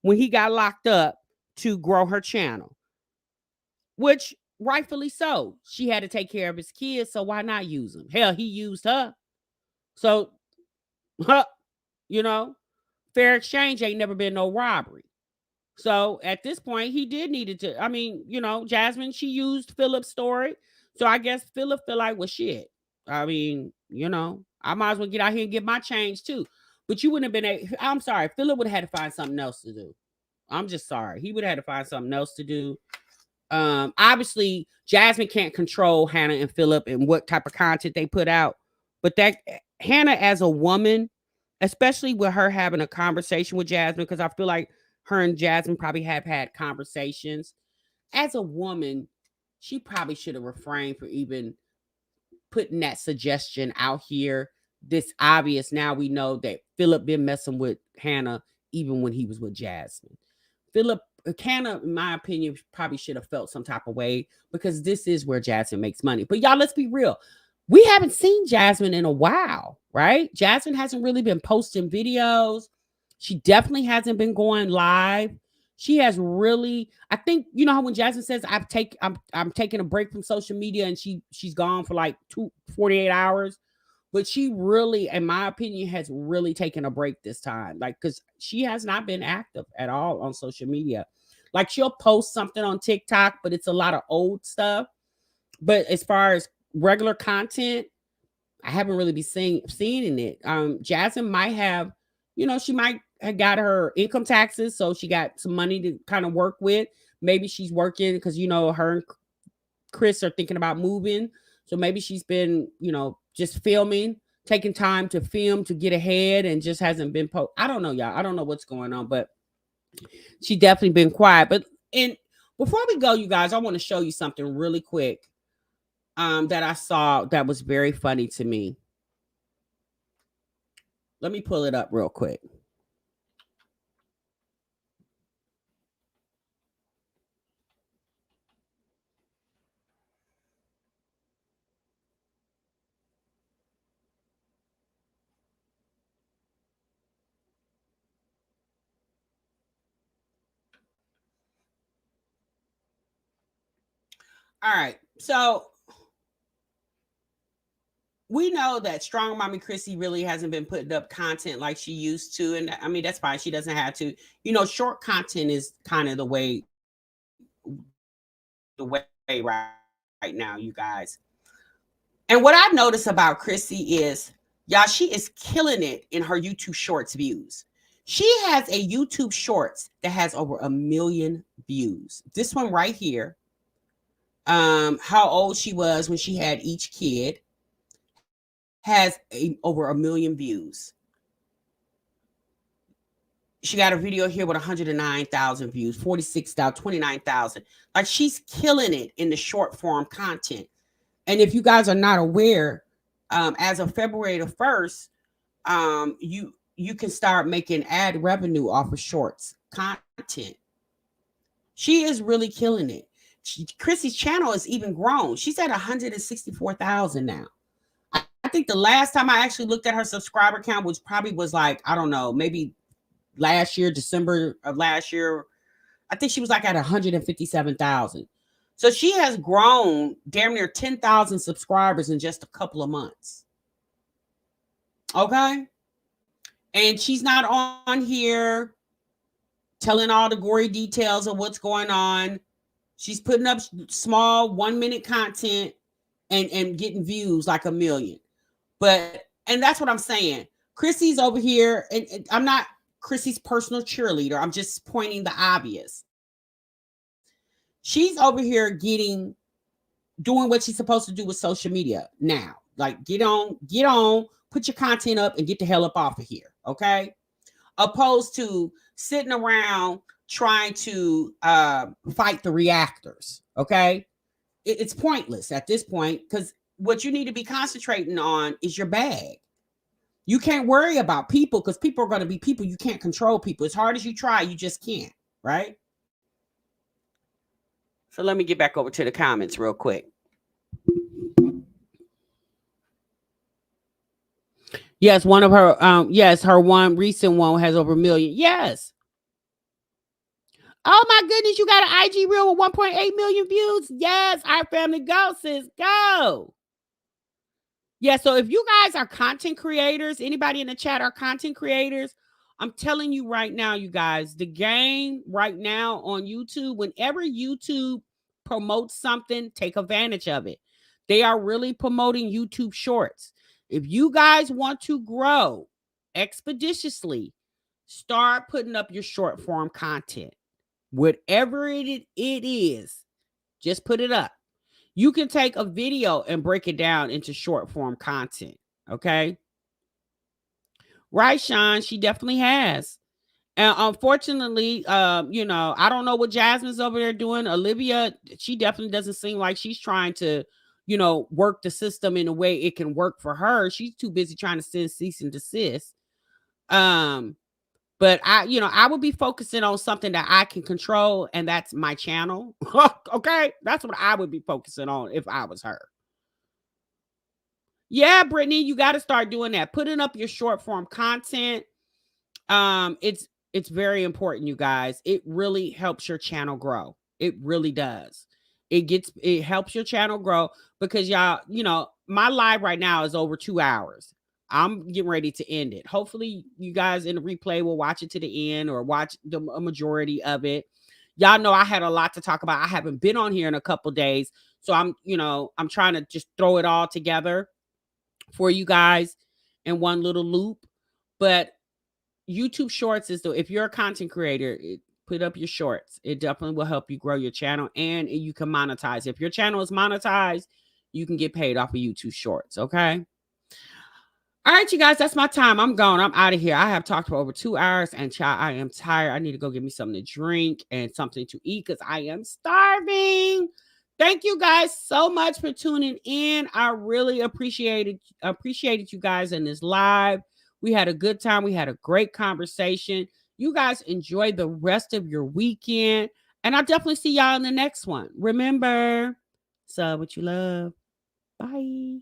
when he got locked up to grow her channel, which rightfully so. She had to take care of his kids, so why not use him? Hell, he used her. So, you know, fair exchange ain't never been no robbery. So at this point, he did needed to. I mean, Jasmine, she used Philip's story. So I guess Philip feel like, well, shit. I mean, I might as well get out here and get my change too. But you wouldn't have been. I'm sorry, Philip would have had to find something else to do. I'm just sorry. He would have had to find something else to do. Obviously, Jasmine can't control Hannah and Philip and what type of content they put out. But that Hannah as a woman, especially with her having a conversation with Jasmine, because I feel like her and Jasmine probably have had conversations. As a woman, she probably should have refrained from even putting that suggestion out here. This obvious now we know that Philip been messing with Hannah even when he was with Jasmine. Philip Hannah, in my opinion, probably should have felt some type of way because this is where Jasmine makes money. But y'all, let's be real. We haven't seen Jasmine in a while, right? Jasmine hasn't really been posting videos. She definitely hasn't been going live. She has really, I think, how when Jasmine says I'm taking a break from social media and she's gone for like 48 hours. But she really, in my opinion, has really taken a break this time. Like, because she has not been active at all on social media. Like, she'll post something on TikTok, but it's a lot of old stuff. But as far as regular content, I haven't really been seeing it. Jasmine might have, she might have got her income taxes, so she got some money to kind of work with. Maybe she's working because her and Chris are thinking about moving. So maybe she's been, just filming, taking time to film to get ahead and just hasn't been I don't know, y'all. I don't know what's going on, but she definitely been quiet. But before we go, you guys, I want to show you something really quick that I saw that was very funny to me. Let me pull it up real quick. All right. So we know that Strong Mommy Chrissy really hasn't been putting up content like she used to. And I mean, that's fine. She doesn't have to. Short content is kind of the way right now, you guys. And what I've noticed about Chrissy is, y'all, she is killing it in her YouTube Shorts views. She has a YouTube Shorts that has over 1 million views. This one right here, how old she was when she had each kid, has over 1 million views. She got a video here with 109,000 views, 46,000, 29,000. Like, she's killing it in the short form content. And if you guys are not aware, as of February the 1st, you can start making ad revenue off of shorts content. She is really killing it. Chrissy's channel is even grown. She's at 164,000 now. I think the last time I actually looked at her subscriber count, which probably was like, I don't know, maybe last year, December of last year, I think she was like at 157,000. So she has grown damn near 10,000 subscribers in just a couple of months. Okay. And she's not on here telling all the gory details of what's going on. She's putting up small 1-minute content and getting views like 1 million. And that's what I'm saying. Chrissy's over here, and I'm not Chrissy's personal cheerleader. I'm just pointing the obvious. She's over here doing what she's supposed to do with social media now. Like, get on, put your content up and get the hell up off of here. Okay. Opposed to sitting around trying to fight the reactors. Okay. It's pointless at this point because what you need to be concentrating on is your bag. You can't worry about people because people are going to be people. You can't control people. As hard as you try, you just can't, right? So let me get back over to the comments real quick. Yes, one of her, yes, her one recent one has over 1 million. Yes. Oh my goodness, you got an IG reel with 1.8 million views. Yes, our family go, sis, go. Yeah, so if you guys are content creators, anybody in the chat are content creators, I'm telling you right now, you guys, the game right now on YouTube, whenever YouTube promotes something, take advantage of it. They are really promoting YouTube Shorts. If you guys want to grow expeditiously, start putting up your short form content. Whatever it is, just put it up. You can take a video and break it down into short form content. Okay. Right, Sean. She definitely has. And unfortunately, you know, I don't know what Jasmine's over there doing. Olivia, she definitely doesn't seem like she's trying to, you know, work the system in a way it can work for her. She's too busy trying to send cease and desist. But I would be focusing on something that I can control, and that's my channel. Okay, that's what I would be focusing on if I was her. Yeah, Brittany, you got to start doing that. Putting up your short form content. It's very important, you guys. It really helps your channel grow. It really does. It helps your channel grow because y'all, you know, my live right now is over 2 hours. I'm getting ready to end it. Hopefully, you guys in the replay will watch it to the end or watch a majority of it. Y'all know I had a lot to talk about. I haven't been on here in a couple days, so I'm trying to just throw it all together for you guys in one little loop. But YouTube Shorts is if you're a content creator, put up your shorts. It definitely will help you grow your channel, and you can monetize. If your channel is monetized, you can get paid off of YouTube Shorts. Okay. All right, you guys, that's my time. I'm gone. I'm out of here. I have talked for over 2 hours, and child, I am tired. I need to go get me something to drink and something to eat because I am starving. Thank you guys so much for tuning in. I really appreciated you guys in this live. We had a good time. We had a great conversation. You guys enjoy the rest of your weekend, and I'll definitely see y'all in the next one. Remember, sub what you love. Bye.